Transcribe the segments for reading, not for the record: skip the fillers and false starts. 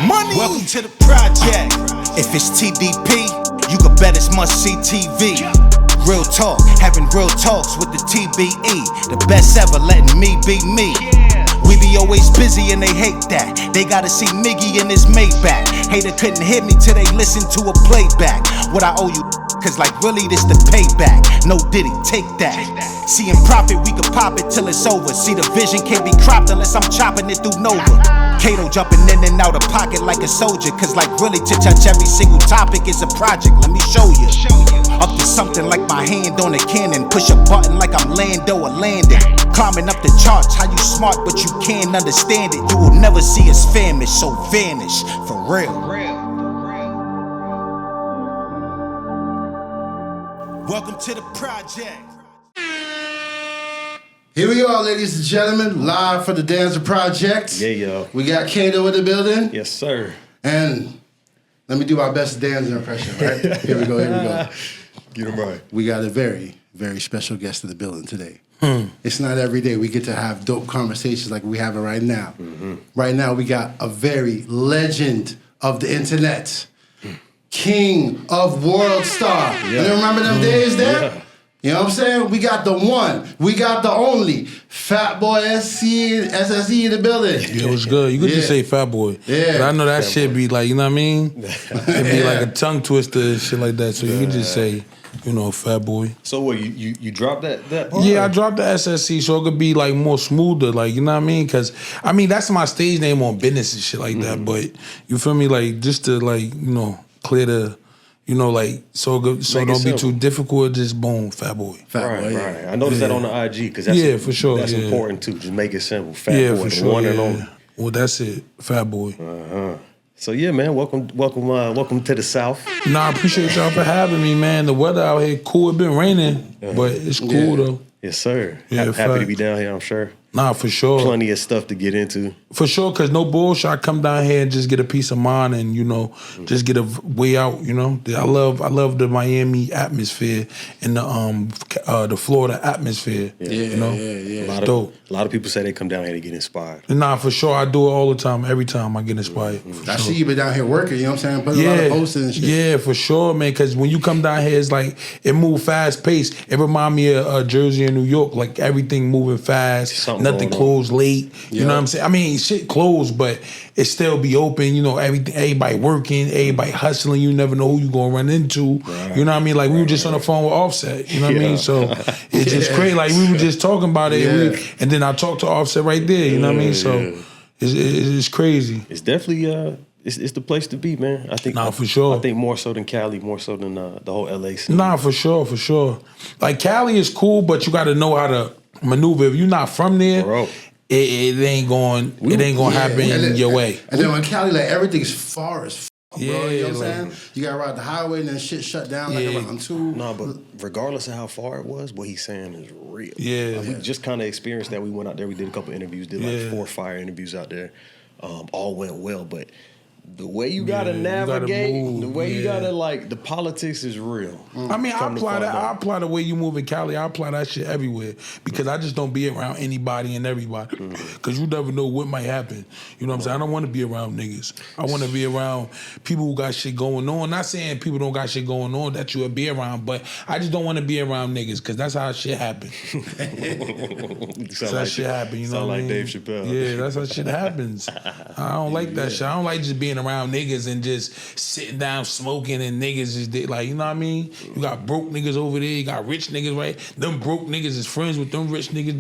Money. Welcome to the project. If it's TDP, you can bet it's must-see TV. Real talk, having real talks with the TBE. The best ever, letting me be me. We be always busy and they hate that. They gotta see Miggy in his Maybach. Hater couldn't hit me till they listen to a playback. What I owe you, cause like really this the payback. No Diddy, take that. See in profit, we could pop it till it's over. See the vision can't be cropped unless I'm chopping it through Nova. Kato jumping in and out of pocket like a soldier. Cause like really to touch every single topic is a project. Let me show you. Up to something like my hand on a cannon. Push a button like I'm Lando or Landon. Climbing up the charts, how you smart but you can't understand it. You will never see us famished, so vanish, for real. Welcome to the project. Here we are, ladies and gentlemen, live for the Danza Project. Yeah, yo. We got Kato in the building. Yes, sir. And let me do my best Danza impression, right? Here we go. Get him right. We got a very, very special guest in the building today. It's not every day we get to have dope conversations like we having right now. Right now, we got a very legend of the internet, king of WorldStar. Yeah. You remember them days there? Yeah. You know what I'm saying? We got the one, we got the only, Fatboy SSE in the building. Yeah, it was good. You could just say Fatboy. Yeah. But I know that Fat shit boy. be like, you know what I mean? It'd be like a tongue twister and shit like that. So you could just say, you know, Fatboy. So what, you dropped that part? Yeah, I dropped the SSE so it could be like more smoother, like, you know what I mean? Because, I mean, that's my stage name on business and shit like that. But, you feel me? Like, just to, like, you know, clear the, you know, like, so don't be too difficult, just boom, Fatboy. Right. I noticed that on the IG, because that's, for sure. That's important too. Just make it simple. Fatboy, for the sure. one and only. Well, that's it, Fatboy. So yeah, man, welcome to the South. Nah, I appreciate y'all for having me, man. The weather out here cool. It been raining, but it's cool though. Yes, sir. Yeah, happy to be down here, I'm sure. Nah, for sure. Plenty of stuff to get into. For sure, because no bullshit. I come down here and just get a peace of mind and, you know, just get a way out, you know. I love the Miami atmosphere and the Florida atmosphere. Yeah, you know? Yeah. A lot of people say they come down here to get inspired. Nah, for sure. I do it all the time. Every time I get inspired. I see you been down here working, you know what I'm saying? Putting a lot of posters and shit. Yeah, for sure, man. Because when you come down here, it's like, it move fast paced. It remind me of Jersey and New York. Like, everything moving fast. Nothing closed late. You know what I'm saying? I mean, shit closed, but it still be open. You know, everybody working, everybody hustling. You never know who you gonna run into. Right. You know what I mean? Like, we were just on the phone with Offset. You know what I mean? So it's just crazy. Like, we were just talking about it, and then I talked to Offset right there. You know what I mean? So it's crazy. It's definitely it's the place to be, man. I think. Nah, for sure. I think more so than Cali, more so than the whole LA scene. Nah, for sure. Like, Cali is cool, but you got to know how to maneuver. If you're not from there, bro, it ain't going to happen your way. And then when Cali, like, everything's far as bro, you know what I'm like, saying? You gotta ride the highway and then shit shut down like around 2. No, but regardless of how far it was, what he's saying is real. Yeah. We just kind of experienced that. We went out there, we did a couple interviews, did like 4 fire interviews out there. All went well, but the way you gotta navigate, the way you gotta, like, the politics is real. I mean, I apply the way you move in Cali. I apply that shit everywhere because I just don't be around anybody and everybody because you never know what might happen. You know what I'm saying? I don't want to be around niggas. I want to be around people who got shit going on. Not saying people don't got shit going on that you would be around, but I just don't want to be around niggas because that's how shit happen. That's how shit happen, you know what I mean? Dave Chappelle. Yeah, that's how shit happens. I don't like that shit. I don't like just being around niggas and just sitting down smoking and niggas is like, you know what I mean? You got broke niggas over there, you got rich niggas, right? Them broke niggas is friends with them rich niggas.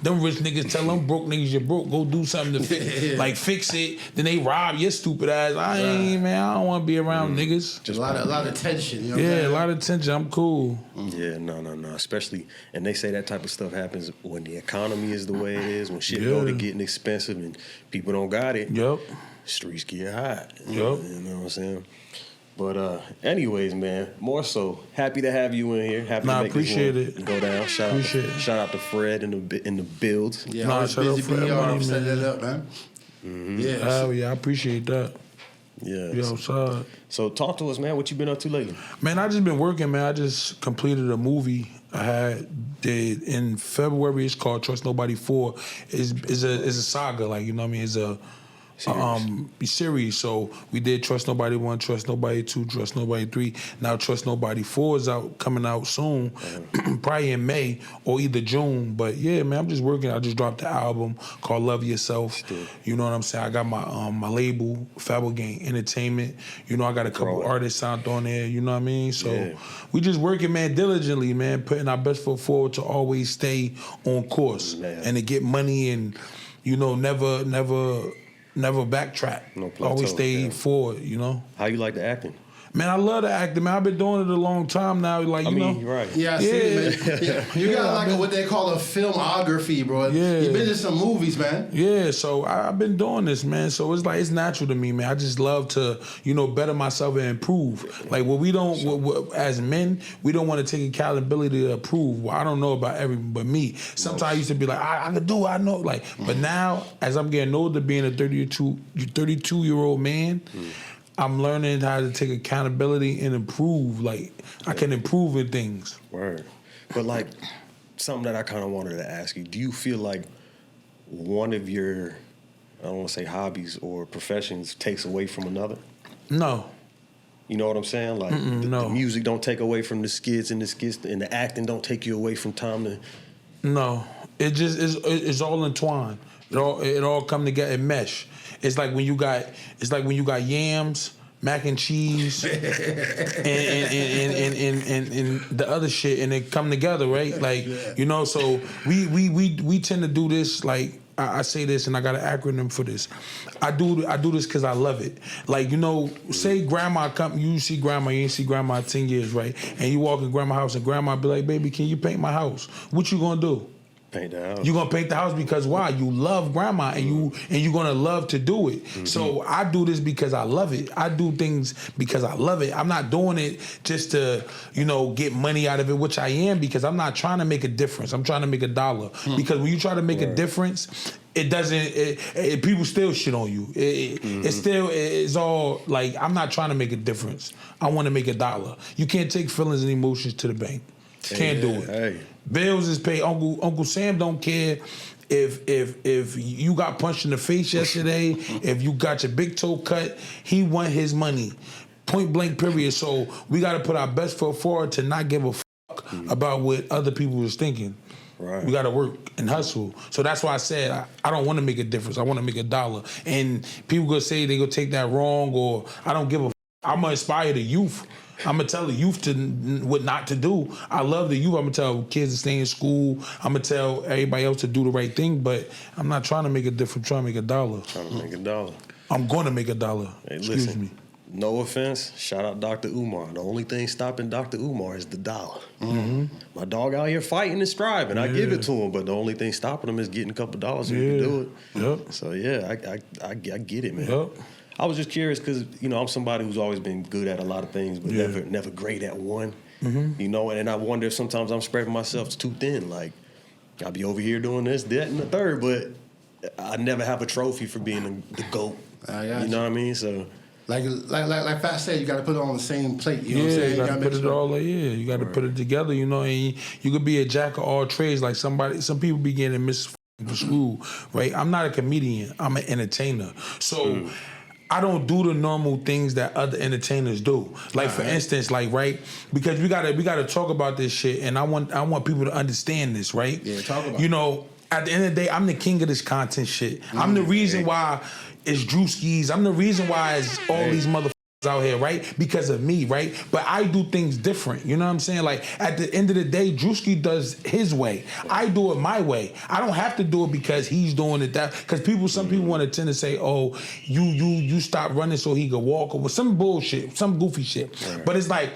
Them rich niggas tell them broke niggas you're broke, go do something to fix it. Then they rob your stupid ass. I don't want to be around niggas. Just a lot of tension, you know what I'm saying? A lot of tension. I'm cool. Yeah, no. Especially, and they say that type of stuff happens when the economy is the way it is, when shit go to getting expensive and people don't got it. Yep. Streets get hot. Yep. You know what I'm saying? But anyways, man, more so happy to have you in here. Happy to make appreciate this it. Go down. Shout out to Fred in the build. Yeah, always busy being y'all set that up, man. Yeah, hell yeah, I appreciate that. Yeah. You outside. So talk to us, man. What you been up to lately? Man, I just been working, man. I just completed a movie I did in February. It's called Trust Nobody 4. It's a saga, like, you know what I mean? series. So we did Trust Nobody 1, Trust Nobody 2, Trust Nobody 3. Now Trust Nobody 4 is coming out soon, probably in May or either June. But yeah, man, I'm just working. I just dropped the album called Love Yourself. You know what I'm saying? I got my label, Fatboy Gang Entertainment. You know, I got a couple artists out on there. You know what I mean? So we just working, man, diligently, man, putting our best foot forward to always stay on course and to get money and, you know, never backtrack. No plateau, always stay forward, you know. How you like the acting? Man, I love the acting, man. I've been doing it a long time now. Like, you know. Right. Yeah, I see it, man. You got like what they call a filmography, bro. Yeah. You've been in some movies, man. Yeah, so I've been doing this, man. So it's like, it's natural to me, man. I just love to, you know, better myself and improve. Like, what we don't, as men, we don't want to take accountability to improve. Well, I don't know about everyone but me. Sometimes I used to be like, I can do it, I know. Like, but now, as I'm getting older, being a 32-year-old man, I'm learning how to take accountability and improve. Like, I can improve in things. Word. But like, something that I kind of wanted to ask you, do you feel like one of your, I don't want to say hobbies or professions takes away from another? No. You know what I'm saying? Like, the music don't take away from the skits and the acting don't take you away from time to... No. It just is, it's all entwined. It all come together and mesh. It's like when you got yams, mac and cheese, and the other shit, and they come together, right? Like, you know, so we tend to do this. Like, I say this, and I got an acronym for this. I do this because I love it. Like, you know, say grandma come, you see grandma, you ain't see grandma in 10 years, right? And you walk in grandma's house, and grandma be like, "Baby, can you paint my house?" What you gonna do? Paint the house. You're gonna paint the house because why? You love grandma and you're gonna love to do it. So I do this because I love it. I do things because I love it. I'm not doing it just to, you know, get money out of it, which I am, because I'm not trying to make a difference. I'm trying to make a dollar. Because when you try to make a difference, it doesn't, people still shit on you. It's all like, I'm not trying to make a difference. I want to make a dollar. You can't take feelings and emotions to the bank. Can't do it. Hey. Bills is paid. Uncle Sam don't care if you got punched in the face yesterday, if you got your big toe cut, he want his money. Point blank, period. So we got to put our best foot forward to not give a fuck about what other people was thinking. Right. We got to work and hustle. So that's why I said I don't want to make a difference. I want to make a dollar. And people gonna say they gonna take that wrong, or I don't give a fuck. I'm gonna inspire the youth. I'm gonna tell the youth what not to do. I love the youth. I'm gonna tell kids to stay in school. I'm gonna tell everybody else to do the right thing. But I'm not trying to make a difference. I'm trying to make a dollar. Trying to make a dollar. I'm gonna make a dollar. Hey, Excuse me. No offense. Shout out Dr. Umar. The only thing stopping Dr. Umar is the dollar. My dog out here fighting and striving. I give it to him, but the only thing stopping him is getting a couple dollars so he can do it. Yep. So yeah, I get it, man. Yep. I was just curious because, you know, I'm somebody who's always been good at a lot of things, but never great at one. You know, and I wonder if sometimes I'm spreading myself too thin. Like, I'll be over here doing this, that, and the third, but I never have a trophy for being the GOAT. You know what I mean? So, like Fat said, you got to put it on the same plate. You know what I'm saying? You got to put it all. You got to put it together. You know, and you could be a jack of all trades. Like some people be getting misconstrued, right? I'm not a comedian. I'm an entertainer. So. I don't do the normal things that other entertainers do. Like for instance, like because we gotta talk about this shit, and I want people to understand this, right? Yeah, talk about. You know, at the end of the day, I'm the king of this content shit. I'm the reason why it's Druski's. I'm the reason why it's all these motherfuckers out here, right? Because of me, right? But I do things different. You know what I'm saying? Like at the end of the day, Druski does his way. I do it my way. I don't have to do it because he's doing it that. Because some people want to tend to say, "Oh, you stop running so he could walk," or some bullshit, some goofy shit. Right. But it's like.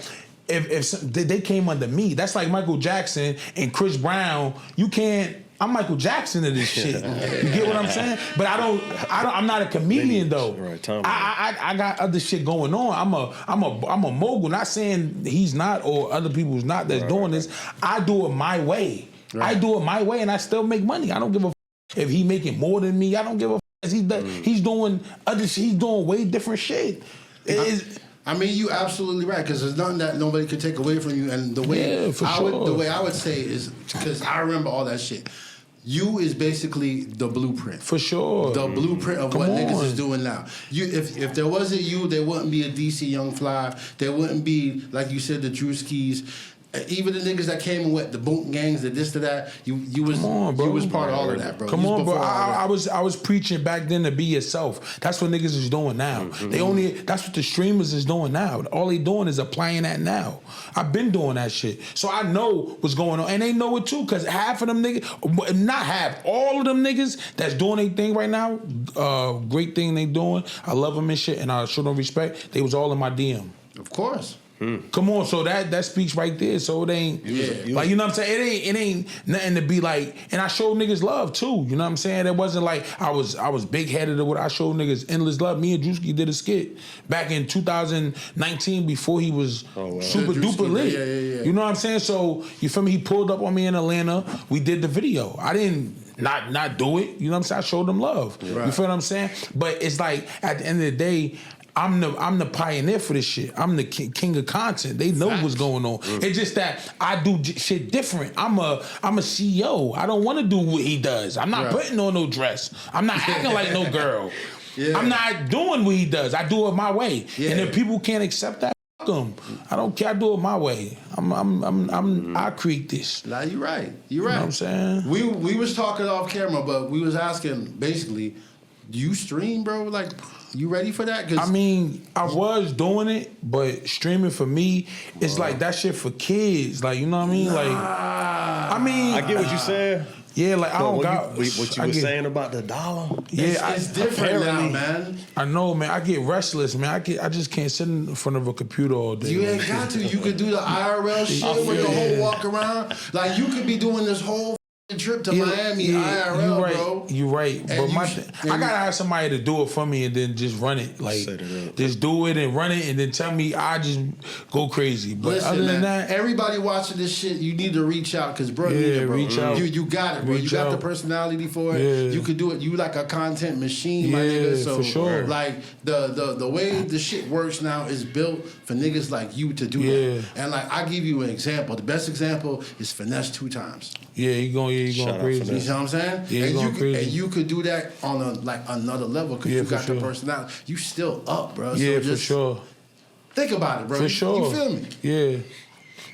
If they came under me, that's like Michael Jackson and Chris Brown. You can't. I'm Michael Jackson of this shit. You get what I'm saying? But I'm not a comedian though. Right, I got other shit going on. I'm a mogul. Not saying he's not or other people's not that's doing this. I do it my way. I do it my way, and I still make money. I don't give a if he making more than me. I don't give a he's doing other shit. He's doing way different shit. I mean, you absolutely right, because there's nothing that nobody could take away from you. And the way the way I would say is, because I remember all that shit. You is basically the blueprint. For sure. The blueprint of what niggas is doing now. If there wasn't you, there wouldn't be a DC Young Fly. There wouldn't be, like you said, the Druskis. Even the niggas that came with the boot gangs, the this to that, you was part of all of that, bro. Come on, bro. I was preaching back then to be yourself. That's what niggas is doing now. That's what the streamers is doing now. All they doing is applying that now. I've been doing that shit, so I know what's going on, and they know it too. Cause half of them niggas, not half, all of them niggas that's doing their thing right now, great thing they doing. I love them and shit, and I show them respect. They was all in my DM. Of course. Come on, so that speaks right there. So it ain't like, you know what I'm saying? It ain't nothing to be like. And I showed niggas love too. You know what I'm saying? It wasn't like I was big headed or what. I showed niggas endless love. Me and Druski did a skit back in 2019 before he was super duper lit. Yeah. You know what I'm saying? So you feel me? He pulled up on me in Atlanta. We did the video. I didn't not do it. You know what I'm saying? I showed them love. Right. You feel what I'm saying? But it's like at the end of the day, I'm the pioneer for this shit. I'm the king of content. They know what's going on. It's just that I do shit different. I'm a CEO. I don't want to do what he does. I'm not putting on no dress. I'm not acting like no girl. I'm not doing what he does. I do it my way. And if people can't accept that, fuck them. I don't care. I do it my way. I create this. Nah, you're right. You're right. You know what I'm saying? We was talking off camera, but we was asking basically, do you stream, bro? Like, you ready for that? I mean, I was doing it, but streaming for me, it's like that shit for kids. Like, you know what I mean? Like, I mean, I get what you said. Yeah, like I don't got what you were saying about the dollar. Yeah, it's different now, man. I know, man. I get restless, man. I just can't sit in front of a computer all day. You ain't got to. You could do the IRL shit with the whole walk around. Like you could be doing this whole trip to Miami IRL, bro. You right. But I gotta have somebody to do it for me and then just run it. Like just do it and run it and then tell me I just go crazy. But listen, other than man, that, everybody watching this shit, you need to reach out because bro, reach out. You got it, bro. You got the personality for it. Yeah. You could do it. You like a content machine, my nigga. So for sure. Like the way the shit works now is built for niggas like you to do that. And like I give you an example. The best example is Finesse 2 times. Yeah, you going crazy. You know what I'm saying? Yeah, and you could do that on another level because you got the personality. You still up, bro. Yeah, so for sure. Think about it, bro. For sure. You feel me? Yeah.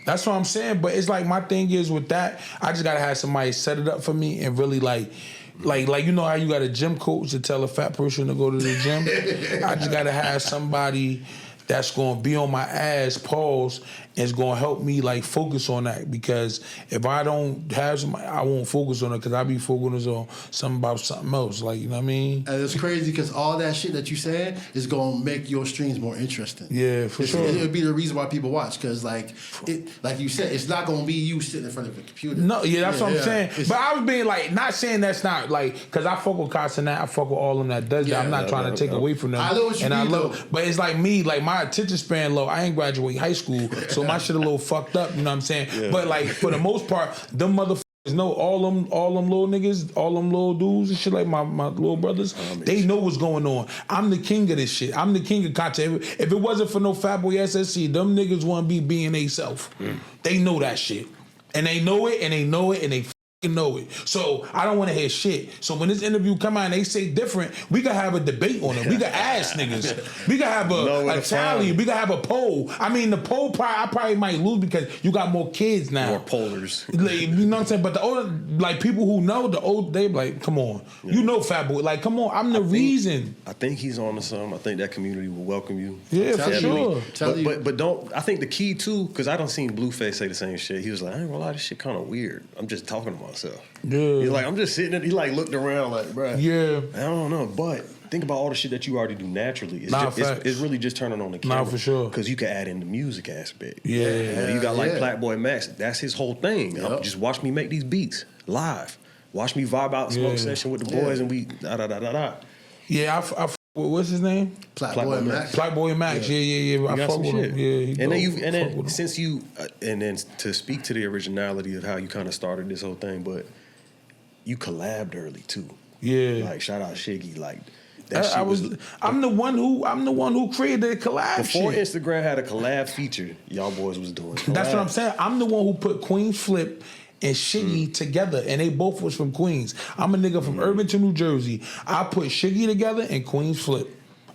That's what I'm saying. But it's like my thing is with that, I just gotta have somebody set it up for me and really like you know how you got a gym coach to tell a fat person to go to the gym? I just gotta have somebody that's gonna be on my ass, pause, and it's gonna help me like focus on that. Because if I don't have somebody, I won't focus on it because I be focusing on something else. Like, you know what I mean? And it's crazy because all that shit that you said is gonna make your streams more interesting. Yeah, for sure. It'll be the reason why people watch because like you said, it's not gonna be you sitting in front of a computer. No, that's what I'm saying. But I was being like, not saying that's not like, because I fuck with Cots and that, I fuck with all of them that does that. I'm not trying to take away from them. I know what you mean, though. But it's like me, like my attention span low. I ain't graduate high school, so my shit a little fucked up. You know what I'm saying? Yeah. But like for the most part, them motherfuckers know all them little niggas, all them little dudes and shit. Like my little brothers, they know what's going on. I'm the king of this shit. I'm the king of content. If it wasn't for no Fatboy SSE, them niggas wouldn't be being they self. They know that shit, and they know it, and they know it, and they know it. So I don't want to hear shit. So when this interview come out and they say different, we can have a debate on it. We can ask niggas. We can have a tally. We can have a poll. I mean, the poll I probably might lose because you got more kids now. More pollers. Like, you know what I'm saying? But the older, like people who know the old, they like, come on. Yeah. You know Fatboy. Like, come on. I'm the reason. I think he's on to something. I think that community will welcome you. Yeah, for sure. But don't, I think the key too, because I don't seen Blueface say the same shit. He was like, I ain't gonna lie, this shit kind of weird. I'm just talking to myself. Yeah. He's like, I'm just sitting there. He like looked around like, bruh. Yeah. I don't know. But think about all the shit that you already do naturally. It's really just turning on the camera. Nah, for sure. Because you can add in the music aspect. Yeah. You got like Flatboy Max. That's his whole thing. Yep. Just watch me make these beats live. Watch me vibe out smoke session with the boys and we da. Yeah, I what's his name? Flatboy Max. Flatboy Max. Yeah. I fuck with him. Yeah. And then to speak to the originality of how you kind of started this whole thing, but you collabed early too. Yeah. Like shout out Shiggy. Like I'm the one who created the collab before shit. Instagram had a collab feature. Y'all boys was doing. That's what I'm saying. I'm the one who put Queen Flip and Shiggy together, and they both was from Queens. I'm a nigga from Irvington, New Jersey. I put Shiggy together and Queens Flip,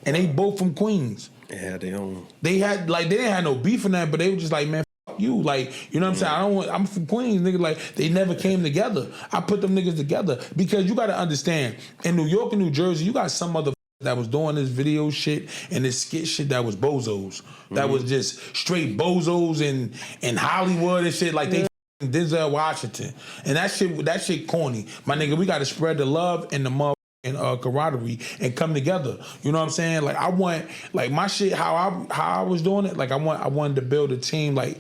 and they both from Queens. Yeah, they don't. They didn't have no beef in that, but they were just like, man, fuck you, like, you know what I'm saying? I'm from Queens, nigga. Like, they never came together. I put them niggas together because you got to understand, in New York and New Jersey, you got some other that was doing this video shit and this skit shit that was bozos, that was just straight bozos in Hollywood and shit, like they Denzel Washington, and that shit corny, my nigga. We got to spread the love and the motherfucking camaraderie and come together. You know what I'm saying? Like I want, like my shit, how I was doing it. Like I wanted to build a team like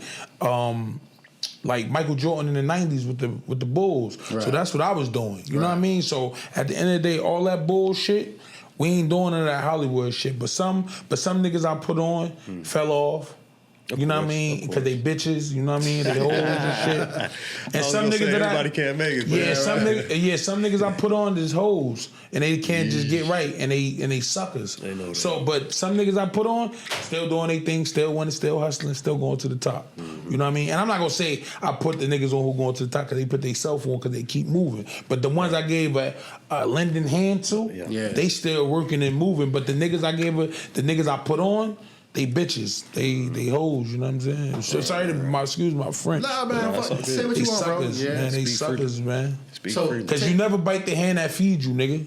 Michael Jordan in the 90s with the Bulls. Right. So that's what I was doing. You know what I mean? So at the end of the day, all that bullshit, we ain't doing none of that Hollywood shit. But some niggas I put on fell off. You know what I mean? Because they bitches, you know what I mean? They hoes and shit. And some niggas that everybody can't make it. Some niggas I put on is hoes, and they can't just get right, and they suckers. They know that. So, but some niggas I put on still doing their thing, still winning, still hustling, still going to the top. You know what I mean? And I'm not gonna say I put the niggas on who going to the top because they put their self on because they keep moving. But the ones I gave a lending hand to, they still working and moving. But the niggas I gave the niggas I put on, they bitches, they hoes, you know what I'm saying? So sorry to excuse my French. Nah, man, say what you want, bro. Yeah, man, they suckers, man. Because you never bite the hand that feeds you, nigga.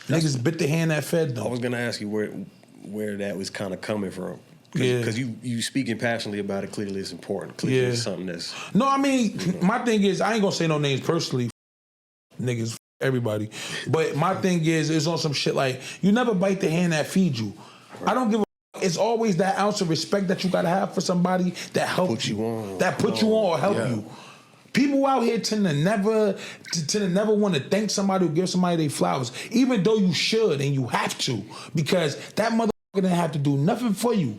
Niggas bit the hand that fed them. I was gonna ask you where that was kind of coming from. Because you speaking passionately about it, clearly it's important. Clearly it's something that's... No, I mean, my thing is, I ain't gonna say no names personally, niggas, everybody. But my thing is, it's on some shit like, you never bite the hand that feeds you. I don't give a it's always that ounce of respect that you gotta have for somebody that helps you on. That put you on or help you. People out here tend to never want to thank somebody or give somebody their flowers, even though you should and you have to, because that motherfucker didn't have to do nothing for you.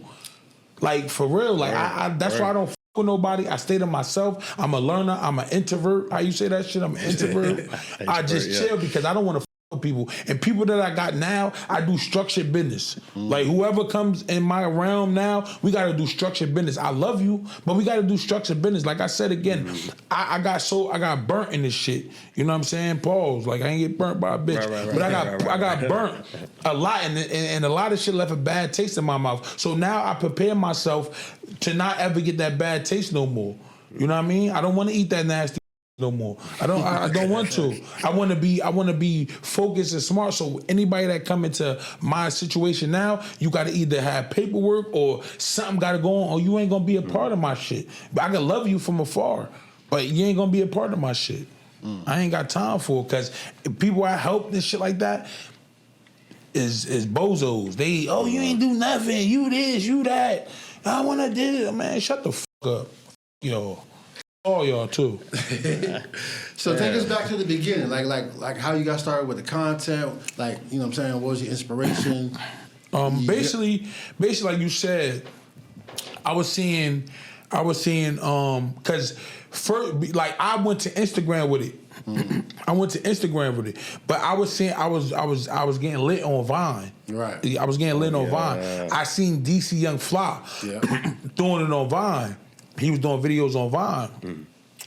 Like for real, like that's why I don't fuck with nobody. I stay to myself. I'm a learner. I'm an introvert. How you say that shit? I'm an introvert. I just chill because I don't want to people. And people that I got now, I do structured business. Like whoever comes in my realm now, we got to do structured business. I love you, but we got to do structured business. Like I said again, I got burnt in this shit. You know what I'm saying? Pause. Like I ain't get burnt by a bitch, but I got burnt a lot, and a lot of shit left a bad taste in my mouth. So now I prepare myself to not ever get that bad taste no more. You know what I mean? I don't want to eat that nasty no more. I don't want to. I want to be focused and smart. So anybody that come into my situation now, you got to either have paperwork or something got to go on, or you ain't gonna be a part of my shit. But I can love you from afar, but you ain't gonna be a part of my shit. I ain't got time for it, because people I help and shit like that is bozos. They you ain't do nothing. You this, you that. I wanna do it, man. Shut the fuck up, yo. All y'all too. So take us back to the beginning, like how you got started with the content, like, you know what I'm saying, what was your inspiration? Basically like you said, I was seeing cause first, like I went to Instagram with it. But I was seeing I was getting lit on Vine. Right. I was getting lit on Vine. I seen DC Young Fly doing it on Vine. He was doing videos on Vine.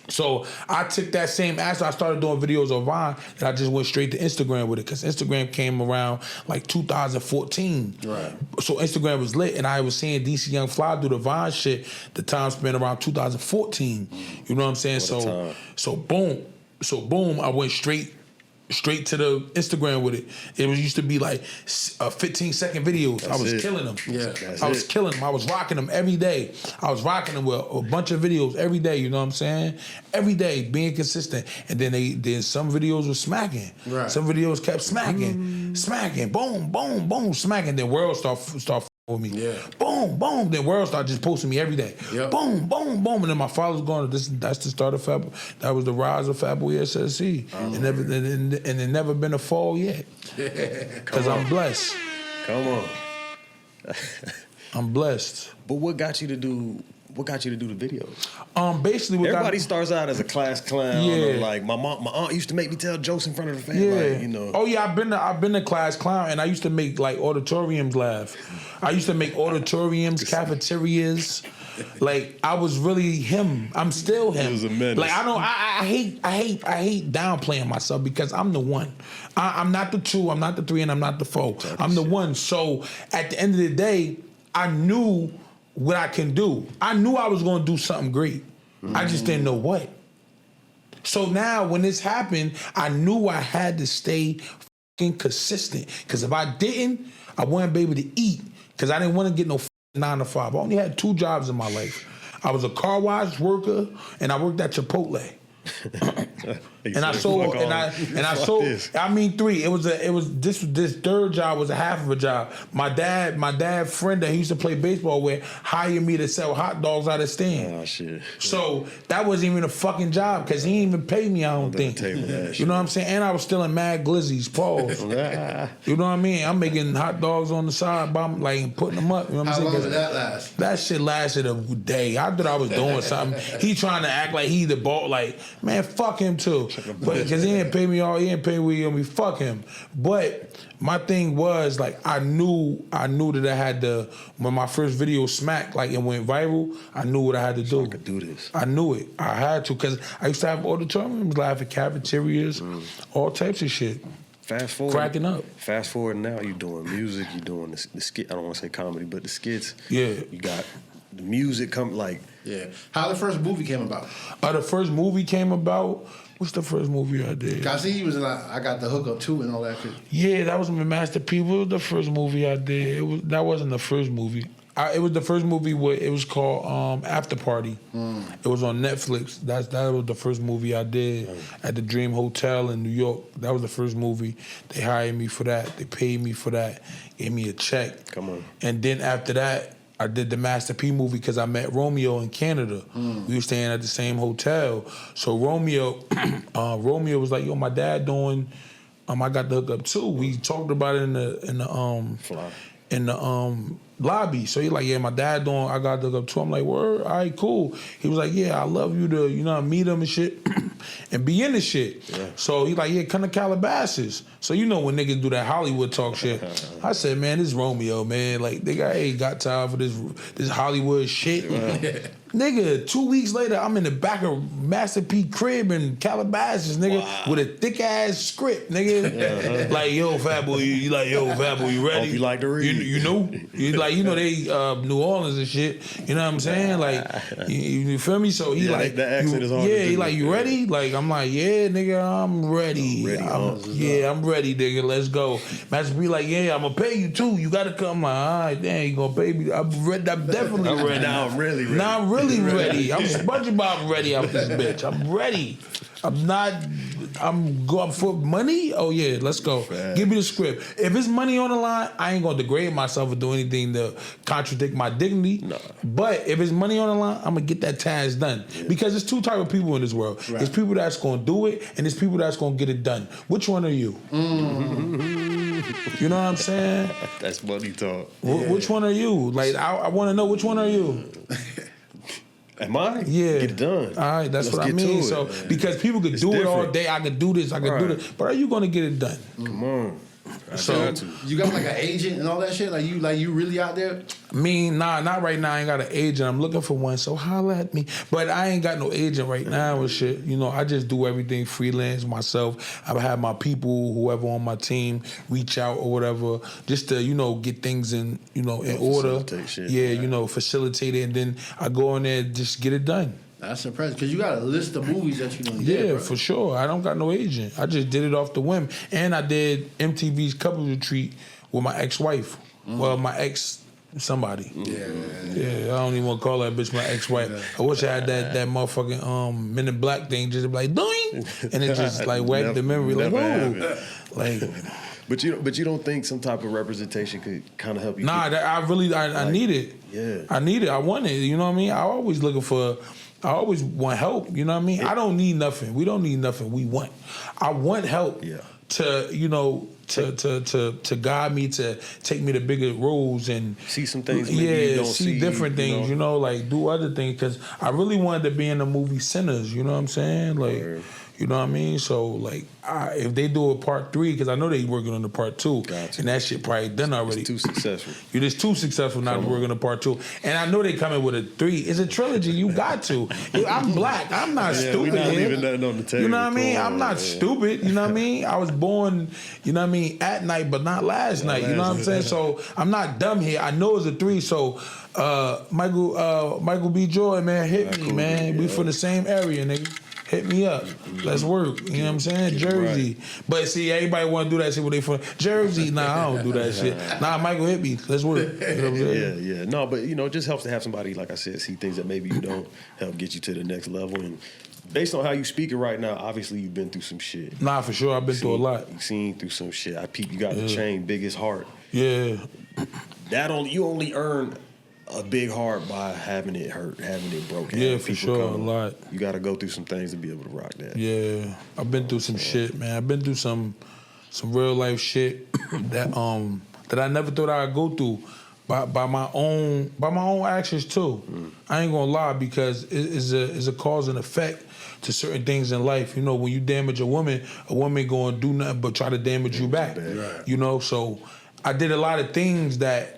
So I took that same aspect. I started doing videos on Vine, and I just went straight to Instagram with it, because Instagram came around like 2014. Right. So Instagram was lit, and I was seeing DC Young Fly do the Vine shit. The time spent around 2014. You know what I'm saying? So boom, I went straight to the Instagram with it. It used to be like 15-second videos. I was killing them. I was killing them. I was rocking them every day. I was rocking them with a bunch of videos every day. You know what I'm saying? Every day, being consistent. And then some videos were smacking. Right. Some videos kept smacking, boom, boom, boom, smacking. Then WorldStar start with me. Yeah. Boom, boom. Then WorldStar just posting me every day. Yep. Boom, boom, boom. And then my followers going, that's the start of Fatboy. That was the rise of Fatboy SSE. And it never been a fall yet. Because I'm blessed. Come on. I'm blessed. But what got you to do the videos? Basically, everybody starts out as a class clown. Or like my aunt used to make me tell jokes in front of the family. Yeah. Like, you know. Oh yeah, I've been a class clown, and I used to make like auditoriums laugh. I used to make auditoriums, cafeterias. Like I was really him. I'm still him. It was a menace. Like I hate downplaying myself because I'm the one. I'm not the 2, I'm not the 3, and I'm not the 4. I'm the one. So at the end of the day, I knew what I can do. I knew I was going to do something great. I just didn't know what. So now when this happened, I knew I had to stay fucking consistent. Because if I didn't, I wouldn't be able to eat. Because I didn't want to get no 9 to 5. I only had 2 jobs in my life. I was a car wash worker and I worked at Chipotle. And I sold, and I sold. I mean, 3. It was this 3rd job was a half of a job. My dad friend that he used to play baseball with hired me to sell hot dogs out of stand. Oh shit! So that wasn't even a fucking job because he didn't even pay me. I don't think. You know what I'm saying? And I was still in Mad Glizzy's. Pause. You know what I mean? I'm making hot dogs on the side, like putting them up. You know what I'm saying? How long did that last? That shit lasted a day. I thought I was doing something. He trying to act like he the ball. Like, man, fuck him too. But because he didn't pay me all, he didn't pay me. Fuck him. But my thing was like I knew that I had to. When my first video smacked, like it went viral, I knew what I had to do. I could do this. I knew it. I had to because I used to have auditoriums, like at cafeterias, all types of shit. Fast forward, cracking up. Fast forward now, you're doing music, you're doing the skit. I don't want to say comedy, but the skits. Yeah. You got the music come like. Yeah. How the first movie came about? The first movie came about. What's the first movie I did? I see he was in I Got the Hookup Too and all that shit. Yeah, that was my masterpiece. What was the first movie I did? That wasn't the first movie. It was the first movie it was called After Party. It was on Netflix. That was the first movie I did at the Dream Hotel in New York. That was the first movie. They hired me for that. They paid me for that. Gave me a check. Come on. And then after that, I did the Master P movie because I met Romeo in Canada. We were staying at the same hotel. So Romeo was like, "Yo, my dad doing I Got the Hookup Too." We talked about it in the lobby. So he like, "Yeah, my dad doing I Got the Hookup Too." I'm like, "Word, all right, cool." He was like, "Yeah, I love you to meet him and shit and be in the shit." Yeah. So he like, "Yeah, come to Calabasas." So you know when niggas do that Hollywood talk shit. I said, "Man, this is Romeo, man. Like, nigga, I ain't got time for this Hollywood shit." Nigga, 2 weeks later, I'm in the back of Master P crib in Calabasas, nigga, with a thick ass script, nigga. Like, yo, Fatboy, you like, yo, Fatboy, you ready? Hope you like to read. You know? You like, they New Orleans and shit. You know what I'm saying? Like, you feel me? So he like, the accent is hard. Yeah, he like, you ready? Like, I'm like, yeah, nigga, I'm ready. I'm ready, nigga. Let's go. Master P like, yeah, I'm gonna pay you too. You gotta come. I'm like, all right, damn, you gonna pay me? I'm definitely ready. Now I'm really ready. Now I'm really ready. I'm SpongeBob ready out this bitch. I'm ready. I'm going for money. Oh yeah, let's go. Give me the script. If it's money on the line, I ain't gonna degrade myself or do anything to contradict my dignity. No. But if it's money on the line, I'm gonna get that task done. Because there's 2 types of people in this world. Right. There's people that's gonna do it, and there's people that's gonna get it done. Which one are you? You know what I'm saying? That's money talk. Which one are you? Like, I want to know which one are you. Am I? Yeah. Get it done. All right, that's what I mean. So, because people could do it all day, I could do this, I could do this, but are you going to get it done? Come on. So you got like an agent and all that shit? Like you really out there? I mean, nah, not right now. I ain't got an agent. I'm looking for one, so holla at me. But I ain't got no agent right now and shit. I just do everything freelance myself. I have my people, whoever on my team, reach out or whatever, just to, get things in, in order. Shit, yeah, facilitate it, and then I go in there and just get it done. That's impressive, because you got a list of movies that you done did. Yeah, bro. for sure. I don't got no agent. I just did it off the whim. And I did MTV's Couple Retreat with my ex-wife. Well, my ex somebody. Yeah, I don't even want to call that bitch my ex-wife. I wish I had that motherfucking Men in Black thing just like doing, and it just like wiped the memory like whoa, like. But you don't think some type of representation could kind of help you? Nah, I need it. Yeah, I need it. I want it. You know what I mean? I always want help. You know what I mean? I don't need nothing. We don't need nothing. We want. I want help. Yeah. To guide me, to take me to bigger roles and see some things. Maybe you don't see different things. Like do other things, because I really wanted to be in the movie Sinners. You know what I'm saying? Like, You know what I mean? So like, if they do a part 3, because I know they working on the part 2, and that shit probably done already. It's too successful. You're just too successful not to work on a part 2. And I know they coming with a 3. It's a trilogy. You got to. I'm black. I'm not stupid. We're not leaving nothing on the table. You know what I mean? I'm not stupid. You know what I mean? I was born, you know what I mean, at night, but not last night. You know what I'm saying? So I'm not dumb here. I know it's a 3. So Michael B. Joy, man, hit me, man. We from the same area, nigga. Hit me up. Let's work. You know what I'm saying? Jersey. Right. But see, everybody want to do that shit when they from Jersey. Nah, I don't do that shit. Nah, Michael, hit me. Let's work. You know what I'm saying? Yeah. No, but you know, it just helps to have somebody, like I said, see things that maybe you don't, help get you to the next level. And based on how you speaking right now, obviously you've been through some shit. Nah, for sure. I've been through a lot. You've seen through some shit. I peep. You got the chain, biggest heart. Yeah. You only earn a big heart by having it hurt, having it broken. Yeah, for sure, a lot. You got to go through some things to be able to rock that. Yeah, I've been through some shit, man. I've been through some real life shit that I never thought I'd go through by my own actions too. I ain't gonna lie, because it's a cause and effect to certain things in life. You know, when you damage a woman gonna do nothing but try to damage you back. Right. You know, so I did a lot of things that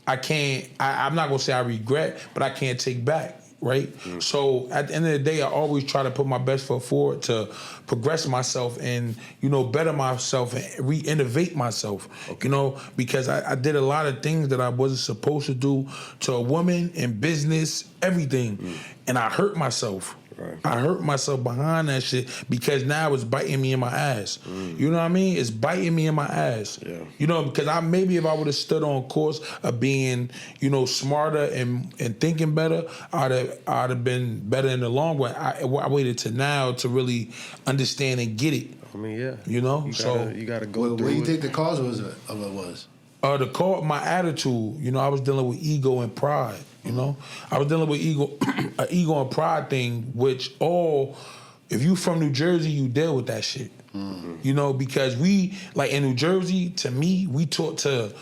I'm not gonna say I regret, but I can't take back, right? So at the end of the day, I always try to put my best foot forward to progress myself and, you know, better myself and re-innovate myself, you know, because I did a lot of things that I wasn't supposed to do to a woman in business, everything, and I hurt myself. Right. I hurt myself behind that shit because now it's biting me in my ass. You know what I mean? It's biting me in my ass. Yeah. You know, because maybe if I would have stood on course of being, you know, smarter and thinking better, I'd have been better in the long run. I waited to now to really understand and get it. I mean, yeah. You know, you gotta go. What do you think the cause of it was? My attitude. You know, I was dealing with ego and pride. You know, I was dealing with ego and pride thing, which if you from New Jersey, you deal with that shit. You know, because we, like in New Jersey, to me, we taught to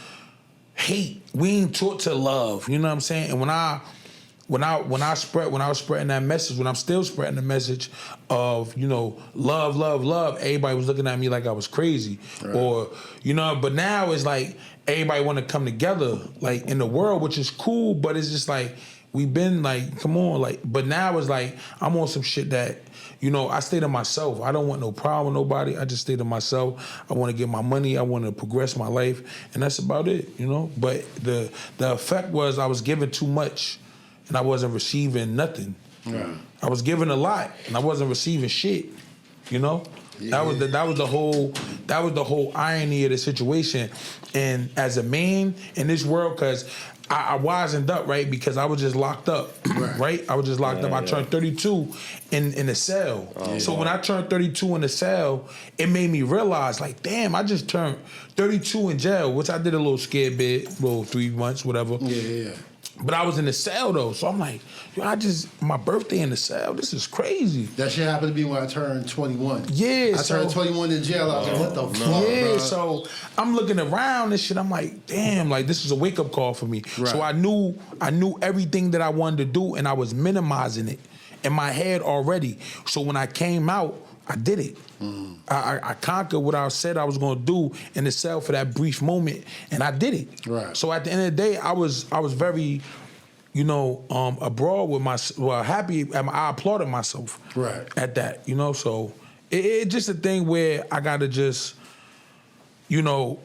hate. We ain't taught to love. You know what I'm saying? And when I was spreading that message, when I'm still spreading the message of, you know, love, everybody was looking at me like I was crazy. Right. Or, you know, but now it's like everybody want to come together, like in the world, which is cool, but it's just like, we've been like, come on, like, but now it's like, I'm on some shit that, you know, I stay to myself. I don't want no problem with nobody. I just stay to myself. I want to get my money. I want to progress my life. And that's about it, you know? But the effect was I was giving too much and I wasn't receiving nothing. Yeah. I was giving a lot and I wasn't receiving shit, you know? Yeah. That was the whole irony of the situation. And as a man in this world, because I wisened up, right? Because I was just locked up, right? I was just locked up. I turned 32 in the cell. So when I turned 32 in the cell, it made me realize, like, damn, I just turned 32 in jail, which I did a little scared bit, little 3 months, whatever. Yeah. But I was in the cell though, so I'm like, my birthday in the cell. This is crazy. That shit happened to be when I turned 21. Yeah, I turned 21 in jail. I was like, what the fuck? Yeah, bro? So I'm looking around and shit. I'm like, damn, like this is a wake up call for me. Right. So I knew everything that I wanted to do, and I was minimizing it in my head already. So when I came out, I did it. I conquered what I said I was going to do in the cell for that brief moment, and I did it. Right. So at the end of the day, I was very, you know, abroad with happy. I applauded myself. Right. At that, you know. So it just a thing where I gotta just, you know,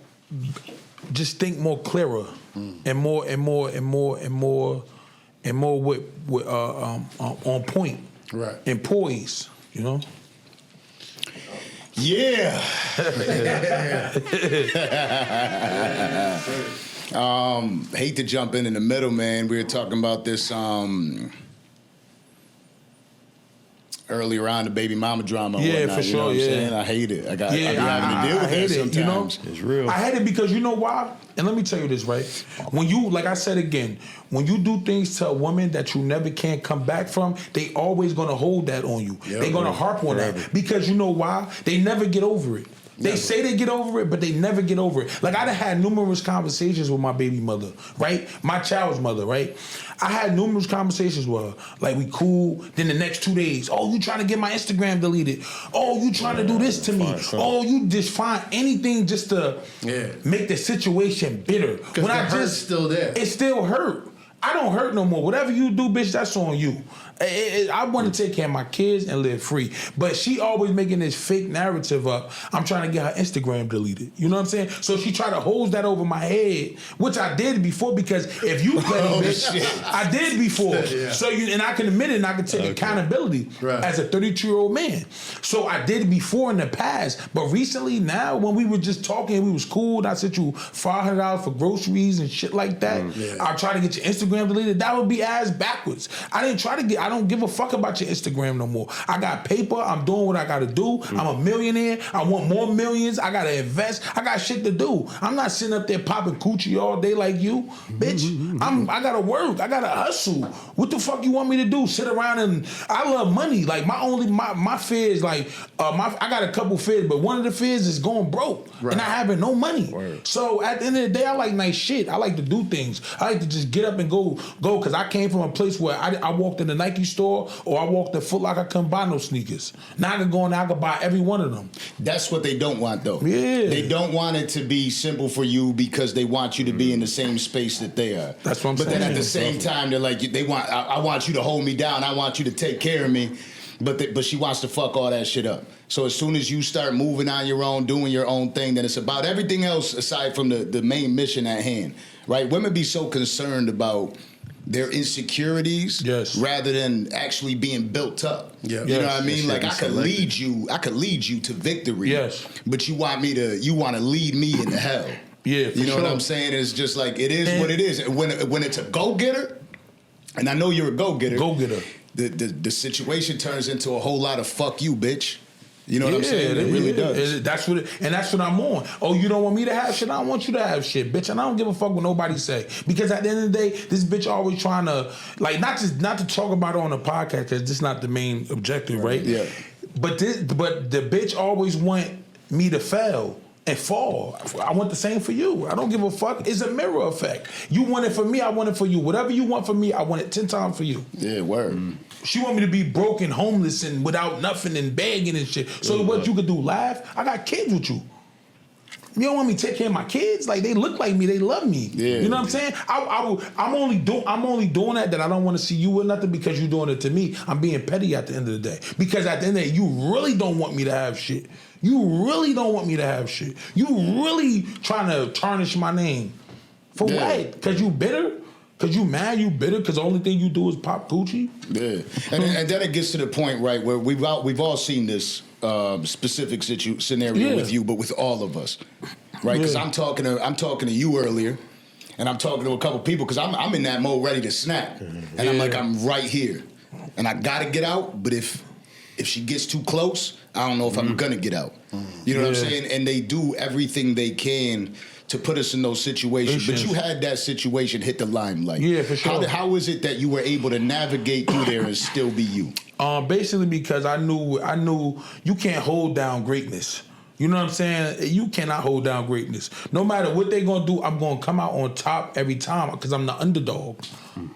just think more clearer and more with on point. Right. And poise, you know. Yeah. Hate to jump in the middle, man. We were talking about this earlier on, the baby mama drama. And whatnot, for sure. You know what I'm saying? I hate it. I be having to deal with it sometimes. You know? It's real. I hate it because you know why? And let me tell you this, right? When you, like I said again, when you do things to a woman that you never can come back from, they always gonna hold that on you. They're gonna harp on that. Because you know why? They never get over it. They say they get over it, but they never get over it. Like, I done had numerous conversations with my baby mother, right? My child's mother, right? I had numerous conversations with her. Like, we cool. Then the next 2 days, oh, you trying to get my Instagram deleted. Oh, you trying to do this to me. Oh, you just find anything just to make the situation bitter. When I just still there. It still hurt. I don't hurt no more. Whatever you do, bitch, that's on you. I want to take care of my kids and live free. But she always making this fake narrative up. I'm trying to get her Instagram deleted. You know what I'm saying? So she tried to hold that over my head, which I did before, because if you play, bitch, I did before. So and I can admit it, and I can take accountability as a 32-year-old man. So I did it before in the past. But recently, now, when we were just talking, we was cool, and I sent you $500 for groceries and shit like that. I try to get your Instagram deleted. That would be ass backwards. I don't give a fuck about your Instagram no more. I got paper. I'm doing what I got to do. I'm a millionaire. I want more millions. I got to invest. I got shit to do. I'm not sitting up there popping coochie all day like you, bitch. I got to work. I got to hustle. What the fuck you want me to do? Sit around and I love money. Like, my fear is like, I got a couple fears, but one of the fears is going broke and not having no money. So at the end of the day, I like nice shit. I like to do things. I like to just get up and go because I came from a place where I walked in the Nike store or I walked in Foot Locker, I couldn't buy no sneakers. Now I can go and I can buy every one of them. That's what they don't want, though. Yeah. They don't want it to be simple for you because they want you to be in the same space that they are. That's what I'm saying. But then at the same time, they're like, I want you to hold me down. I want you to take care of me. But she wants to fuck all that shit up. So as soon as you start moving on your own, doing your own thing, then it's about everything else aside from the main mission at hand, right? Women be so concerned about their insecurities rather than actually being built up. You know what I mean? Like, I could lead you to victory. But you want to lead me into hell. You know what I'm saying? It's just like, it is what it is. And when it's a go-getter, and I know you're a go-getter. The situation turns into a whole lot of fuck you, bitch. You know what I'm saying? It really does. That's what I'm on. Oh, you don't want me to have shit? I don't want you to have shit, bitch. And I don't give a fuck what nobody say. Because at the end of the day, this bitch always trying to, like, not to talk about it on the podcast, because this is not the main objective, right? But the bitch always want me to fail and fall. I want the same for you. I don't give a fuck. It's a mirror effect. You want it for me, I want it for you. Whatever you want for me, I want it 10 times for you. Yeah, word. She want me to be broke and homeless and without nothing and begging and shit. So what you could do, laugh? I got kids with you. You don't want me to take care of my kids? Like, they look like me, they love me. You know what I'm saying? I'm only doing that I don't want to see you with nothing because you're doing it to me. I'm being petty at the end of the day. Because at the end of the day, you really don't want me to have shit. You really don't want me to have shit. You really trying to tarnish my name. For what? Because you bitter? Because you mad, you bitter, because the only thing you do is pop Gucci? And then it gets to the point, right, where we've all seen this specific scenario with you, but with all of us, right? Because I'm talking to you earlier, and I'm talking to a couple people, because I'm in that mode ready to snap. And I'm like, I'm right here. And I got to get out, but if she gets too close, I don't know if I'm going to get out. You know what I'm saying? And they do everything they can to put us in those situations. But you had that situation hit the limelight. Yeah, for sure. How is it that you were able to navigate through there and still be you? Basically because I knew you can't hold down greatness. You know what I'm saying? You cannot hold down greatness. No matter what they're going to do, I'm going to come out on top every time because I'm the underdog.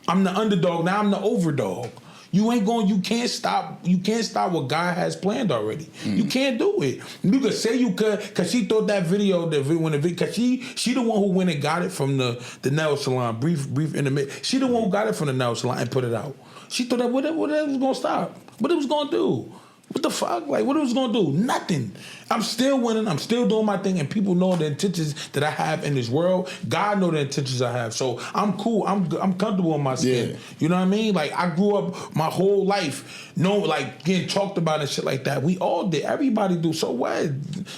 I'm the underdog. Now I'm the overdog. You can't stop what God has planned already. You can't do it. You could say you could, because she thought that video, because she the one who went and got it from the nail salon, brief intermittent. She the one who got it from the nail salon and put it out. She thought that what it was going to stop. What it was going to do. What the fuck? Like, what it was going to do? Nothing. I'm still winning. I'm still doing my thing, and people know the intentions that I have in this world. God know the intentions I have. So I'm cool. I'm comfortable in my skin. You know what I mean? Like, I grew up my whole life, getting talked about and shit like that. We all did. Everybody do. So what?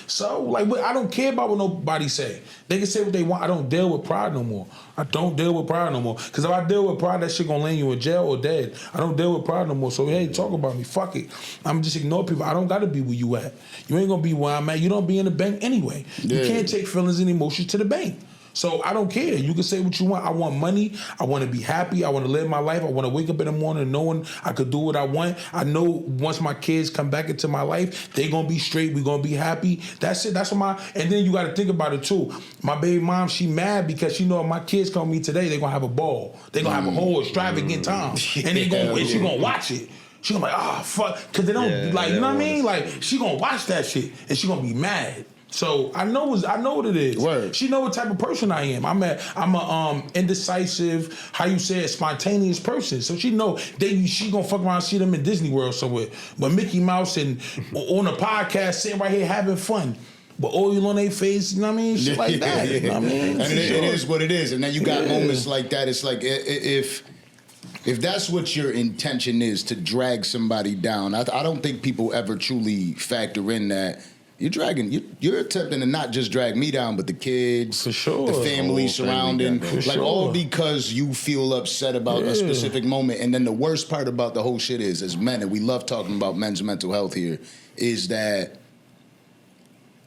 So, like, I don't care about what nobody say. They can say what they want. I don't deal with pride no more. Because if I deal with pride, that shit gonna land you in jail or dead. I don't deal with pride no more. So, hey, talk about me. Fuck it. I'm just ignore people. I don't gotta be where you at. You ain't gonna be where I'm at. You don't be in the bank anyway. You can't take feelings and emotions to the bank. So I don't care. You can say what you want. I want money. I want to be happy. I want to live my life. I want to wake up in the morning knowing I could do what I want. I know once my kids come back into my life, they gonna be straight. We gonna be happy. That's it. That's what and then you got to think about it too. My baby mom, she mad because she know if my kids come to me today, they gonna have a ball. They gonna have a whole extravagant time, and she gonna watch it. She gonna be like, fuck, because they don't you know what I mean? Like she gonna watch that shit and she gonna be mad. So I know what it is. Word. She know what type of person I am. I'm a indecisive, how you say it, spontaneous person. So she know she gonna fuck around and see them in Disney World somewhere. But Mickey Mouse and on a podcast sitting right here having fun. But oil on their face, you know what I mean? Shit like that. You know what I mean? And it is what it is. And then you got moments like that. It's like if that's what your intention is, to drag somebody down, I don't think people ever truly factor in that you're attempting to not just drag me down, but the kids, for sure, the family surrounding, all because you feel upset about a specific moment. And then the worst part about the whole shit is, as men, and we love talking about men's mental health here, is that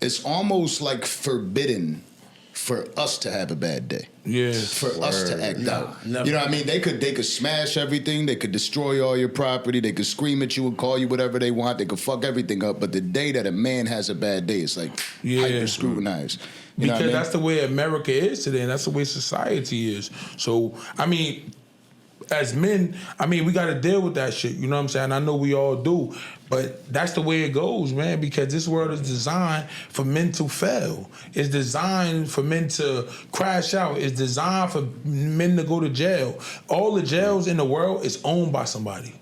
it's almost like forbidden for us to have a bad day. Yeah. For us to act out. Never. You know what I mean? They could smash everything, they could destroy all your property, they could scream at you and call you whatever they want, they could fuck everything up, but the day that a man has a bad day, it's like hyper scrutinized. Because that's the way America is today, and that's the way society is. So, I mean, as men, I mean, we got to deal with that shit. You know what I'm saying? I know we all do. But that's the way it goes, man, because this world is designed for men to fail. It's designed for men to crash out. It's designed for men to go to jail. All the jails in the world is owned by somebody.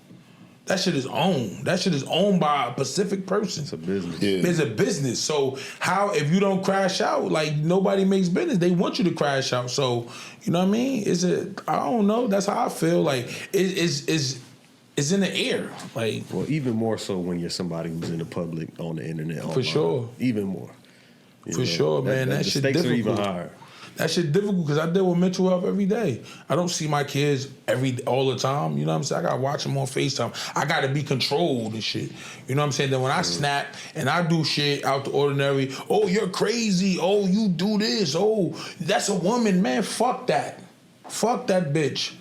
That shit is owned. That shit is owned by a specific person. It's a business. Yeah. It's a business. So how, if you don't crash out, like nobody makes business. They want you to crash out. So, you know what I mean? I don't know. That's how I feel. Like it's in the air. Like, well, even more so when you're somebody who's in the public, on the internet. For sure. Even more. For sure, man. That shit difficult. The stakes are even higher. That shit difficult because I deal with mental health every day. I don't see my kids all the time. You know what I'm saying? I gotta watch them on FaceTime. I gotta be controlled and shit. You know what I'm saying? Then when I snap and I do shit out the ordinary, oh, you're crazy. Oh, you do this. Oh, that's a woman, man. Fuck that. Fuck that bitch.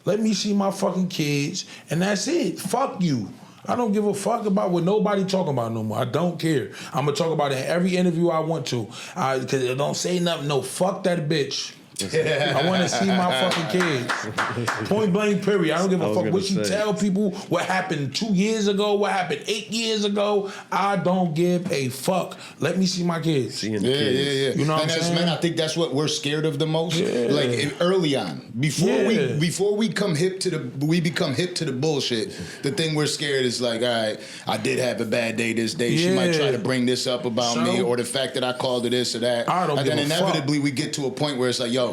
Let me see my fucking kids, and that's it. Fuck you. I don't give a fuck about what nobody talking about no more. I don't care. I'm gonna talk about it in every interview I want to. Because it don't say nothing. No, fuck that bitch. I want to see my fucking kids. Point blank, period. I don't give a fuck what you tell people, what happened 2 years ago, what happened 8 years ago. I don't give a fuck. Let me see my kids. Yeah. You know what I'm saying? And as men, I think that's what we're scared of the most. Yeah. Like early on, before we become hip to the bullshit. The thing we're scared is like, all right, I did have a bad day this day. She might try to bring this up about me, or the fact that I called her this or that. I don't give a fuck. And then inevitably we get to a point where it's like, yo,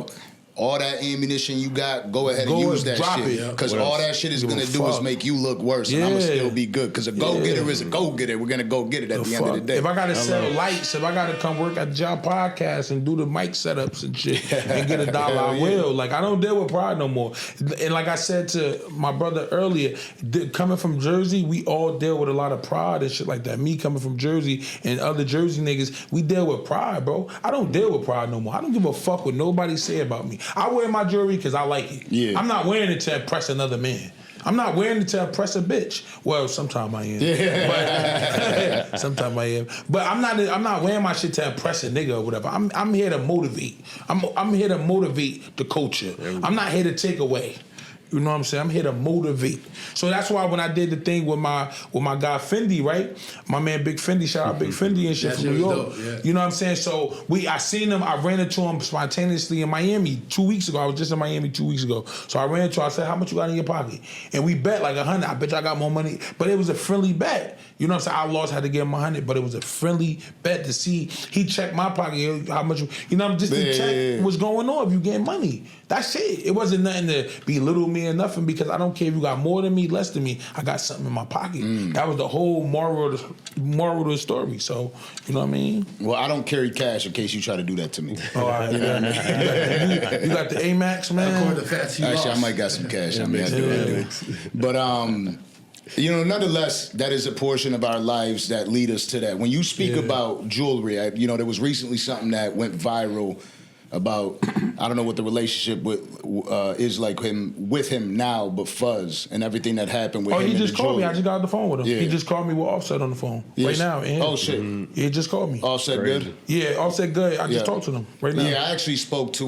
all that ammunition you got, go ahead and use that shit. Because all that shit is going to do is make you look worse. And I'm going to still be good. Because a go-getter is a go-getter. We're going to go get it at the end of the day. If I got to sell lights, if I got to come work at the job podcast and do the mic setups and shit and get $1, I will. Like, I don't deal with pride no more. And like I said to my brother earlier, coming from Jersey, we all deal with a lot of pride and shit like that. Me coming from Jersey and other Jersey niggas, we deal with pride, bro. I don't deal with pride no more. I don't give a fuck what nobody say about me. I wear my jewelry because I like it. Yeah. I'm not wearing it to impress another man. I'm not wearing it to impress a bitch. Well, sometimes I am. Yeah. But sometimes I am. But I'm not wearing my shit to impress a nigga or whatever. I'm here to motivate. I'm here to motivate the culture. I'm not here to take away. You know what I'm saying? I'm here to motivate. So that's why when I did the thing with my guy Fendi, right? My man Big Fendi, shout out Big Fendi and shit from New York. You know what I'm saying? So I seen him, I ran into him spontaneously in Miami 2 weeks ago. I was just in Miami 2 weeks ago. So I ran into him, I said, how much you got in your pocket? And we bet like 100. I bet you I got more money. But it was a friendly bet. You know what I'm saying? I lost, had to give him 100, but it was a friendly bet to see. He checked my pocket, how much, you know, just to check what's going on if you getting money. That's it. It wasn't nothing to belittle me or nothing, because I don't care if you got more than me, less than me. I got something in my pocket. That was the whole moral of the story. So, you know what I mean? Well, I don't carry cash in case you try to do that to me. Oh, all right. You know what I mean? You got the Amex, man? Actually, I might got some cash. I mean, I do. But, you know, nonetheless, that is a portion of our lives that lead us to that. When you speak about jewelry, you know, there was recently something that went viral about I don't know what the relationship is like with him now, but Fuzz and everything that happened with him. Oh, he just called me. I Jordan. just got off the phone with him. Yeah. He just called me with Offset on the phone right now. Oh shit. He just called me. Offset good? Yeah, Offset good. I just talked to them right now. Yeah, I actually spoke to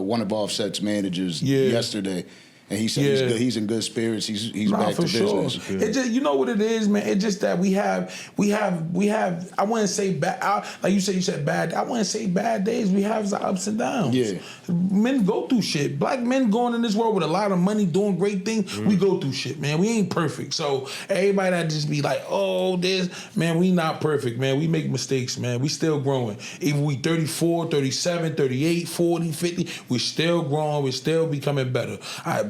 one of Offset's managers yesterday. And he said he's good. He's in good spirits. He's back to business. It just, you know what it is, man. It's just that we have. I wouldn't say bad. Like you said bad. I wouldn't say bad days. We have ups and downs. Yeah, men go through shit. Black men going in this world with a lot of money, doing great things. We go through shit, man. We ain't perfect. So everybody that just be like, oh, this, man, we not perfect, man. We make mistakes, man. We still growing. Even we 34, 37, 38, 40, 50, we still growing. We still becoming better.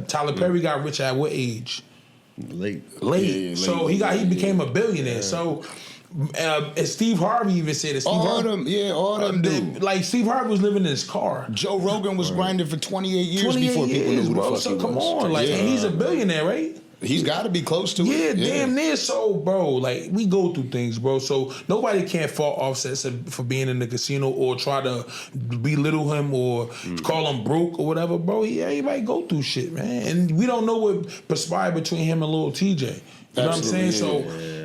Tyler Perry got rich at what age? Late. Yeah, So he became a billionaire. So and Steve Harvey even said it. All them dudes. Like Steve Harvey was living in his car. Joe Rogan was grinding for 28 years before people knew who the fuck so he was. Come on, like, and he's a billionaire, right? He's got to be close to it. Yeah, damn near. So, bro, like, we go through things, bro. So nobody can fault Offset for being in the casino or try to belittle him or call him broke or whatever, bro. Everybody go through shit, man. And we don't know what perspired between him and Lil Tjay. You know what I'm saying? So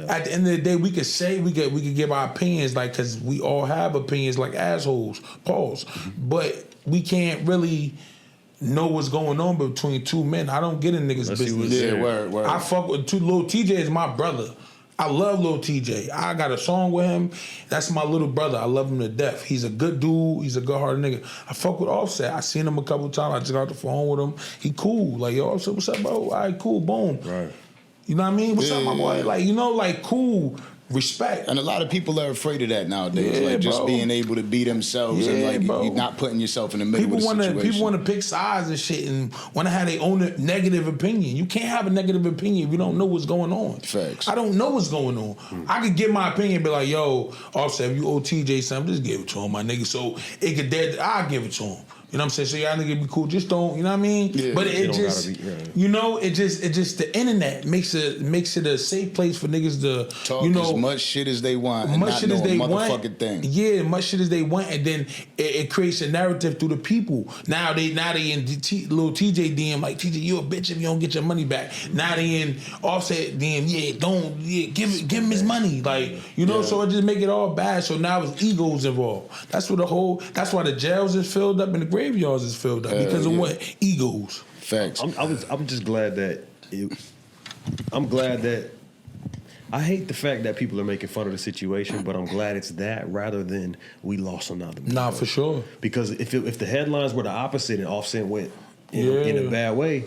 at the end of the day, we could say we could give our opinions, like, because we all have opinions like assholes. Pause. But we can't really know what's going on between two men. I don't get in niggas' business. Yeah, word. I fuck with Lil Tjay is my brother. I love Lil Tjay. I got a song with him. That's my little brother. I love him to death. He's a good dude. He's a good-hearted nigga. I fuck with Offset. I seen him a couple times. I just got off the phone with him. He cool. Like, yo, Offset, what's up, bro? All right, cool, boom. Right. You know what I mean? What's up, my boy? Like, you know, like, cool. Respect. And a lot of people are afraid of that nowadays. Like just being able to be themselves and like you're not putting yourself in the middle of the situation. People want to pick sides and shit and want to have their own negative opinion. You can't have a negative opinion if you don't know what's going on. Facts. I don't know what's going on. I could give my opinion and be like, yo, Offset, if you owe TJ something, just give it to him, my nigga. So it could I'll give it to him. You know what I'm saying? So y'all niggas be cool. Just don't, you know what I mean? Yeah, but it just, you know, it just the internet makes it a safe place for niggas to talk, you know, as much shit as they want, and much shit as they want, thing. Yeah, much shit as they want, and then it creates a narrative through the people. Now they in Lil Tjay DM like, TJ, you a bitch if you don't get your money back. Now they in Offset DM, give him his money, like, you know. So it just make it all bad. So now it's egos involved. That's why the jails is filled up and the graveyards is filled up because of what? Egos. Facts. I'm just glad that I'm glad that I hate the fact that people are making fun of the situation, but I'm glad it's that rather than we lost another. Nah, for sure. Because if the headlines were the opposite and Offset went in a bad way,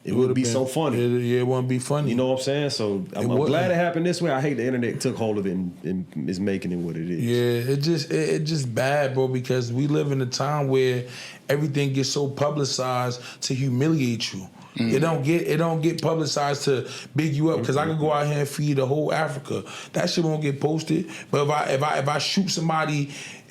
it would be so funny. It wouldn't be funny. You know what I'm saying? So I'm glad it happened this way. I hate the internet took hold of it and is making it what it is. Yeah, it just bad, bro, because we live in a time where everything gets so publicized to humiliate you. It don't get publicized to big you up, because I could go out here and feed the whole Africa. That shit won't get posted. But if I shoot somebody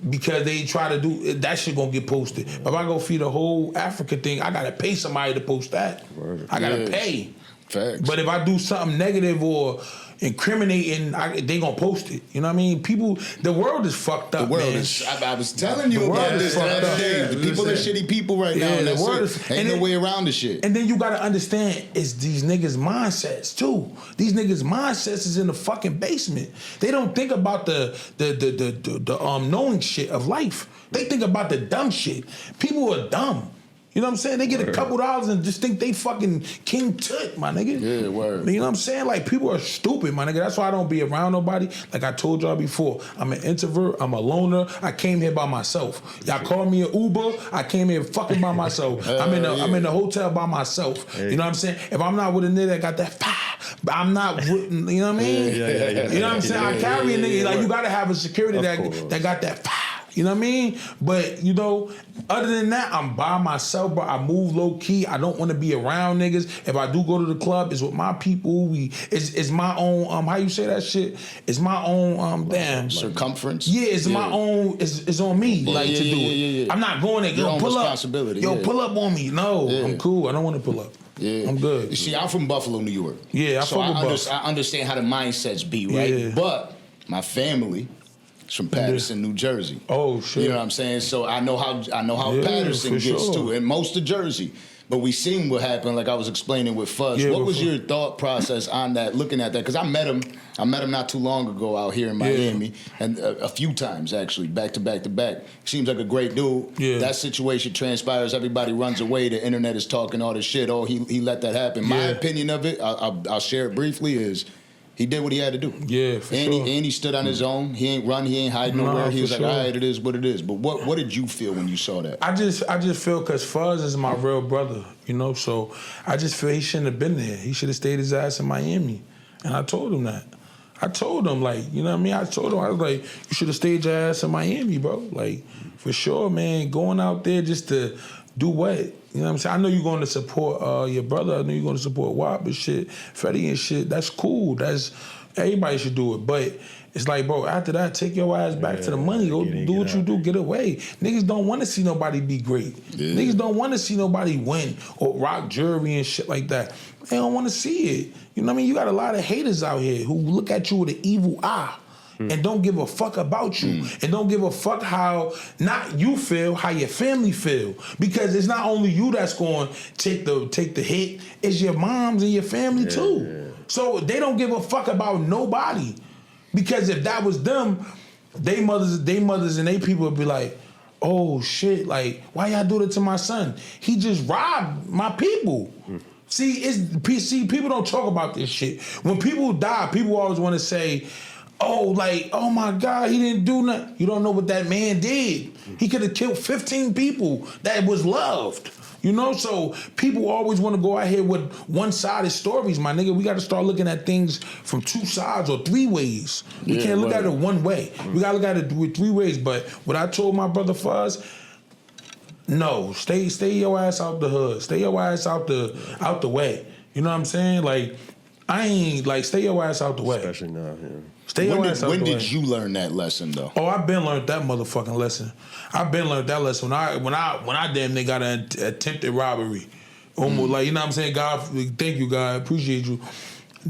because they try to do that, shit gonna get posted. But if I go feed the whole Africa thing, I gotta pay somebody to post that. I gotta pay. Facts. But if I do something negative or incriminating, they gonna post it. You know what I mean? People, the world is fucked up. The world man. is. I was telling you about this the other day. The people are shitty people right now. the world ain't no way around the shit. And then you gotta understand, it's these niggas' mindsets too. These niggas' mindsets is in the fucking basement. They don't think about the knowing shit of life. They think about the dumb shit. People are dumb. You know what I'm saying? They get a couple dollars and just think they fucking King Tut, my nigga. Yeah, word. You know what I'm saying? Like, people are stupid, my nigga. That's why I don't be around nobody. Like I told y'all before, I'm an introvert. I'm a loner. I came here by myself. Y'all called me an Uber. I came here fucking by myself. I'm in the hotel by myself. Hey. You know what I'm saying? If I'm not with a nigga that got that I'm not with, you know what I mean? Yeah. You know what I'm saying? I carry a nigga. Like, you gotta have a security that got that You know what I mean? But, you know, other than that, I'm by myself, bro. I move low key. I don't want to be around niggas. If I do go to the club, it's with my people. It's my own, how you say that shit? It's my own, circumference? Yeah, it's my own, it's on me, to do it. Yeah. I'm not going there. Yo, pull up. Pull up on me. No, I'm cool. I don't want to pull up. Yeah. I'm good. You see, I'm from Buffalo, New York. Yeah, I understand how the mindsets be, right? Yeah. But my family It's from Patterson, New Jersey. Oh shit! You know what I'm saying? So I know how Patterson gets sure. to, and most of Jersey. But we seen what happened, like I was explaining with Fuzz. What was your thought process on that, looking at that? Because I met him not too long ago out here in Miami, and a few times actually, back to back to back. Seems like a great dude. Yeah. That situation transpires, everybody runs away, the internet is talking all this shit. Oh, he let that happen. My opinion of it, I'll share it briefly, is he did what he had to do. Yeah, for sure. And he stood on his own. He ain't run. He ain't hide nowhere. He was like, all right, it is what it is. But what did you feel when you saw that? I just feel because Fuzz is my real brother, you know. So I just feel he shouldn't have been there. He should have stayed his ass in Miami. And I told him that. I told him, like, you know what I mean? I told him, I was like, you should have stayed your ass in Miami, bro. Like, for sure, man. Going out there just to do what? You know what I'm saying? I know you're going to support your brother. I know you're going to support WAP and shit, Freddie and shit. That's cool. Everybody should do it. But it's like, bro, after that, take your ass back to the money. Go do what you do. Get away. Niggas don't want to see nobody be great. Yeah. Niggas don't want to see nobody win or rock jewelry and shit like that. They don't want to see it. You know what I mean? You got a lot of haters out here who look at you with an evil eye. And don't give a fuck about you. And don't give a fuck how not you feel, how your family feel. Because it's not only you that's going to take the hit, it's your moms and your family too. Yeah. So they don't give a fuck about nobody. Because if that was them, they mothers and they people would be like, oh shit, like, why y'all do that to my son? He just robbed my people. See, people don't talk about this shit. When people die, people always want to say, oh, like, oh my God, he didn't do nothing. You don't know what that man did. He could have killed 15 people that was loved. You know, so people always want to go out here with one-sided stories, my nigga. We got to start looking at things from two sides or three ways. We can't look at it one way. We got to look at it with three ways. But what I told my brother Fuzz, no, stay your ass out the hood. Stay your ass out the way. You know what I'm saying? Like, I ain't, like, stay your ass out the way. Especially now, yeah. When did you learn that lesson though? Oh, I've been learned that motherfucking lesson. I've been learned that lesson when I damn near got an attempted robbery. Almost like, you know what I'm saying? God, thank you, God, appreciate you.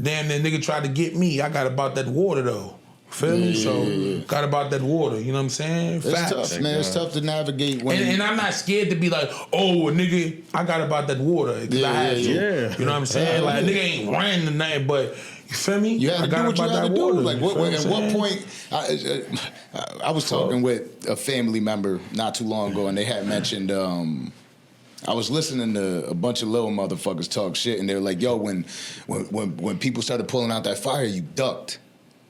Damn, that nigga tried to get me. I got about that water though. Feel me? So got about that water. You know what I'm saying? It's tough, man. It's tough to navigate when. And I'm not scared to be like, oh, nigga, I got about that water because I had to. Yeah. You know what I'm saying? Like, nigga ain't running the night, but. You feel me? You had to do what you had to do. Like, at what point? I was talking with a family member not too long ago, and they had mentioned. I was listening to a bunch of little motherfuckers talk shit, and they were like, "Yo, when people started pulling out that fire, you ducked."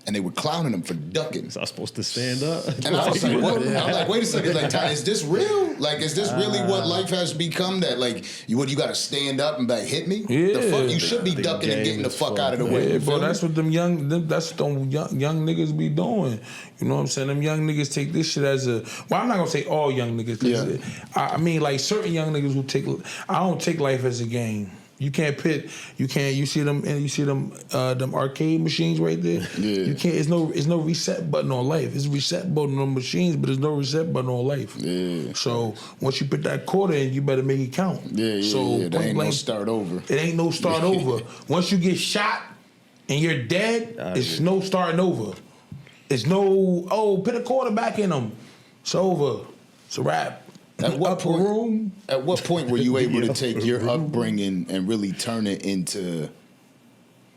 And they were clowning him for ducking. Was I supposed to stand up? And I was like, what? I was like, wait a second. Like, is this real? Like, is this really what life has become? That, like, you got to stand up and be like, hit me? Yeah. The fuck? You should be ducking and getting the fuck out of the way. Yeah, bro, that's what them young niggas be doing. You know what I'm saying? Them young niggas take this shit as a... Well, I'm not going to say all young niggas. I mean, like, certain young niggas who take... I don't take life as a game. You can't pit. You see them arcade machines right there. Yeah. You can't. It's no reset button on life. It's a reset button on machines, but there's no reset button on life. Yeah. So once you put that quarter in, you better make it count. Yeah. So there ain't no start over. It ain't no start over. Once you get shot and you're dead, it's no starting over. It's no put a quarter back in them. It's over. It's a wrap. At what point were you able to take your upbringing and really turn it into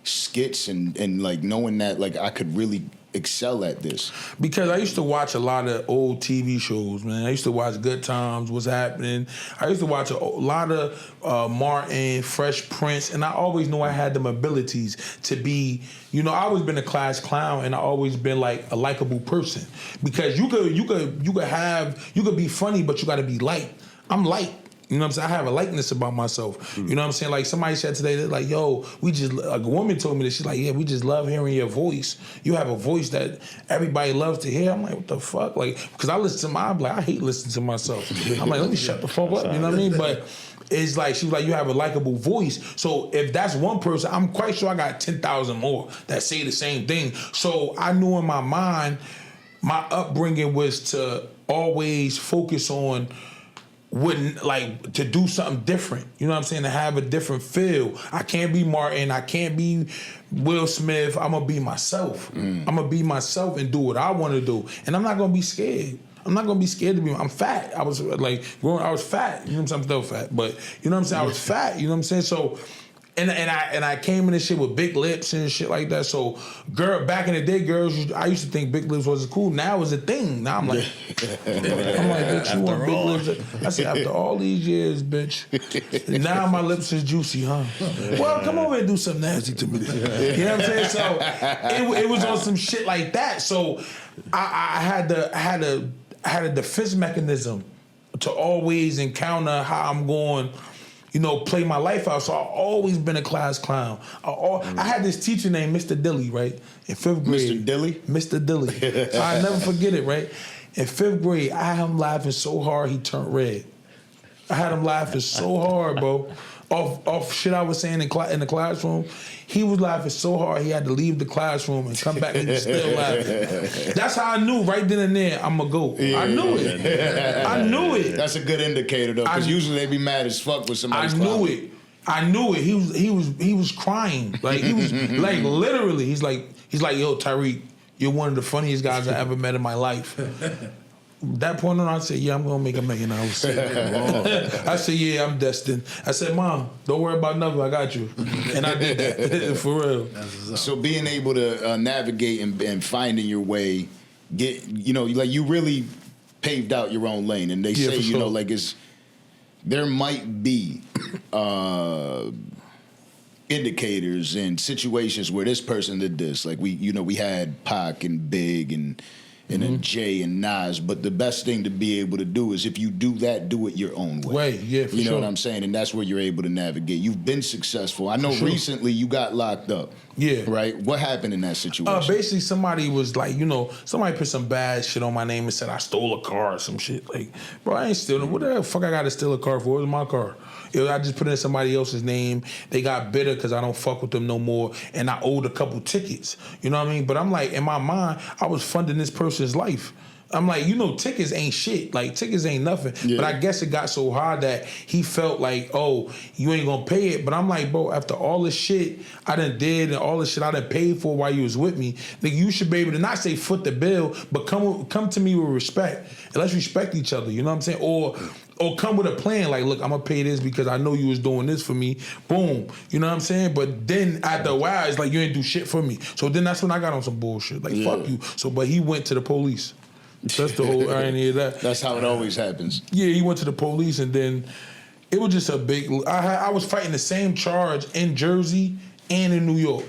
skits and like knowing that like I could really excel at this? Because I used to watch a lot of old TV shows, man. I used to watch Good Times, What's Happening. I used to watch a lot of Martin, Fresh Prince, and I always knew I had them abilities to be, you know, I always been a class clown and I always been like a likable person. Because you could be funny, but you gotta be light. I'm light. You know what I'm saying? I have a likeness about myself. You know what I'm saying? Like somebody said today, that like, yo, a woman told me this. She's like, yeah, we just love hearing your voice. You have a voice that everybody loves to hear. I'm like, what the fuck? Like, because I hate listening to myself. I'm like, let me shut the fuck up. You know what I mean? But it's like, she was like, you have a likable voice. So if that's one person, I'm quite sure I got 10,000 more that say the same thing. So I knew in my mind, my upbringing was to always focus on wouldn't like to do something different. You know what I'm saying? To have a different feel. I can't be Martin. I can't be Will Smith. I'm gonna be myself. I'm gonna be myself and do what I want to do. And I'm not gonna be scared. I'm not gonna be scared to be. I'm fat. I was like growing. I was fat. You know what I'm saying? I'm still fat, but you know what I'm saying. I was fat. You know what I'm saying? So. And I came in this shit with big lips and shit like that. So, back in the day, girls, I used to think big lips was cool. Now it's a thing. Now I'm like, bitch, you want big lips? I said, after all these years, bitch, now my lips is juicy, huh? Well, come over and do something nasty to me. You know what I'm saying? So, it was on some shit like that. So, I had a defense mechanism to always encounter how I'm going. You know, play my life out. So I've always been a class clown. I had this teacher named Mr. Dilly, right? In 5th grade. Mr. Dilly? Mr. Dilly. I'll never forget it, right? In 5th grade, I had him laughing so hard he turned red. I had him laughing so hard, bro. Off shit I was saying in the classroom. He was laughing so hard he had to leave the classroom and come back and he was still laughing. That's how I knew right then and there I'm a GOAT. I knew it. I knew it. That's a good indicator though, because usually they be mad as fuck with somebody's I knew it. He was crying. Like he was like literally. He's like, yo, Tyreek, you're one of the funniest guys I ever met in my life. That point on, I said, yeah, I'm gonna make $1 million. I said, yeah, I'm destined. I said, Mom, don't worry about nothing. I got you. And I did that for real. So being able to navigate and finding your way, like you really paved out your own lane. And they say, you know, like there might be indicators and situations where this person did this. Like we had Pac and Big and then Jay and Nas, but the best thing to be able to do is if you do that, do it your own way. You know what I'm saying? And that's where you're able to navigate. You've been successful. I know recently you got locked up. Yeah. Right? What happened in that situation? Basically, somebody was like, somebody put some bad shit on my name and said I stole a car or some shit. Like, bro, I ain't stealing. What the fuck I got to steal a car for? It was my car. I just put it in somebody else's name. They got bitter because I don't fuck with them no more. And I owed a couple tickets. You know what I mean? But I'm like, in my mind, I was funding this person's life. I'm like, tickets ain't shit. Like, tickets ain't nothing. Yeah. But I guess it got so hard that he felt like, oh, you ain't gonna pay it. But I'm like, bro, after all this shit I done did and all this shit I done paid for while you was with me, nigga, you should be able to not say foot the bill, but come to me with respect. And let's respect each other. You know what I'm saying? Or come with a plan, like, look, I'm gonna pay this because I know you was doing this for me. Boom. You know what I'm saying? But then after a while, it's like you ain't do shit for me. So then that's when I got on some bullshit. Like, fuck you. But he went to the police. That's the whole irony of that. That's how it always happens. Yeah, he went to the police and then it was just a big... I was fighting the same charge in Jersey and in New York.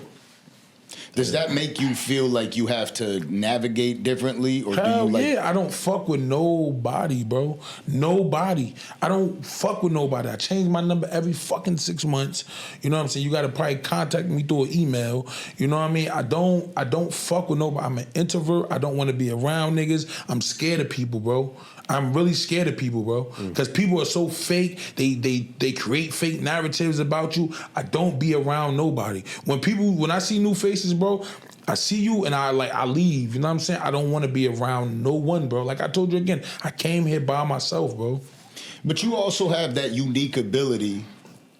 Does that make you feel like you have to navigate differently? Or Hell do you yeah, I don't fuck with nobody, bro. Nobody. I don't fuck with nobody. I change my number every fucking 6 months. You know what I'm saying? You gotta probably contact me through an email. You know what I mean? I don't fuck with nobody. I'm an introvert. I don't want to be around niggas. I'm scared of people, bro. I'm really scared of people, bro. Because people are so fake. They create fake narratives about you. I don't be around nobody. When I see new faces, bro, I see you and I leave. You know what I'm saying? I don't want to be around no one, bro. Like I told you again, I came here by myself, bro. But you also have that unique ability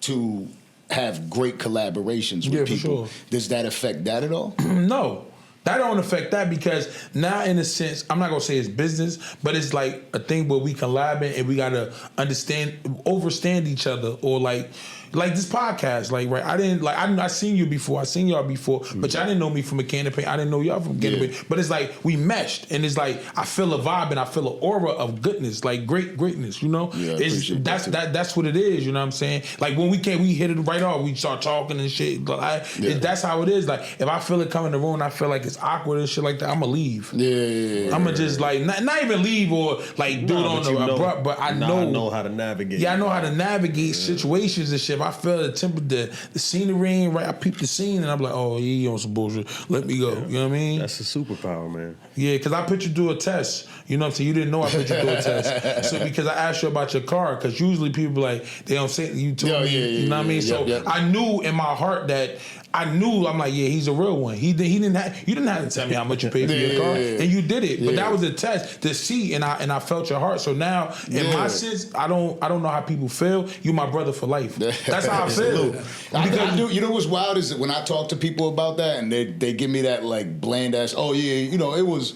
to have great collaborations with people. For sure. Does that affect that at all? No. That don't affect that because now, in a sense, I'm not gonna say it's business, but it's like a thing where we collabing and we gotta overstand each other, or like this podcast, like right. I seen you before, I seen y'all before, but y'all didn't know me from a can of paint. I didn't know y'all from a can of paint. But it's like we meshed, and it's like I feel a vibe and I feel an aura of goodness, like greatness. You know, that's what it is. You know what I'm saying? Like when we hit it right off. We start talking and shit. That's how it is. Like if I feel it coming in the room, and I feel like it's awkward and shit like that, I'ma leave. I'ma just like not even leave or like do it on the abrupt, but I know how to navigate. Yeah, I know how to navigate situations and shit. If I feel the scenery, right, I peep the scene and I'm like, oh, he on some bullshit. Let me go. You know what I mean? That's a superpower, man. Yeah, because I put you through a test. You know what I'm saying? You didn't know I put you through a test. So because I asked you about your car, because usually people like, they don't say, you told me, you know what I mean? So I knew in my heart that I knew, I'm like, yeah, he's a real one. You didn't have to tell me how much you paid for your car, and you did it. But that was a test to see, and I felt your heart. So now, in my sense, I don't know how people feel. You my brother for life. That's how I feel. I do. You know what's wild is that when I talk to people about that, and they give me that like bland ass, oh yeah, you know, it was.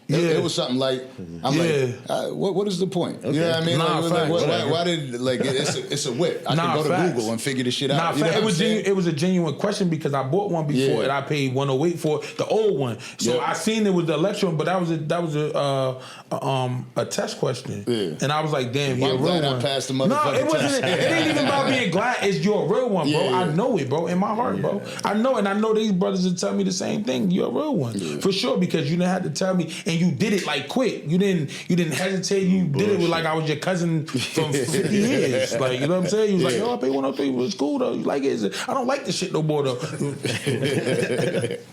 It was something like I'm like, what is the point? Okay. You know what I mean? Why did it's a whip? I can go to Google and figure this shit out. You know it was a genuine question because I bought one before and I paid $108 for the old one. So I seen it was the electric one, but that was a test question, and I was like, damn, you're a real one. I passed the motherfucking it wasn't. It ain't even about being glad. It's you're a real one, bro. I know it, bro, in my heart, bro. I know, and I know these brothers will tell me the same thing. You're a real one for sure because you didn't have to tell me. And you did it like quick. You didn't hesitate. You did it with like I was your cousin from 50 years. Like, you know what I'm saying? You was like, yo, I paid 103. It was cool though. You like it? I don't like this shit no more though.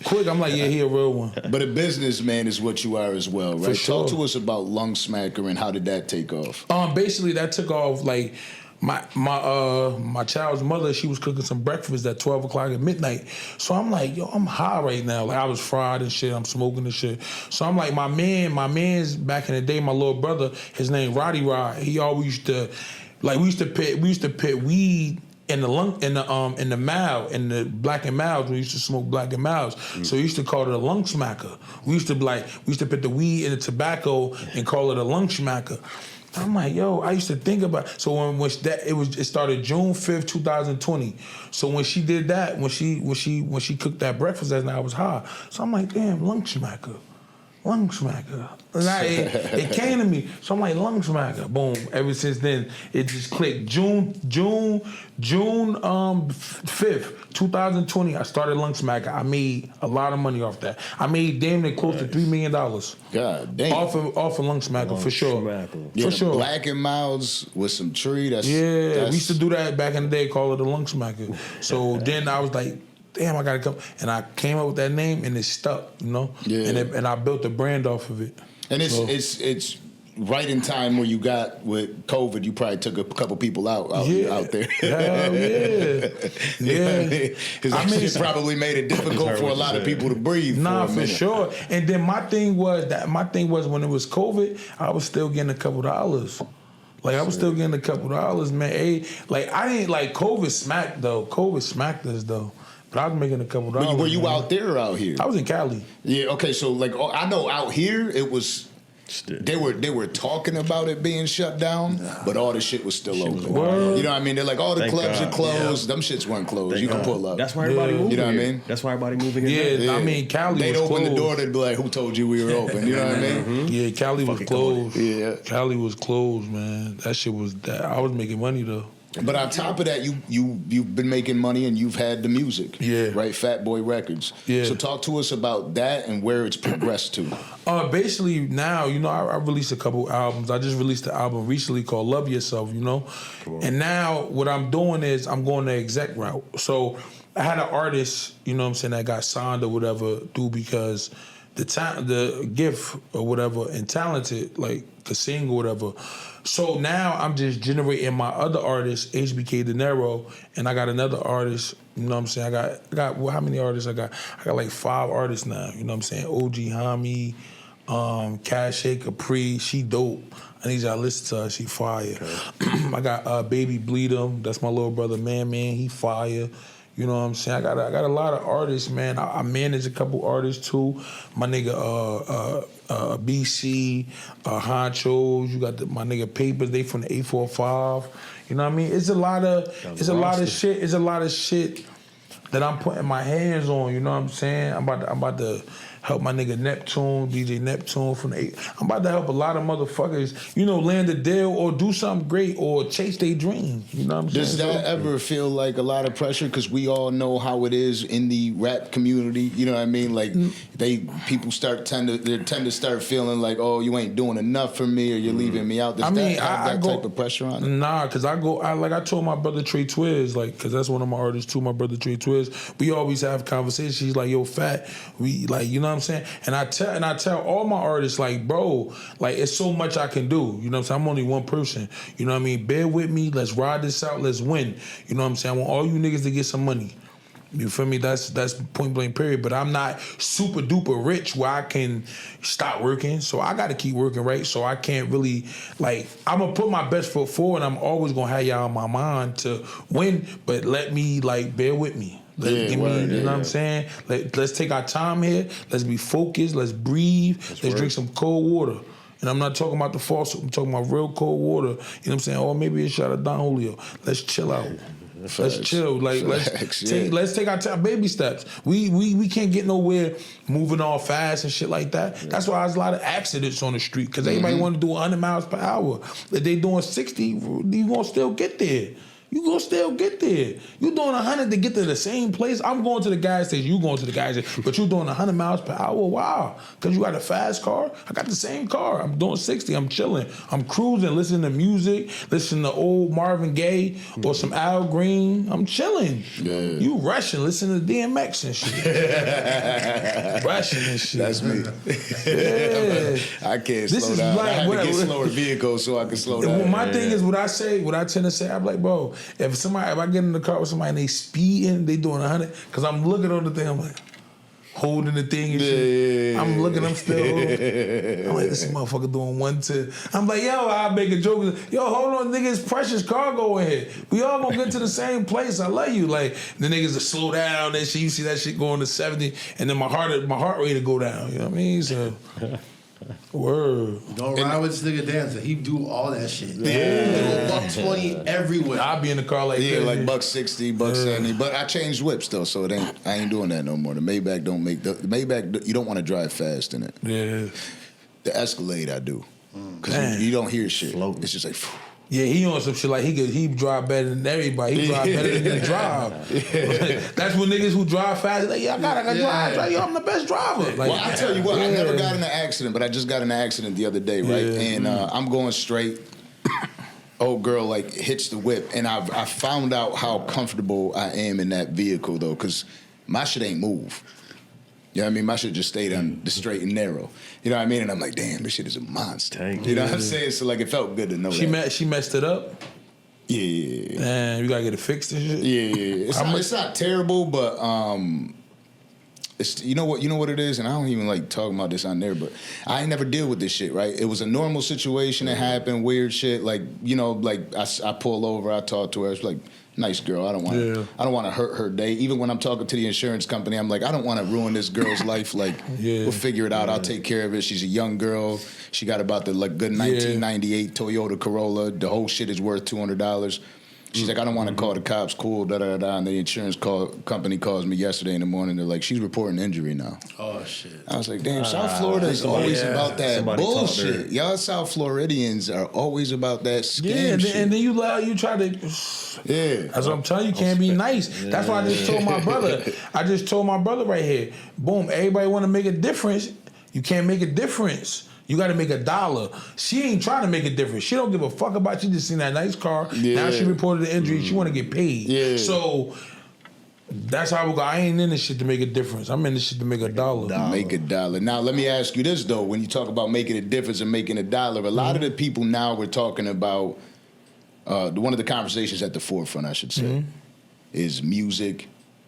Quick, I'm like, yeah, he a real one. But a businessman is what you are as well, right? For sure. Talk to us about Lung Smacker and how did that take off? Basically that took off like my child's mother, she was cooking some breakfast at 12 o'clock at midnight. So I'm like, yo, I'm high right now. Like I was fried and shit. I'm smoking and shit. So I'm like, my man's back in the day, my little brother, his name Roddy Rod. He always used to, like we used to pit weed in the mouth, in the black and mouths. We used to smoke black and mouths. So we used to call it a lung smacker. We used to put the weed in the tobacco and call it a lung smacker. I'm like, yo, I used to think about so it started June 5th, 2020. So when she did that, when she cooked that breakfast that night, I was high. So I'm like, damn, lung smacker. And it came to me. So I'm like, lung smacker. Boom. Ever since then, it just clicked. June 5th, 2020, I started Lung Smacker. I made a lot of money off that. I made damn near close to $3 million. God damn. Off of Lung Smacker, for sure. Yeah, for sure. Black and mouths with some tree. We used to do that back in the day, call it a Lung Smacker. So then I was like, damn, I gotta come. And I came up with that name and it stuck, you know? Yeah. And I built a brand off of it. And it's right in time where you got with COVID, you probably took a couple people out there. Hell yeah. Because it probably made it difficult for a lot of people to breathe. Nah, for sure. And then my thing was when it was COVID, I was still getting a couple dollars. Like I was still getting a couple dollars, man. Hey, like I didn't like COVID smacked though. COVID smacked us though. But I was making a couple dollars. Were you out there or out here? I was in Cali. Yeah, okay, so like I know out here it was they were talking about it being shut down, but all the shit was still open. Word. You know what I mean? They're like, all the clubs are closed. Them shits weren't closed. You can pull up. That's why everybody moving. You know what I here. mean? That's why everybody moving here. Yeah, I mean Cali They'd was open closed. the door, they'd be like, who told you we were open? You know what I mean? Yeah, Cali was closed. Yeah. Cali was closed, man. That shit was I was making money though. But on top of that, you've been making money and you've had the music, right? Fatboy Records. Yeah. So talk to us about that and where it's progressed to. Basically now, you know, I released a couple albums. I just released an album recently called Love Yourself, you know. And now what I'm doing is I'm going the exec route. So I had an artist, you know what I'm saying, that got signed or whatever, because the gift or whatever and talented, like could sing or whatever. So now I'm just generating my other artist, HBK De Niro, and I got another artist, you know what I'm saying? I got how many artists I got? I got like 5 artists now, you know what I'm saying? OG Hami, Cache Capri, she dope. I need y'all to listen to her, she fire. Okay. I got Baby Bleed'em, that's my little brother, Man, he fire. You know what I'm saying? I got a lot of artists, man. I manage a couple artists too. My nigga BC, Honchos. You got my nigga Papers. They from the 845. You know what I mean? It's a lot of shit. It's a lot of shit that I'm putting my hands on. You know what I'm saying? I'm about to help my nigga Neptune, DJ Neptune from the 8. I'm about to help a lot of motherfuckers, you know, land a deal or do something great or chase their dream. You know what I'm saying? Does that ever feel like a lot of pressure? Because we all know how it is in the rap community. You know what I mean? Like people tend to start feeling like, oh, you ain't doing enough for me or you're leaving me out. Does that have that type of pressure on it? Nah, because I told my brother Trey Twiz, like, because that's one of my artists too, my brother Trey Twiz. We always have conversations. He's like, yo, Fat, we like, you know what I'm saying? And I tell all my artists, like, bro, like, it's so much I can do. You know what I'm saying? I'm only one person. You know what I mean? Bear with me. Let's ride this out. Let's win. You know what I'm saying? I want all you niggas to get some money. You feel me? That's point blank period. But I'm not super duper rich where I can stop working. So I got to keep working, right? So I can't really, like, I'm going to put my best foot forward. I'm always going to have y'all on my mind to win. But let me, like, bear with me. You know what I'm saying? Let's take our time here. Let's be focused. Let's breathe. Let's drink some cold water. And I'm not talking about the false. I'm talking about real cold water. You know what I'm saying? Or maybe a shot of Don Julio. Let's chill out. Let's chill. Like let's take our time, baby steps. We can't get nowhere moving all fast and shit like that. That's why there's a lot of accidents on the street because everybody want to do 100 miles per hour. If they doing 60, you gonna still get there. You gonna still get there. You doing 100 to get to the same place. I'm going to the gas station. You going to the gas station, but you doing 100 miles per hour. Wow, because you got a fast car. I got the same car. I'm doing 60. I'm chilling. I'm cruising, listening to music, listening to old Marvin Gaye or some Al Green. I'm chilling. Yeah. You rushing, listening to DMX and shit. Rushing and shit. That's me. Yeah. I can't slow down. I have to get slower vehicles so I can slow down. Well, my thing is what I tend to say. I'm like, bro. If I get in the car with somebody and they speeding, they doing 100, because I'm looking on the thing, I'm like, holding the thing and shit. I'm looking, I'm still holding. I'm like, this motherfucker doing 110. I'm like, yo, I make a joke. Yo, hold on, nigga, it's precious cargo in here. We all gonna get to the same place. I love you. Like, the niggas to slow down and shit. You see that shit going to 70, and then my heart rate to go down. You know what I mean? So. Word. Don't ride with this nigga Danza. He do all that shit. Yeah. $120 everywhere. I'll be in the car like that. Like $160, $170. But I changed whips though, so I ain't doing that no more. The Maybach don't make the Maybach. You don't want to drive fast in it. Yeah. The Escalade I do, because you don't hear shit. It's just like. Phew. Yeah, he on some shit like he drive better than everybody. He drive better than the drive. That's when niggas who drive fast, like, yeah, I gotta drive. Yo, I'm the best driver. Like, well, I tell you what, I never got in an accident, but I just got in an accident the other day, right? And I'm going straight. Old girl like hits the whip, and I found out how comfortable I am in that vehicle though, because my shit ain't move. You know what I mean? My shit just stayed on the straight and narrow. You know what I mean? And I'm like, damn, this shit is a monster. You know what I'm saying? So like, it felt good to know that. She messed it up? Yeah. Man, you gotta get it fixed and shit? Yeah. It's not terrible, but it's you know what it is, and I don't even like talking about this on there, but I ain't never deal with this shit, right? It was a normal situation that happened, weird shit. Like, you know, like I pull over, I talk to her, it's like, nice girl. I don't want to hurt her day. Even when I'm talking to the insurance company, I'm like, I don't want to ruin this girl's life. Like, we'll figure it out. I'll take care of it. She's a young girl. She got about the good 1998 Toyota Corolla. The whole shit is worth $200. She's like, I don't want to call the cops. Cool, da-da-da-da. And the insurance company calls me yesterday in the morning. They're like, she's reporting injury now. Oh, shit. I was like, damn, South Florida is always about that bullshit. Y'all South Floridians are always about that scam shit. And then you try to... Yeah. That's what I'm telling you. You can't be nice. Yeah. That's why I just told my brother. I just told my brother right here. Boom, everybody want to make a difference. You can't make a difference. You got to make $1. She ain't trying to make a difference. She don't give a fuck about you. Just seen that nice car. Yeah. Now she reported the injury. She want to get paid. Yeah. So that's how we go. I ain't in this shit to make a difference. I'm in this shit to make $1. Make $1. Now let me ask you this though. When you talk about making a difference and making $1, a lot of the people now we're talking about. One of the conversations at the forefront, I should say, is music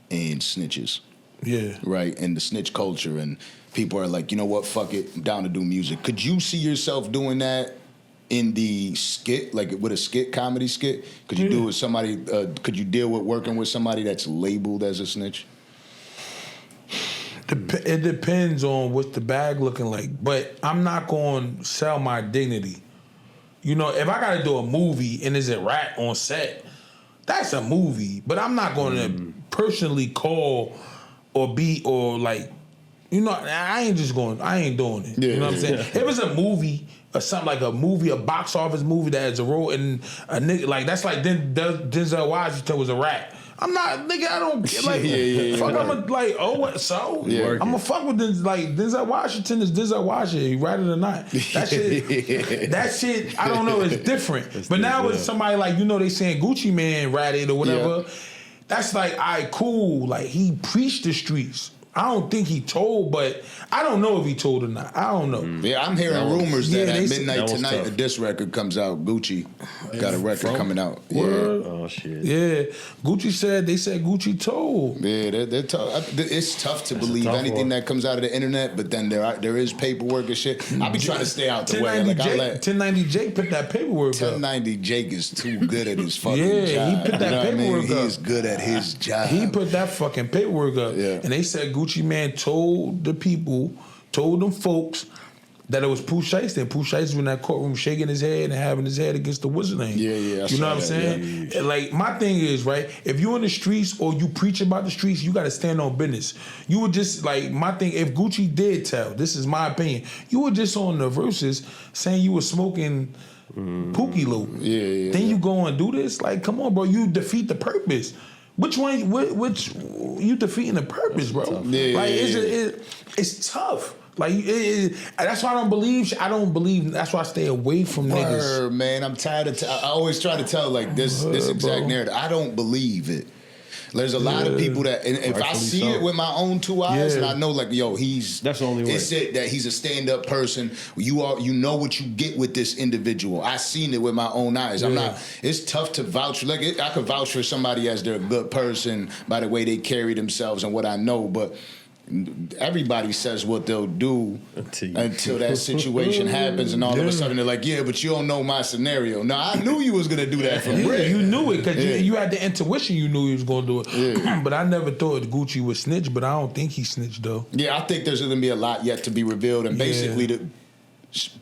and snitches. Yeah. Right? And the snitch culture. And people are like, you know what, fuck it, I'm down to do music. Could you see yourself doing that in the skit, like with a skit, comedy skit? Could you do it with somebody, could you deal with working with somebody that's labeled as a snitch? It depends on what's the bag looking like. But I'm not going to sell my dignity. You know, if I got to do a movie and there's a rat on set, that's a movie. But I'm not going to personally call or like, you know, I ain't doing it. You know what I'm saying? If it's a movie or something like a box office movie that has a role in a nigga, like that's like Denzel Washington was a rat. I'm not, nigga, I don't get like, fuck, I'm like, oh, what, so? Yeah. I'm gonna fuck with Denzel Washington is Denzel Washington, you right or not. That shit, I don't know, it's different. But now with somebody like, you know, they saying Gucci Man ratted or whatever, that's like, all right, cool, like he preached the streets. I don't think he told, but I don't know if he told or not. I don't know. Yeah, I'm hearing rumors that at midnight that tonight, tough. a diss record comes out. Gucci got a record coming out. Word. Yeah. Oh shit. Yeah, Gucci said Gucci told. Yeah, they're tough. It's tough to believe tough anything one. that comes out of the internet, but then there is paperwork and shit. I be trying to stay out the way. Like I let 1090 Jake put that paperwork up. 1090 Jake is too good at his fucking Yeah, job. he put that You know what I mean? paperwork up. He's good at his job. He put that fucking paperwork up. Yeah. And they said Gucci Man told the people, told them folks that it was Pooh Shiesty. And Pooh Shiesty was in that courtroom shaking his head and having his head against the wizard name. Yeah, I You know saw what I'm that, saying? And like, my thing is, right, if you're in the streets or you preach about the streets, you got to stand on business. You would just, like, my thing, if Gucci did tell, this is my opinion, you were just on the verses saying you were smoking Pookie Loop. Yeah. Then you go and do this? Like, come on, bro, you defeat the purpose. Which one? Which you defeating the purpose, bro? Yeah, like yeah. it's tough. Like that's why I don't believe. That's why I stay away from niggas. Word, man, I'm tired of. I always try to tell like this exact bro. narrative. I don't believe it. There's a lot of people that, and if I Rightfully see so. it with my own two eyes, Yeah. and I know, like, yo, That's the only way. It's it that he's a stand-up person. You know what you get with this individual. I seen it with my own eyes. I'm Yeah. not. It's tough to vouch. Like I could vouch for somebody as they're a good person by the way they carry themselves and what I know, but. Everybody says what they'll do until that situation happens, and all of a sudden they're like, "Yeah, but you don't know my scenario." No, I knew you was gonna do that from Yeah, Rick. you knew it because you had the intuition. You knew he was going to do it. Yeah. But I never thought Gucci would snitch. But I don't think he snitched though. Yeah, I think there's gonna be a lot yet to be revealed, and basically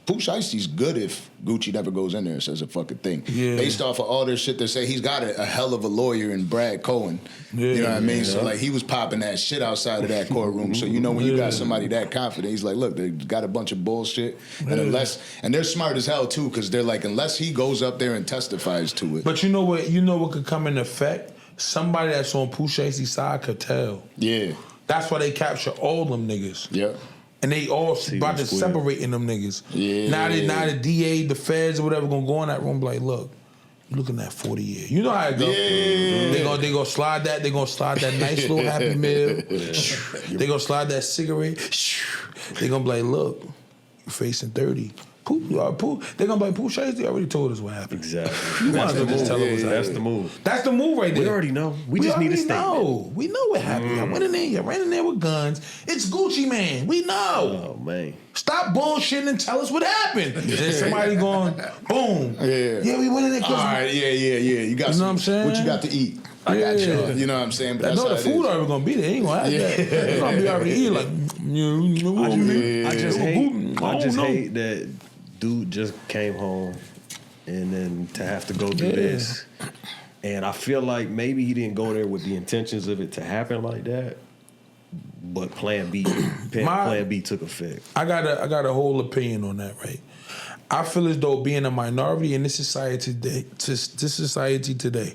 Pooh Shiesty's good if Gucci never goes in there and says a fucking thing. Yeah. Based off of all this shit they say, he's got a hell of a lawyer in Brad Cohen. You know what I mean? So like he was popping that shit outside of that courtroom. So you know when you got somebody that confident, he's like, look, they got a bunch of bullshit, and they're smart as hell too, because they're like, unless he goes up there and testifies to it. But you know what? You know what could come in effect? Somebody that's on Pooh Shiesty's side could tell. Yeah. That's why they capture all them niggas. Yeah. And they all about to square. separating them niggas. Yeah. Now the DA, the feds, or whatever, gonna go in that room and be like, look, you're looking at 40 years. You know how it go. Yeah. They gonna slide that. They gonna slide that nice little Happy Meal. They gonna slide that cigarette. They gonna be like, look, you're facing 30. Pooh, they're gonna be like, Pooh Shiesty already told us what happened. Exactly. You might as well just tell us what's That's happening. the move. That's the move right there. We already know. We just need a already statement. know. We know what happened. I went in there. You ran in there with guns. It's Gucci Man. We know. Oh man. Stop bullshitting and tell us what happened. And then somebody going, boom. Yeah. We went in there. All right, yeah. You got You know what I'm saying? What you got to eat? I got you. Yeah. You know what I'm saying? But I that's know how the it food is. already gonna be there. Ain't gonna have that. It's gonna be already eating like, I just hate that dude just came home and then to have to go through this. And I feel like maybe he didn't go there with the intentions of it to happen like that. But Plan B took effect. I got a whole opinion on that, right? I feel as though being a minority in this society today,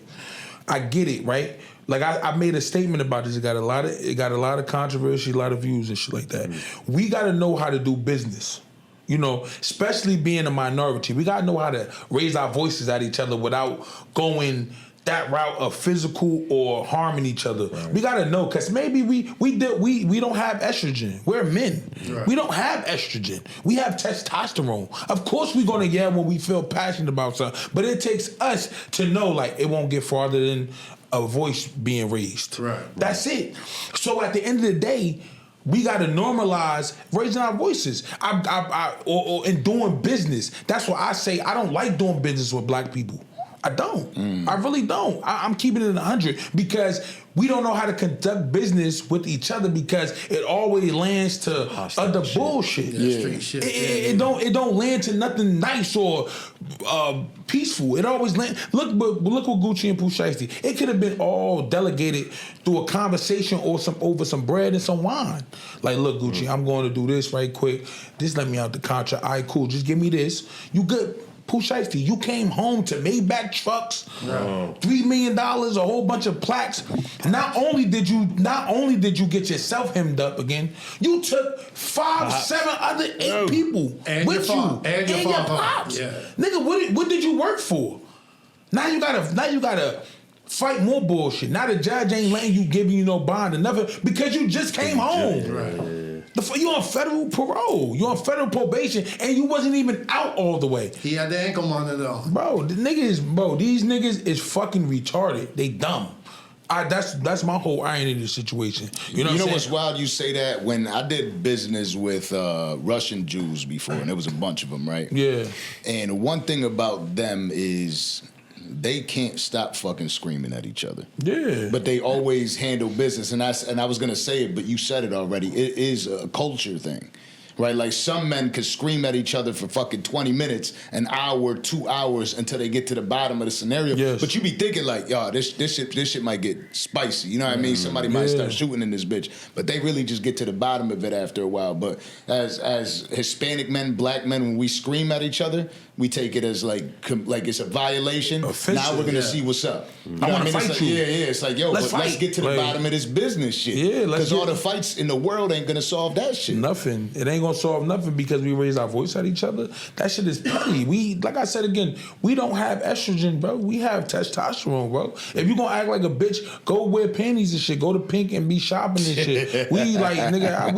I get it, right? Like I made a statement about this. It got a lot of controversy, a lot of views and shit like that. We got to know how to do business. You know, especially being a minority, we gotta know how to raise our voices at each other without going that route of physical or harming each other. Right. We gotta know, cause maybe we don't have estrogen. We're men. Right. We don't have estrogen. We have testosterone. Of course, we're gonna yell when we feel passionate about something, but it takes us to know like it won't get farther than a voice being raised. Right. That's it. So at the end of the day, we got to normalize raising our voices or in doing business. That's why I say I don't like doing business with black people. I don't. I really don't. I'm keeping it at 100 because we don't know how to conduct business with each other because it always lands to other bullshit. Street shit. It don't land to nothing nice or peaceful. It always land. Look what Gucci and Pooh Shiesty. It could have been all delegated through a conversation or over some bread and some wine. Like, look, Gucci, I'm going to do this right quick. Just let me out the contract. All right, cool. Just give me this. You good? Pooh Shiesty, you came home to Maybach trucks, $3 million, a whole bunch of plaques. Not only did you get yourself hemmed up again, you took 5, 7 other 8 people and with your you pop, and your pops. Yeah. Nigga, what did you work for? Now you gotta fight more bullshit. Now the judge ain't letting you, giving you no bond or nothing because you just came home. You on federal parole. You on federal probation, and you wasn't even out all the way. He had the ankle monitor though. Bro, these niggas is fucking retarded. They dumb. That's my whole irony of the situation. You know what's wild? You say that when I did business with Russian Jews before, and there was a bunch of them, right? Yeah. And one thing about them is they can't stop fucking screaming at each other. Yeah. But they always handle business, and I was gonna say it, but you said it already. It is a culture thing. Right, like some men could scream at each other for fucking 20 minutes, an hour, 2 hours until they get to the bottom of the scenario. Yes. But you be thinking like, yo, this shit might get spicy. You know what I mean? Somebody might start shooting in this bitch. But they really just get to the bottom of it after a while. But as Hispanic men, black men, when we scream at each other, we take it as like it's a violation. Offensive, now we're gonna see what's up. You know I want to fight like, you. Yeah. It's like, yo, let's get to the bottom of this business shit. Yeah, because all the fights in the world ain't gonna solve that shit. Nothing. It ain't gonna solve nothing because we raise our voice at each other. That shit is petty. We, like I said again, we don't have estrogen, bro. We have testosterone, bro. If you gonna act like a bitch, go wear panties and shit. Go to Pink and be shopping and shit. We like, nigga,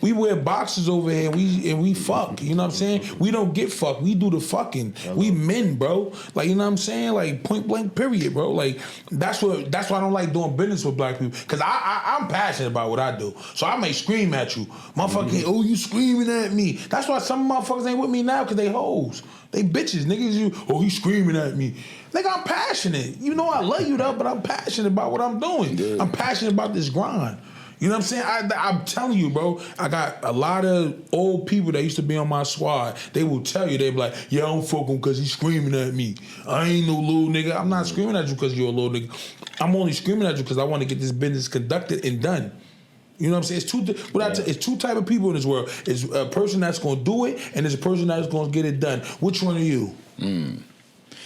we wear boxes over here and we fuck. You know what I'm saying? We don't get fucked. We do the fucking. We men, bro. Like, you know what I'm saying? Like, point blank, period, bro. Like, that's why I don't like doing business with black people. Cause I'm passionate about what I do. So I may scream at you. Motherfucker, oh, you screaming at me. That's why some motherfuckers ain't with me now, cause they hoes. They bitches. Niggas, he's screaming at me. Nigga, I'm passionate. You know I love you though, but I'm passionate about what I'm doing. Yeah. I'm passionate about this grind. You know what I'm saying? I'm telling you, bro, I got a lot of old people that used to be on my squad. They will tell you, they be like, yeah, I don't fuck him because he's screaming at me. I ain't no little nigga. I'm not screaming at you because you're a little nigga. I'm only screaming at you because I want to get this business conducted and done. You know what I'm saying? It's two type of people in this world. It's a person that's going to do it, and there's a person that's going to get it done. Which one are you?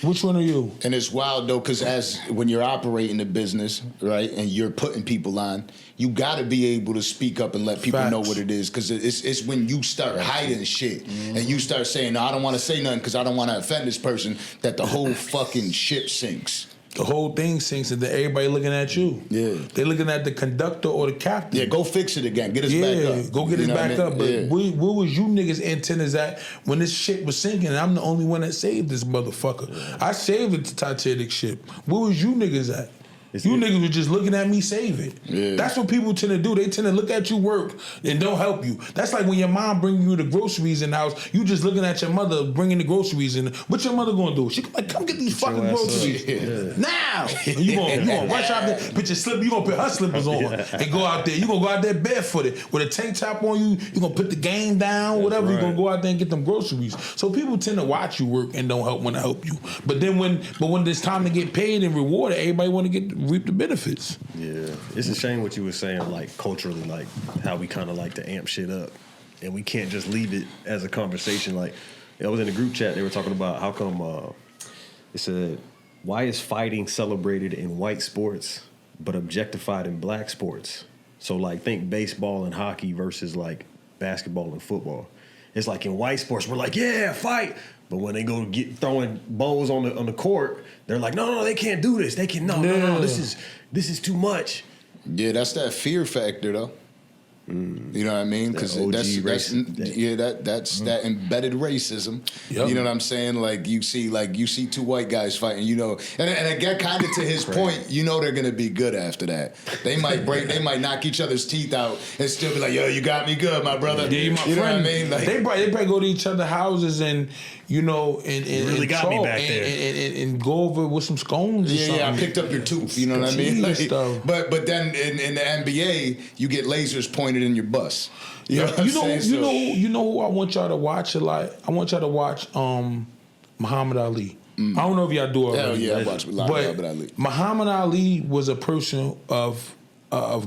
Which one are you? And it's wild though, because when you're operating a business, right, and you're putting people on, you got to be able to speak up and let people know what it is. Because it's when you start hiding shit and you start saying, no, I don't want to say nothing because I don't want to offend this person, that the whole fucking ship sinks. The whole thing sinks and then everybody looking at you. Yeah. They looking at the conductor or the captain. Yeah, go fix it again. Get us back up. Go get us back up. But where was you niggas antennas at when this shit was sinking and I'm the only one that saved this motherfucker? Yeah. I saved the Titanic ship. Where was you niggas at? You niggas were just looking at me save it. Yeah. That's what people tend to do. They tend to look at you work and don't help you. That's like when your mom bring you the groceries in the house, you just looking at your mother bringing the groceries in. What your mother gonna do? She like, come get these fucking groceries now. And you gonna rush out there, put your slip, you gonna put her slippers on and go out there. You gonna go out there barefooted with a tank top on you. You gonna put the game down, whatever. You gonna go out there and get them groceries. So people tend to watch you work and don't want to help you. But then when it's time to get paid and rewarded, everybody want to reap the benefits. Yeah, it's a shame what you were saying, like culturally, like how we kind of like to amp shit up, and we can't just leave it as a conversation. Like, I was in a group chat, they were talking about how come it said, why is fighting celebrated in white sports but objectified in black sports? So like, think baseball and hockey versus like basketball and football. It's like in white sports, we're like, yeah, fight. But when they go get throwing balls on the court, they're like, no, they can't do this. They can no, this is too much. Yeah, that's that fear factor though. You know what I mean? Because that's that embedded racism. Yep. You know what I'm saying? Like you see two white guys fighting, you know, and I get kind of to his point. You know they're gonna be good after that. They might knock each other's teeth out and still be like, yo, you got me good, my brother. Yeah, my friend. Know what I mean? Like, they probably go to each other's houses and you know and really got me back there and go over with some scones. Or something. Yeah, I picked up your tooth. You know what I mean? Like, but then in the NBA, you get lasers pointed in your bus. You know who I want y'all to watch a lot? I want y'all to watch Muhammad Ali. I don't know if y'all do it. Hell yeah, I watch Muhammad Ali. Muhammad Ali was a person of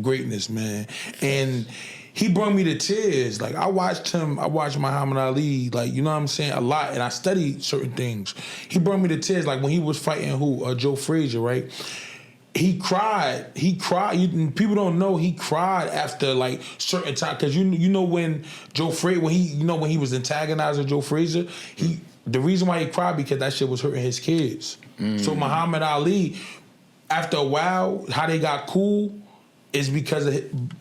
greatness, man. And he brought me to tears. Like I watched Muhammad Ali, like, you know what I'm saying, a lot, and I studied certain things. He brought me to tears, like when he was fighting Joe Frazier, right? He cried. People don't know he cried after like certain time, because you know when Joe Frazier, when he was antagonizing Joe Frazier, the reason why he cried because that shit was hurting his kids. So Muhammad Ali, after a while, how they got cool is because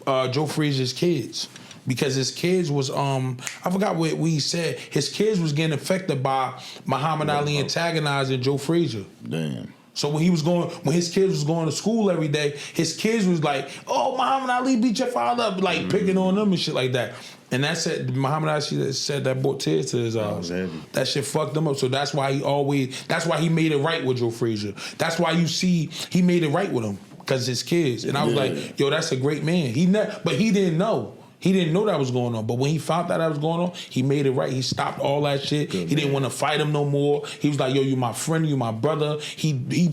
of Joe Frazier's kids. Because his kids was I forgot what he said. His kids was getting affected by Muhammad Ali antagonizing Joe Frazier. Damn. So when his kids was going to school every day, his kids was like, "Oh, Muhammad Ali beat your father up," like picking on them and shit like that. And that said, Muhammad Ali said that brought tears to his eyes. That shit fucked him up. So that's why he made it right with Joe Frazier. That's why you see he made it right with him because his kids. And I was like, yo, that's a great man. But he didn't know. He didn't know that was going on. But when he found out that was going on, he made it right. He stopped all that shit. He didn't want to fight him no more. He was like, yo, you my friend, you my brother. He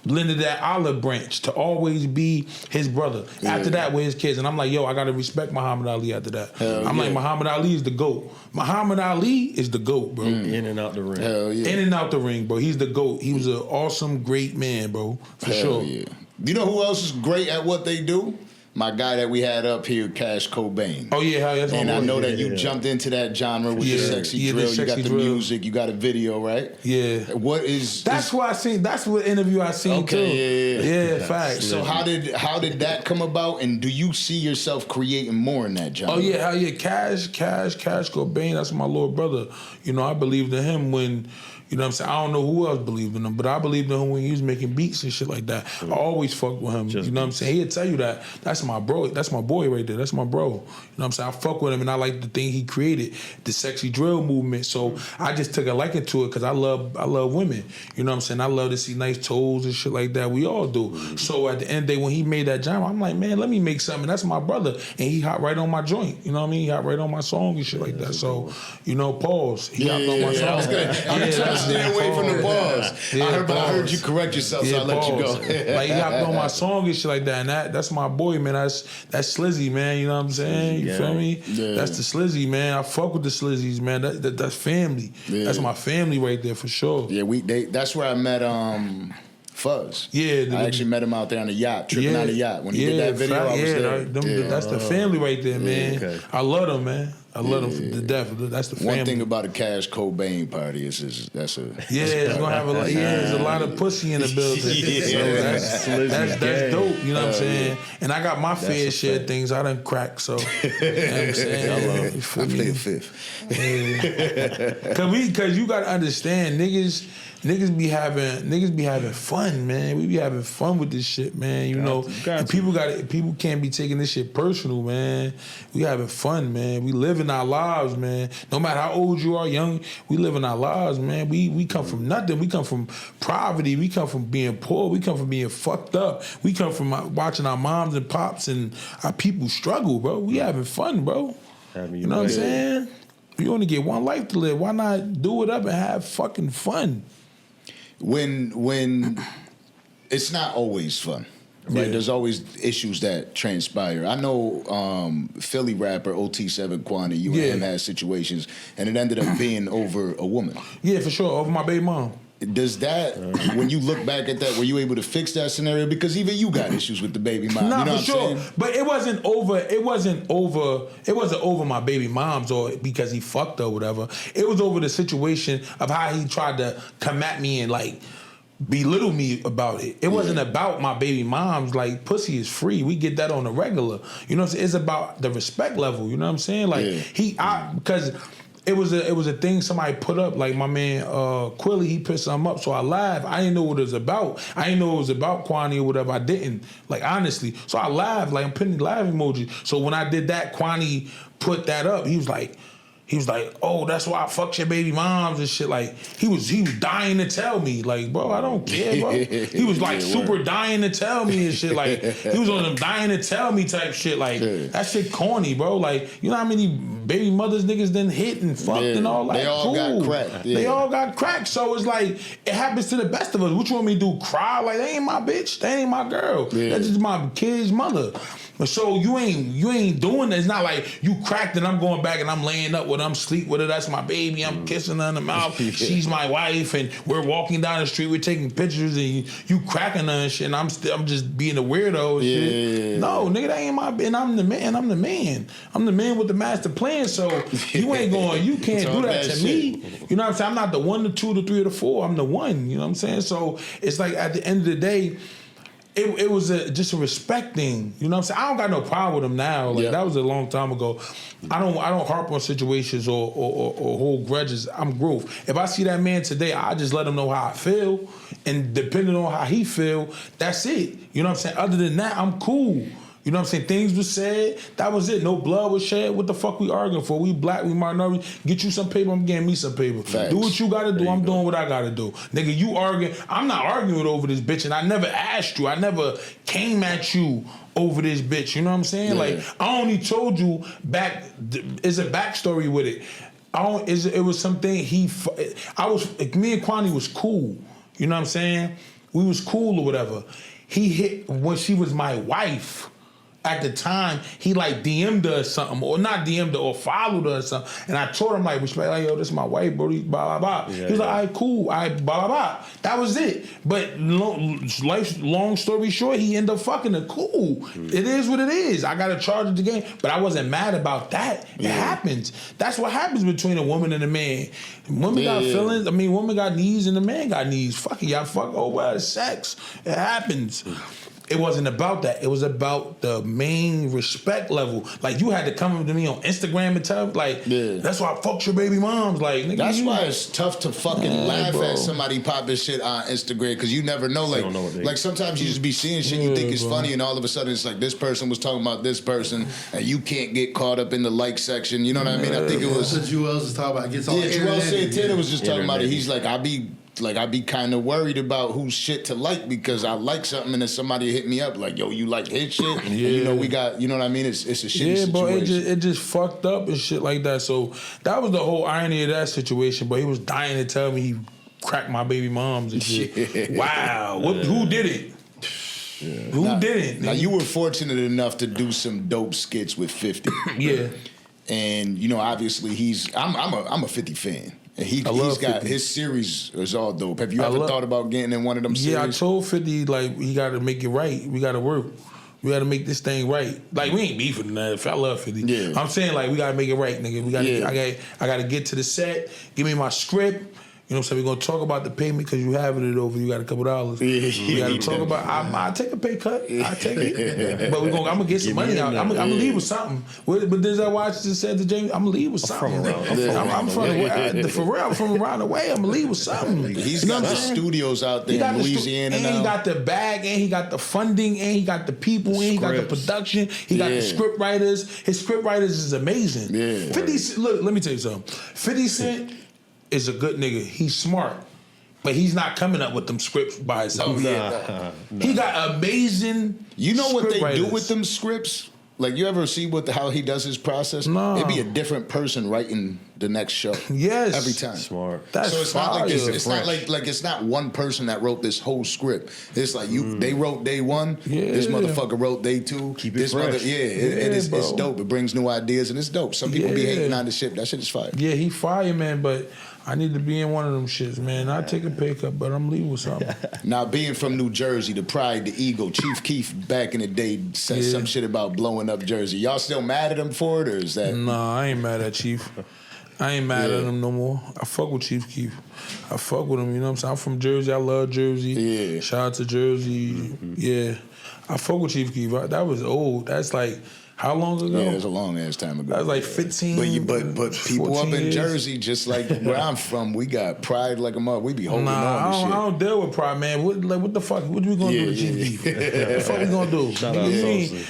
lended that olive branch to always be his brother. Yeah. After that, with his kids. And I'm like, yo, I got to respect Muhammad Ali after that. I'm like, Muhammad Ali is the GOAT. Muhammad Ali is the GOAT, bro. In and out the ring. Hell yeah. In and out the ring, bro. He's the GOAT. He was an awesome, great man, bro. For sure. Yeah. You know who else is great at what they do? My guy that we had up here, Cash Cobain. Oh yeah, that's and I know that you jumped into that genre with the sexy drill. You got the music, you got a video, right? Yeah. What is? That's what I seen. That's what interview I seen too. Yeah, facts. So how did that come about? And do you see yourself creating more in that genre? Oh yeah, hell yeah, Cash Cobain. That's my little brother. You know, I believed in him when. You know what I'm saying? I don't know who else believed in him, but I believed in him when he was making beats and shit like that. I always fucked with him. You know what I'm saying? He'll tell you that. That's my bro. That's my boy right there. That's my bro. You know what I'm saying? I fuck with him and I like the thing he created, the sexy drill movement. So I just took a liking to it because I love women. You know what I'm saying? I love to see nice toes and shit like that. We all do. So at the end of the day, when he made that genre, I'm like, man, let me make something. That's my brother. And he hopped right on my joint. You know what I mean? He hopped right on my song and shit like that. So, you know, pause. He hopped on my song. Stay away from the pause. Yeah, I heard you correct yourself, so I let you go. Like he hopped on my song and shit like that, and that's my boy, man. That's Slizzy, man. You know what I'm saying? You feel me? Yeah. That's the Slizzy, man. I fuck with the Slizzies, man. That's family. Yeah. That's my family right there for sure. Yeah, that's where I met Fuzz. Yeah, I actually met him out there on a yacht, tripping on a yacht. When he did that video, I was there. That's the family right there, man. Okay. I love them, man. I love them to death. That's the family. One thing about a Cash Cobain party is it's gonna have there's a lot of pussy in the building. So that's dope. You know what I'm saying? And I got my fair share of things I done crack. So you know what I'm saying? I play fifth. Cause you gotta understand, niggas be having fun, man. We be having fun with this shit, man. You know, and people can't be taking this shit personal, man. We having fun, man. We living our lives, man. No matter how old you are, young, we living our lives, man. We come from nothing. We come from poverty. We come from being poor. We come from being fucked up. We come from watching our moms and pops and our people struggle, bro. We having fun, bro. You know what I'm saying? You only get one life to live. Why not do it up and have fucking fun? When it's not always fun, right? There's always issues that transpire. I know Philly rapper OT7 Quanny, you and him had situations, and it ended up being over a woman. Yeah, for sure, over my baby mom. Does that, when you look back at that, were you able to fix that scenario? Because even you got issues with the baby mom. Nah, you know for sure. Saying? But it wasn't over my baby mom's or because he fucked her or whatever. It was over the situation of how he tried to come at me and like belittle me about it. It wasn't about my baby mom's. Like, pussy is free. We get that on the regular. You know what I'm saying? It's about the respect level. You know what I'm saying? Like because it was a thing somebody put up, like my man Quilly, he put something up, so I laughed. I didn't know what it was about. I didn't know it was about Quanny or whatever. I didn't, like, honestly. So I laughed, like I'm putting laugh emoji. So when I did that, Quanny put that up. He was like, oh, that's why I fucked your baby moms and shit. Like, he was dying to tell me. Like, bro, I don't care, bro. He was like super dying to tell me and shit. Like, he was on them dying to tell me type shit. Like, that shit corny, bro. Like, you know how many baby mothers niggas done hit and fucked and all that? They all got cracked. They all got cracked. So it's like, it happens to the best of us. What you want me to do? Cry? Like, they ain't my bitch. They ain't my girl. That's just my kid's mother. So you ain't doing that. It's not like you cracked and I'm going back and I'm laying up with her, I'm sleep with her, that's my baby, I'm kissing her in the mouth, she's my wife, and we're walking down the street, we're taking pictures, and you cracking her and shit, and I'm just being a weirdo and shit. No, nigga, that ain't my, and I'm the man with the master plan, so you can't do that to me. You know what I'm saying? I'm not the 1, the 2, the 3, or the 4, I'm the one, you know what I'm saying? So it's like at the end of the day, it was just a respect thing. You know what I'm saying? I don't got no problem with him now. Like that was a long time ago. I don't harp on situations or hold grudges. I'm growth. If I see that man today, I just let him know how I feel, and depending on how he feel, that's it. You know what I'm saying? Other than that, I'm cool. You know what I'm saying? Things was said. That was it. No blood was shed. What the fuck we arguing for? We black, we minority. Get you some paper, I'm getting me some paper. Facts. Do what you gotta do. I'm doing what I gotta do. Nigga, you arguing. I'm not arguing over this bitch, and I never asked you. I never came at you over this bitch. You know what I'm saying? Like, I only told you back. It's a backstory with it. It was something me and Quanny was cool. You know what I'm saying? We was cool or whatever. He hit when she was my wife. At the time, he like DM'd her or something, or not DM'd her, or followed her or something. And I told him like, respect, like, yo, this is my wife, bro. Blah, blah, blah. Yeah, he was like, all right, cool. All right, blah, blah, blah. That was it. But long story short, he ended up fucking her. Cool. It is what it is. I got to charge of the game. But I wasn't mad about that. It happens. That's what happens between a woman and a man. Women got feelings. I mean, women got needs and the man got needs. Fuck it, y'all fuck over sex. It happens. It wasn't about that. It was about the main respect level. Like, you had to come up to me on Instagram and tell me, like, that's why I fucked your baby moms. Like, nigga, that's why it's tough to fucking laugh at somebody popping shit on Instagram, because you never know. Like sometimes you just be seeing shit you think is funny, and all of a sudden it's like this person was talking about this person, and you can't get caught up in the like section. You know what I mean? I think it was. That's what Jewels was talking about. Gets all Joel Santana was just talking about it. He's like, I be kind of worried about whose shit to like, because I like something and then somebody hit me up like, yo, you like his shit? And, you know, we got, you know what I mean? It's a shitty situation. But it just fucked up and shit like that. So that was the whole irony of that situation. But he was dying to tell me he cracked my baby moms and shit. Wow. Who did it? Who did it? Now, you were fortunate enough to do some dope skits with 50. And, you know, obviously I'm a 50 fan. And he's got 50. His series is all dope. Have you ever thought about getting in one of them series? Yeah, I told 50, like, he got to make it right. We got to work. We got to make this thing right. Like, we ain't beefing that. I love 50. Yeah. I'm saying, like, we got to make it right, nigga. I got to get to the set. Give me my script. You know what I'm saying? We're going to talk about the payment because you having it over. You got a couple dollars. We got to talk about, I take a pay cut. I take it. But I'm going to get some money out. I'm going to leave with something. But there's that why I just said to James, I'm going to leave with something. I'm from around the way. I'm going to leave with something. He's got the studios out there in Louisiana now. And he got the bag, and he got the funding, and he got the people, and he got the production. He got the script writers. His script writers is amazing. 50, look, let me tell you something. 50 Cent is a good nigga. He's smart. But he's not coming up with them scripts by himself. He got amazing. You know what they do with them scripts? Like, you ever see how he does his process? No. It'd be a different person writing the next show. Yes. Every time. Smart. So it's not like it's not one person that wrote this whole script. It's like they wrote day one. This motherfucker wrote day two. Keep it fresh. It's dope. It brings new ideas and it's dope. Some people be hating on the shit. That shit is fire. Yeah, he fire, man, but I need to be in one of them shits, man. I take a pay cut, but I'm leaving with something. Now, being from New Jersey, the pride, the ego, Chief Keef back in the day said some shit about blowing up Jersey. Y'all still mad at him for it, or is that? Nah, I ain't mad at Chief. I ain't mad at him no more. I fuck with Chief Keef. I fuck with him, you know what I'm saying? I'm from Jersey. I love Jersey. Yeah. Shout out to Jersey. Yeah. I fuck with Chief Keef. That was old. That's like, how long ago? Yeah, it was a long ass time ago. That was like 15. But people up in Jersey, just like where I'm from, we got pride like a mother. We be holding on to shit. I don't deal with pride, man. What the fuck? What we gonna do to Chief Keef? What the fuck we gonna do?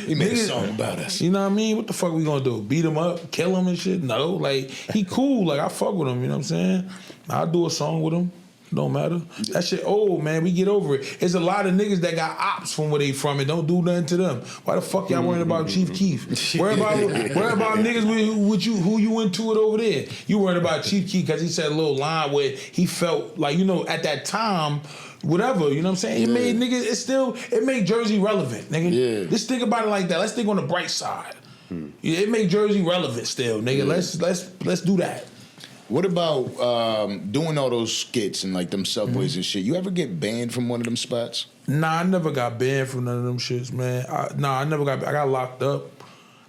He made a song about us. You know what I mean? What the fuck we gonna do? Beat him up? Kill him and shit? No. Like, he cool. Like, I fuck with him, you know what I'm saying? I'll do a song with him. Don't matter. That shit old, man. We get over it. There's a lot of niggas that got ops from where they from and don't do nothing to them. Why the fuck y'all worrying about Chief Keef? Worry about niggas who you into it over there. You worried about Chief Keef because he said a little line where he felt like, you know, at that time, whatever, you know what I'm saying? It made niggas, it made Jersey relevant, nigga. Yeah. Let's think about it like that. Let's think on the bright side. It made Jersey relevant still, nigga. Let's do that. What about doing all those skits and like them subways and shit? You ever get banned from one of them spots? Nah, I never got banned from none of them shits, man. I got locked up.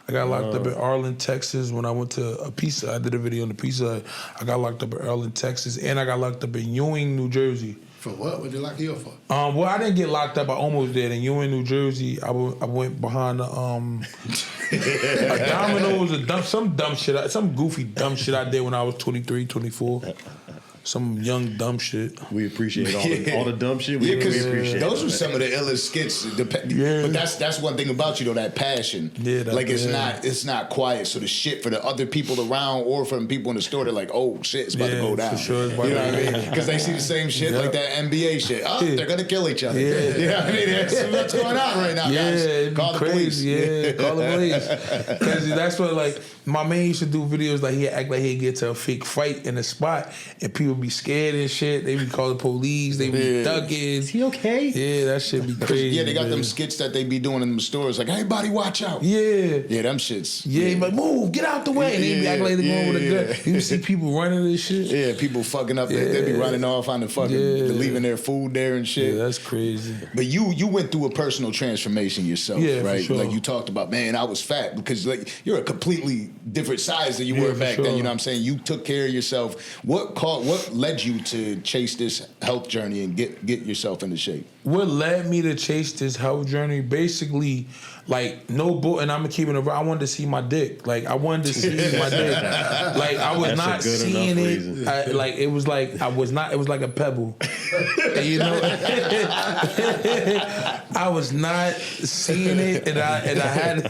I got locked up in Arlen, Texas when I went to a pizza. I did a video on the pizza. I got locked up in Arlen, Texas, and I got locked up in Ewing, New Jersey. For what? What did they lock you up for? Well, I didn't get locked up. I almost did. And you in New Jersey, I went behind the a Domino's, some dumb shit, some goofy dumb shit I did when I was 23, 24. Some young dumb shit. We appreciate all the dumb shit. We appreciate those were some of the illest skits. But that's one thing about you though, that passion. Yeah, like it's not quiet. So the shit for the other people around or from people in the store, they're like, oh shit, it's about to go down. For sure, you know what I mean? Because they see the same shit like that NBA shit. Oh, they're gonna kill each other. Yeah. You know what I mean? That's what's going on right now, guys. Call the police. Yeah, call the police. Because that's what like my man used to do videos like he'd act like he'd get to a fake fight in a spot and people be scared and shit. They be calling the police. They be ducking. Is he okay? Yeah, that shit be crazy. Yeah, they got them skits that they be doing in them stores. Like, hey, buddy, watch out. Yeah. Yeah, them shits. Yeah, like, move, get out the way. And they be acting like they going with a gun. You see people running this shit. Yeah, people fucking up. They be running off on the fucking, leaving their food there and shit. Yeah, that's crazy. But you went through a personal transformation yourself, right? For sure. Like you talked about, man, I was fat because like you're a completely different size than you were back then. You know what I'm saying? You took care of yourself. What led you to chase this health journey and get yourself into shape? What led me to chase this health journey? Basically, like no book, and I'm keeping it. I wanted to see my dick. Like I wanted to see my dick. Like I was not seeing it. Like it was like I was not. It was like a pebble. You know, I was not seeing it, and I had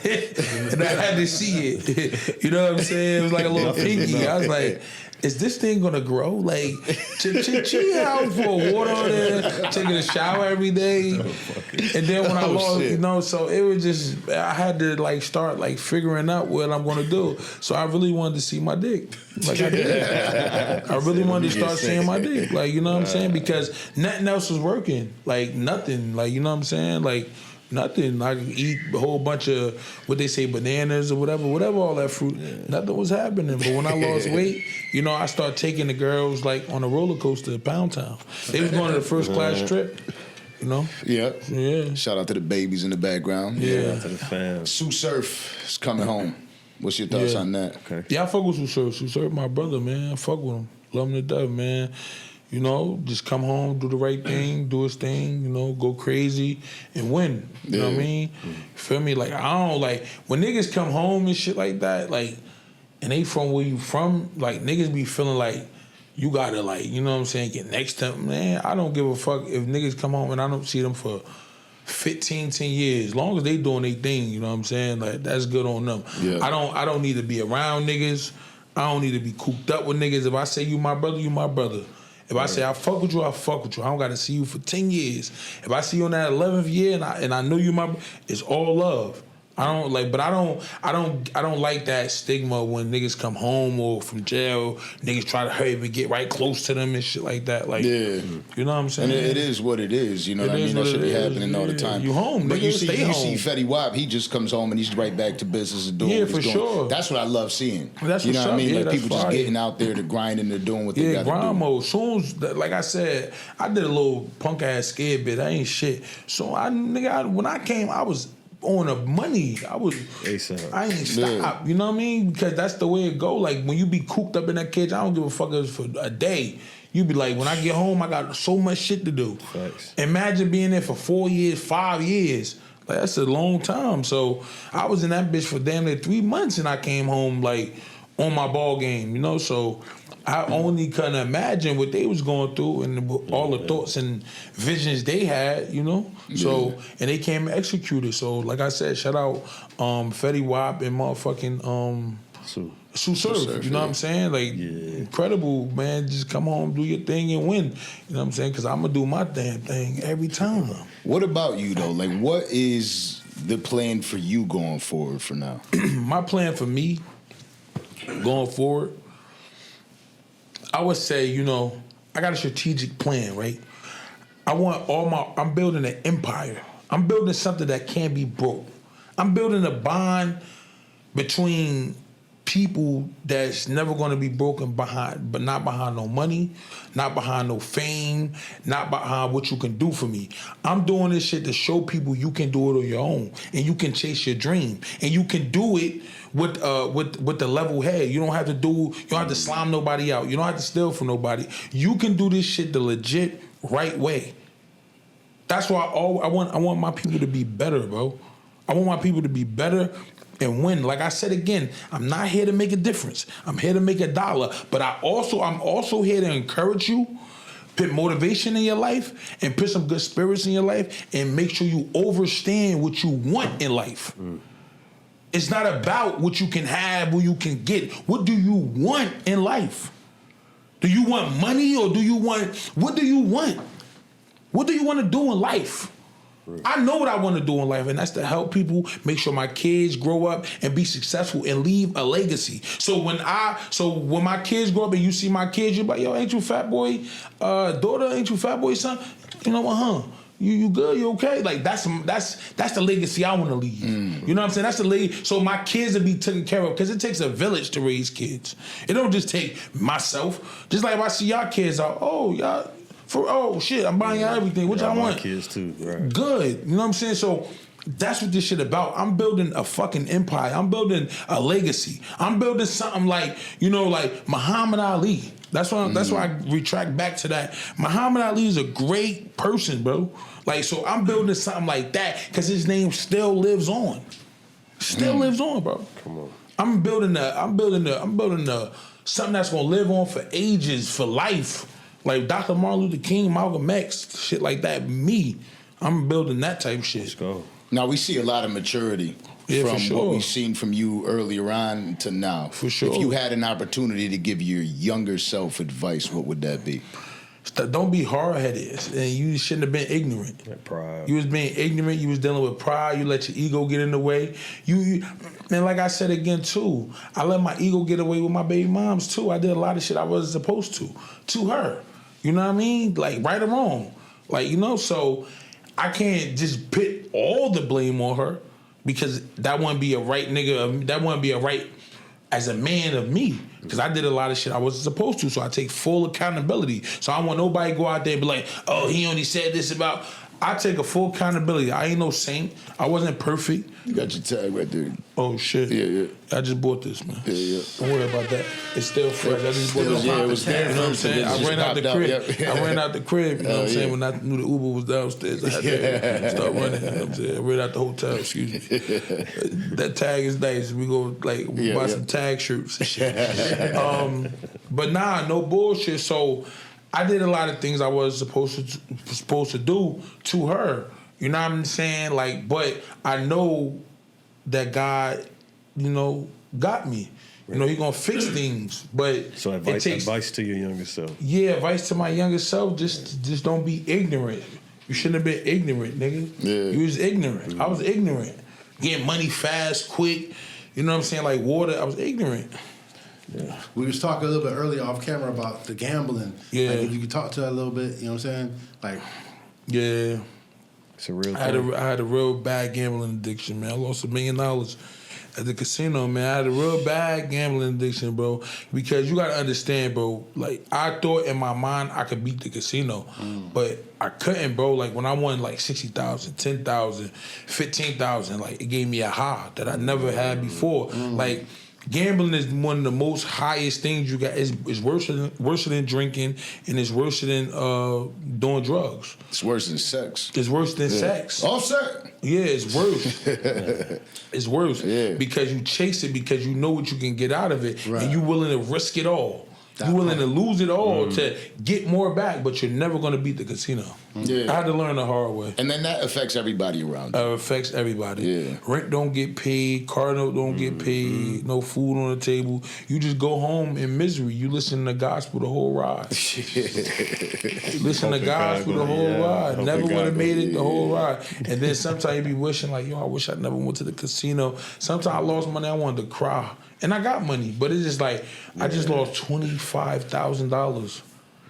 to see it. You know what I'm saying? It was like a little pinky. I was like, is this thing gonna grow? Like, chill out for water on there, taking a shower every day, and then when I lost, you know, so it was just I had to like start like figuring out what I'm gonna do. So I really wanted to see my dick, like I did. I really wanted to start seeing my dick, like you know what I'm saying, because nothing else was working, like nothing, like you know what I'm saying, like. Nothing. I could eat a whole bunch of what they say bananas or whatever, all that fruit. Yeah. Nothing was happening. But when I lost weight, you know, I started taking the girls like on a roller coaster at Pound Town. They was going to the first class trip. You know? Yeah. Shout out to the babies in the background. Yeah. Shout out to the fam. Tsu Surf is coming home. What's your thoughts on that? Okay. Yeah, I fuck with Tsu Surf. Tsu Surf, my brother, man. I fuck with him. Love him to death, man. You know, just come home, do the right thing, do his thing, you know, go crazy and win. You know what I mean? Feel me? Like, I don't, like, when niggas come home and shit like that, like, and they from where you from, like, niggas be feeling like you gotta, like, you know what I'm saying, get next to them. Man, I don't give a fuck if niggas come home and I don't see them for 10 years. As long as they doing their thing, you know what I'm saying? Like, that's good on them. Yeah. I don't need to be around niggas. I don't need to be cooped up with niggas. If I say you my brother, you my brother. If I say I fuck with you, I fuck with you. I don't got to see you for 10 years. If I see you on that 11th year and I know you my, it's all love. I don't like, but I don't like that stigma when niggas come home or from jail. Niggas try to hurry and get right close to them and shit like that. Like, you know what I'm saying? And it is what it is. You know what I mean? That should be happening all the time. You home, but nigga, you see home. Fetty Wap. He just comes home and he's right back to business and doing what he's doing. Sure. That's what I love seeing. That's you know what I mean? Yeah, like people just getting out there to grind and they're doing what they got to do. Grind mode. Soon as, like I said, I did a little punk ass scared bit. I ain't shit. So when I came, I was on the money. I ain't stop. You know what I mean? Because that's the way it go. Like when you be cooped up in that cage, I don't give a fuck if it's for a day. You be like, when I get home, I got so much shit to do. Facts. Imagine being there for 4 years, 5 years. Like that's a long time. So I was in that bitch for damn near 3 months, and I came home like on my ball game. You know, so I only can imagine what they was going through and all the thoughts and visions they had, you know. So and they came and executed. So like I said, shout out Fetty Wap and motherfucking Tsu Surf. You know what I'm saying? Like incredible, man. Just come home, do your thing, and win. You know what I'm saying? Because I'm gonna do my damn thing every time. What about you though? Like, what is the plan for you going forward for now? My plan for me going forward, I would say, you know, I got a strategic plan, right? I'm building an empire. I'm building something that can't be broke. I'm building a bond between people that's never going to be broken behind, but not behind no money, not behind no fame, not behind what you can do for me. I'm doing this shit to show people you can do it on your own, and you can chase your dream, and you can do it with the level head. You don't have to slime nobody out. You don't have to steal from nobody. You can do this shit the legit right way. That's why I want my people to be better, bro. I want my people to be better and win. Like I said again, I'm not here to make a difference. I'm here to make $1. But I'm also here to encourage you, put motivation in your life, and put some good spirits in your life, and make sure you understand what you want in life. It's not about what you can have, what you can get. What do you want in life? Do you want money, or what do you want? What do you want to do in life? I know what I want to do in life, and that's to help people, make sure my kids grow up and be successful and leave a legacy. So when my kids grow up and you see my kids, you're like, yo, ain't you fat boy, daughter? Ain't you fat boy, son? You know what, huh? You good? You okay? Like that's the legacy I want to leave. You know what I'm saying? That's the legacy. So my kids will be taken care of, because it takes a village to raise kids. It don't just take myself. Just like if I see y'all kids out, shit, I'm buying y'all everything. What y'all want? My kids too, right? Good. You know what I'm saying? So that's what this shit about. I'm building a fucking empire. I'm building a legacy. I'm building something like Muhammad Ali. That's why I retract back to that. Muhammad Ali is a great person, bro. Like, so I'm building something like that because his name still lives on. Still lives on, bro. Come on. I'm building something that's gonna live on for ages, for life. Like Dr. Martin Luther King, Malcolm X, shit like that. Me, I'm building that type of shit. Let's go. Now we see a lot of maturity from what we've seen from you earlier on to now. For sure. If you had an opportunity to give your younger self advice, what would that be? Don't be hard-headed, and you shouldn't have been ignorant. That pride. You was being ignorant. You was dealing with pride. You let your ego get in the way. And like I said again too, I let my ego get away with my baby moms too. I did a lot of shit I wasn't supposed to her. You know what I mean? Like, right or wrong. Like, so I can't just put all the blame on her, because that wouldn't be a right nigga. That wouldn't be a right as a man of me, because I did a lot of shit I wasn't supposed to. So I take full accountability. So I don't want nobody to go out there and be like, oh, he only said this about. I take a full accountability. I ain't no saint. I wasn't perfect. You got your tag right there. Oh shit. Yeah. I just bought this, man. Yeah. Don't worry about that. It's still fresh. I just bought this. Yeah, it was there. You know what I'm saying? I ran out the crib. Yep. I ran out the crib. You know what I'm saying? When I knew the Uber was downstairs, I had to start running. You know what I'm saying? I ran out the hotel. Excuse me. That tag is nice. We go buy some tag shirts and shit. But nah, no bullshit. So I did a lot of things I was supposed to do to her. You know what I'm saying? Like, but I know that God, got me. He gonna fix things. But so advice to your younger self. Yeah, advice to my younger self. Just don't be ignorant. You shouldn't have been ignorant, nigga. Yeah. You was ignorant. I was ignorant. Getting money fast, quick. You know what I'm saying? Like water. I was ignorant. Yeah. We was talking a little bit earlier off camera about the gambling. Yeah. Like, if you could talk to that a little bit, you know what I'm saying? Like, yeah. It's a real thing. I had a real bad gambling addiction, man. I lost $1 million at the casino, man. I had a real bad gambling addiction, bro. Because you gotta understand, bro. Like, I thought in my mind I could beat the casino, but I couldn't, bro. Like, when I won like 60,000, 10,000, 15,000, like, it gave me a high that I never had before. Like, gambling is one of the most highest things you got. It's worse than drinking, and it's worse than doing drugs. It's worse than sex. It's worse than sex. Offset. Yeah, it's worse. It's worse. Yeah. Because you chase it because you know what you can get out of it, right. and you're willing to risk it all. You're willing to lose it all to get more back, but you're never going to beat the casino. Yeah. I had to learn the hard way. And then that affects everybody around you. It affects everybody. Yeah. Rent don't get paid. Car note don't get paid. No food on the table. You just go home in misery. You listen to gospel the whole ride. Listen to gospel the whole ride. Never would have made it the whole ride. And then sometimes you be wishing like, yo, I wish I never went to the casino. Sometimes I lost money. I wanted to cry. And I got money, but it's just like, I just lost $25,000.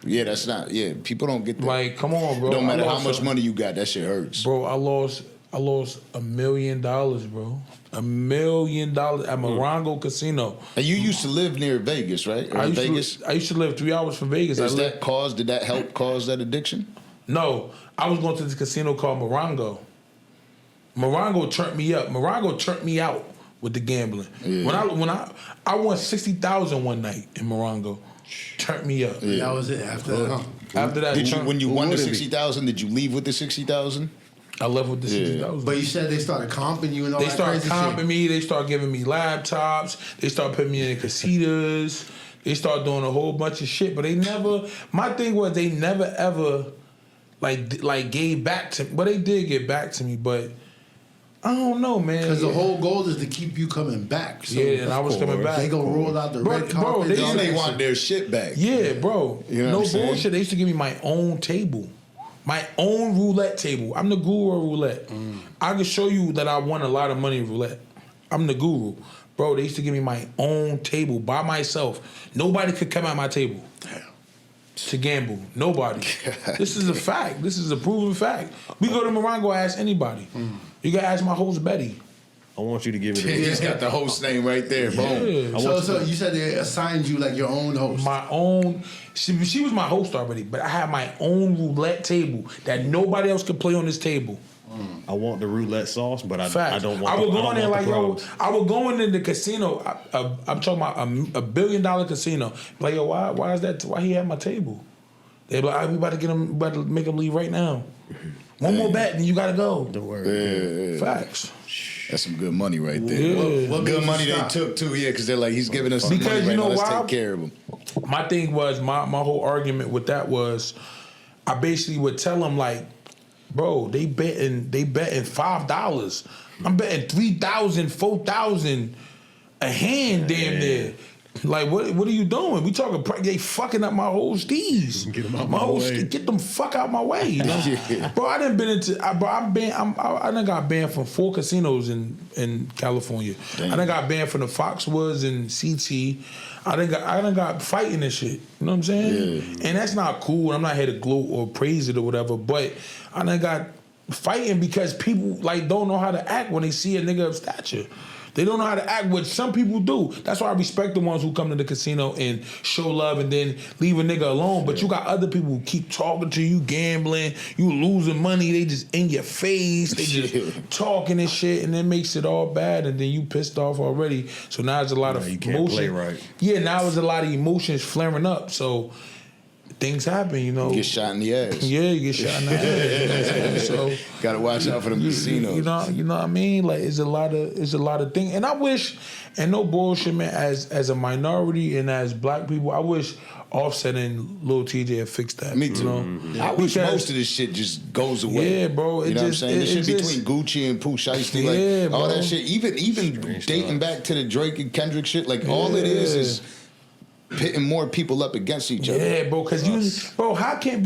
Yeah, that's not. Yeah, people don't get that. Like, come on, bro. Don't matter how much money you got, that shit hurts. Bro, I lost $1 million, bro. $1 million at Morongo Casino. And you used to live near Vegas, right? I used to live 3 hours from Vegas. Did that help cause that addiction? No, I was going to this casino called Morongo. Morongo turned me up. Morongo turned me out. with the gambling. Yeah. When I won 60,000 one night in Morongo, turned me up. That was it. After that, huh? After that, When you won the wouldn't be? 60,000, did you leave with the 60,000? I left with the 60,000. But you said they started comping you and all They that start crazy comping shit. me. They start giving me laptops. They start putting me in casitas. They start doing a whole bunch of shit. But they never. My thing was they never ever like gave back to me. But they did get back to me. But I don't know, man. Because the whole goal is to keep you coming back. So Yeah, and I was coming back. They gonna roll out the red carpet. they and all used They that want shit. their shit back. Yeah, bro. You know No what I'm saying? bullshit. They used to give me my own table. My own roulette table. I'm the guru of roulette. I can show you that I won a lot of money in roulette. I'm the guru. Bro, they used to give me my own table by myself. Nobody could come at my table to gamble. Nobody. This is a fact. This is a proven fact. We go to Morongo, ask anybody. You can ask my host Betty. I want you to give me He the just got the host name right there. Boom. Yeah. So you said they assigned you like your own host. My own. She was my host already, but I had my own roulette table that nobody else could play on this table. I want the roulette sauce, but I Facts. don't want. I would the, go in there like, yo, problems. I would go in the casino. I'm talking about $1 billion casino. Like, yo, why is that? Why he had my table? They be like, we about to get him, about to make him leave right now. One more bet, and you gotta go. Don't worry. Facts. That's some good money right there. Yeah. What Good made money you they stop? took too, yeah, because they're like, he's giving us some Because money you right know now, let's why? take care of him. My thing was my whole argument with that was I basically would tell them like, bro, they betting $5. I'm betting 3,000, 4,000 a hand damn near. Like what are you doing? We talking they fucking up my whole steez. Get them out my my whole way. get them fuck out my way. You know? Yeah. Bro, I done been into I done got banned from 4 casinos in California. Damn. I done got banned from the Foxwoods and CT. I done got fighting and shit. You know what I'm saying? Yeah. And that's not cool. I'm not here to gloat or praise it or whatever, but I done got fighting because people like don't know how to act when they see a nigga of stature. They don't know how to act, which some people do. That's why I respect the ones who come to the casino and show love and then leave a nigga alone. But you got other people who keep talking to you, gambling, you losing money, they just in your face, they just talking and shit, and it makes it all bad, and then you pissed off already. So now there's a lot of you can't emotion. play right. Yeah, now there's a lot of emotions flaring up. So things happen, you know. Get shot in the ass. Yeah, you get shot in the ass. You know what I'm saying? So Gotta watch out for them casinos. you know what I mean? Like it's a lot of things. And I wish, and no bullshit, man, as a minority and as black people, I wish Offset and Lil Tjay had fixed that. Me too. You know? I wish Because- most of this shit just goes away. Yeah, bro, it You know just- what I'm saying? The it shit just- between Gucci and Pooh Shiesty, Yeah, like all bro. that shit. Even dating back to the Drake and Kendrick shit, like all it is pitting more people up against each other. Yeah, bro, how can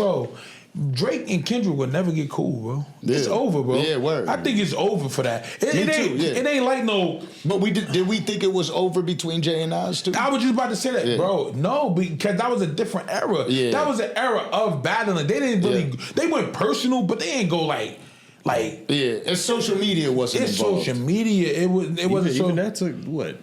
Drake and Kendrick will never get cool, bro. It's Yeah. over, bro. Yeah, word. I think it's over for that. Me It too, ain't. yeah. It ain't like no. But did we think it was over between Jay and Nas too? I was just about to say that, Yeah. bro. No, because that was a different era. Yeah. That was an era of battling. They didn't really. Yeah. They went personal, but they ain't go like. Yeah, and social media wasn't It's involved. social media. It wasn't so. Even that took what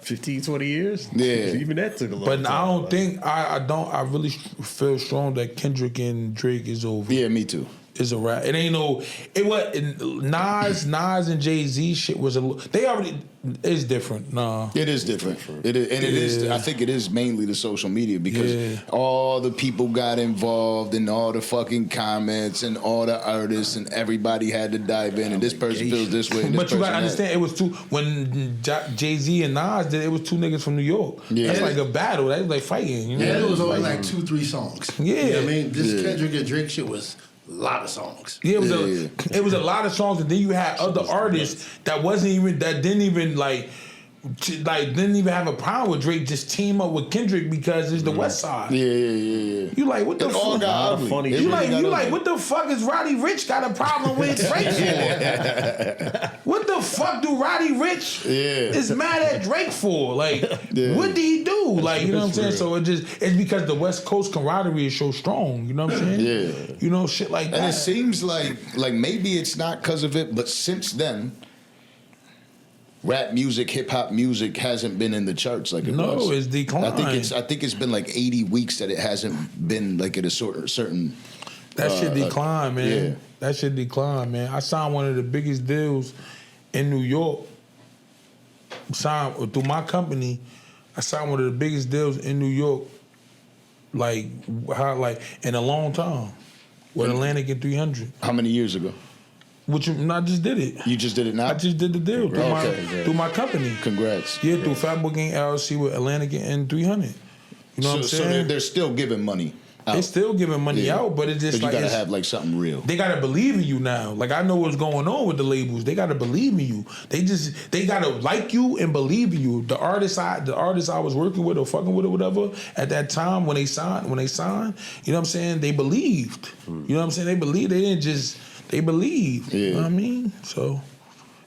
15, 20 years. Yeah. Even that took a long But time. I don't think I really feel strong that Kendrick and Drake is over. Yeah, me too. Is a rap. It ain't no. It was Nas and Jay-Z shit was they already is different. Nah. It is different. It is, and it is. Yeah. I think it is mainly the social media because Yeah. all the people got involved and all the fucking comments and all the artists and everybody had to dive in and this person feels this way. And this But you person gotta that. understand, it was two when Jay-Z and Nas did it was two niggas from New York. Yeah. That's like a battle. That's like fighting. You know? And it was only like 2-3 songs. Yeah. You know what I mean? This Yeah. Kendrick and Drake shit was a lot of songs. Yeah, Yeah. it was a lot of songs, and then you had other artists that didn't even have a problem with Drake. Just team up with Kendrick because it's the West Side. Yeah. You like what the It all fuck? got Lot of ugly. funny It shit. You really got like ugly. what the fuck is Roddy Rich got a problem with Drake for? What the fuck do Roddy Rich is mad at Drake for? Like, what did he do? Like, you know what I'm saying? So it's because the West Coast camaraderie is so strong. You know what I'm saying? Yeah. You know, shit like that. And it seems like maybe it's not because of it, but since then, rap music, hip hop music hasn't been in the charts like it was. No, it's declined. I think it's been like 80 weeks that it hasn't been like at a certain. That shit decline, man. yeah. That shit decline, man. I signed one of the biggest deals in New York signed through my company. I signed one of the biggest deals in New York, like in a long time, with Atlantic and 300. How many years ago? I just did it. You just did it now? I just did the deal through my company. Congrats. Yeah, through Fatboy Gang LLC with Atlantic and 300. You know what I'm saying? So they're still giving money out. They're still giving money out, but it's just but like you gotta have like something real. They gotta believe in you now. Like I know what's going on with the labels. They gotta believe in you. They gotta like you and believe in you. The artists I was working with or fucking with or whatever at that time when they signed, you know what I'm saying? They believed. You know what I'm saying? They believed. They didn't just. They believed. Yeah. You know what I mean? So.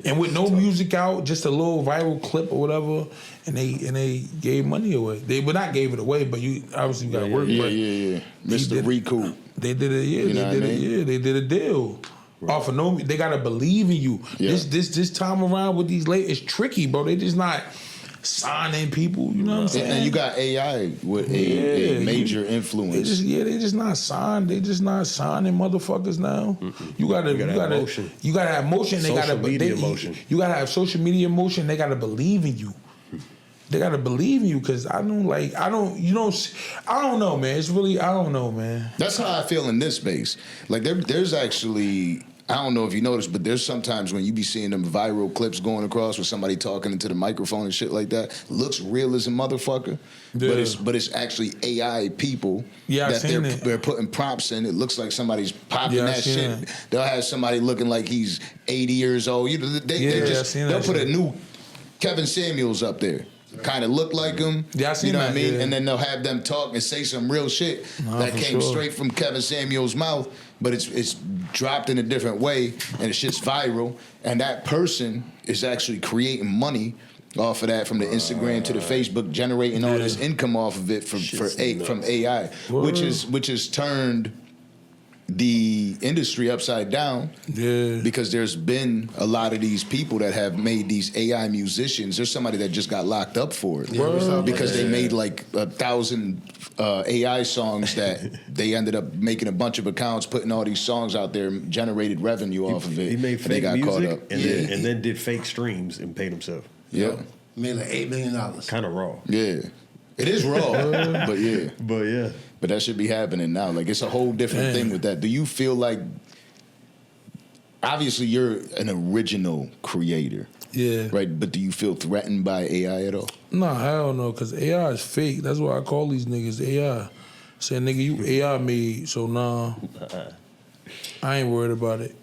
And with no music out, just a little viral clip or whatever, and they gave money away. They not gave it away, but you obviously got to work. Yeah. Mr. Recoup. They did it. Yeah, they did a deal. Right. Off of no, they gotta believe in you. Yeah. This time around with these late, it's tricky, bro. They just not signing people. You know what I'm saying? And you got AI with a major influence. They just not signed. They just not signing motherfuckers now. You gotta have motion. You gotta have motion. Motion. You gotta have social media motion. They gotta believe in you. They gotta believe in you because I don't know, man. It's really, I don't know, man. That's how I feel in this space. Like there's actually, I don't know if you noticed, but there's sometimes when you be seeing them viral clips going across with somebody talking into the microphone and shit like that. Looks real as a motherfucker, but it's actually AI people that they're putting prompts in. It looks like somebody's popping that shit. They'll have somebody looking like he's 80 years old. You know, they'll put a new Kevin Samuels up there. Kind of look like him, you know what I mean? Yeah. And then they'll have them talk and say some real shit that came straight from Kevin Samuel's mouth, but it's dropped in a different way, and the shit's viral. And that person is actually creating money off of that, from the Instagram to the Facebook, generating all this income off of it from AI, which is turned the industry upside down, because there's been a lot of these people that have made these AI musicians. There's somebody that just got locked up for it because they made like 1,000 AI songs that they ended up making a bunch of accounts, putting all these songs out there, generated revenue off of it. He made fake music caught up. And then did fake streams and paid himself. Yeah, made like $8 million. Kind of raw. Yeah, it is raw, but that should be happening now. Like, it's a whole different thing with that. Do you feel like, obviously you're an original creator, right? But do you feel threatened by AI at all? No, hell no, because AI is fake. That's why I call these niggas AI. Say, nigga, you AI made, so nah, I ain't worried about it.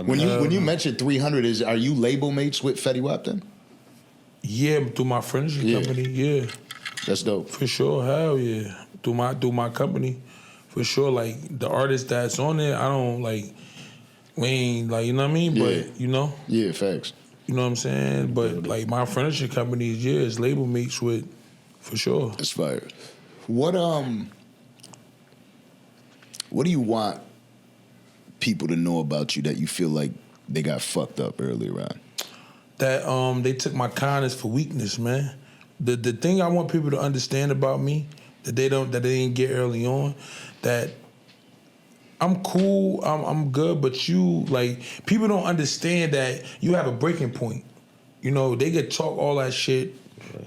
When you mentioned 300, are you label mates with Fetty Wap then? Yeah, through my friendship company, That's dope. For sure, hell yeah. Through my company, for sure. Like the artist that's on there, I don't like. We ain't like, you know what I mean. But you know. Yeah, facts. You know what I'm saying. But like my furniture company is label mates with, for sure. That's fire. What do you want people to know about you that you feel like they got fucked up earlier on? That they took my kindness for weakness, man. The thing I want people to understand about me that they didn't get early on, that I'm cool, I'm good, but you, like, people don't understand that you have a breaking point. You know, they could talk all that shit,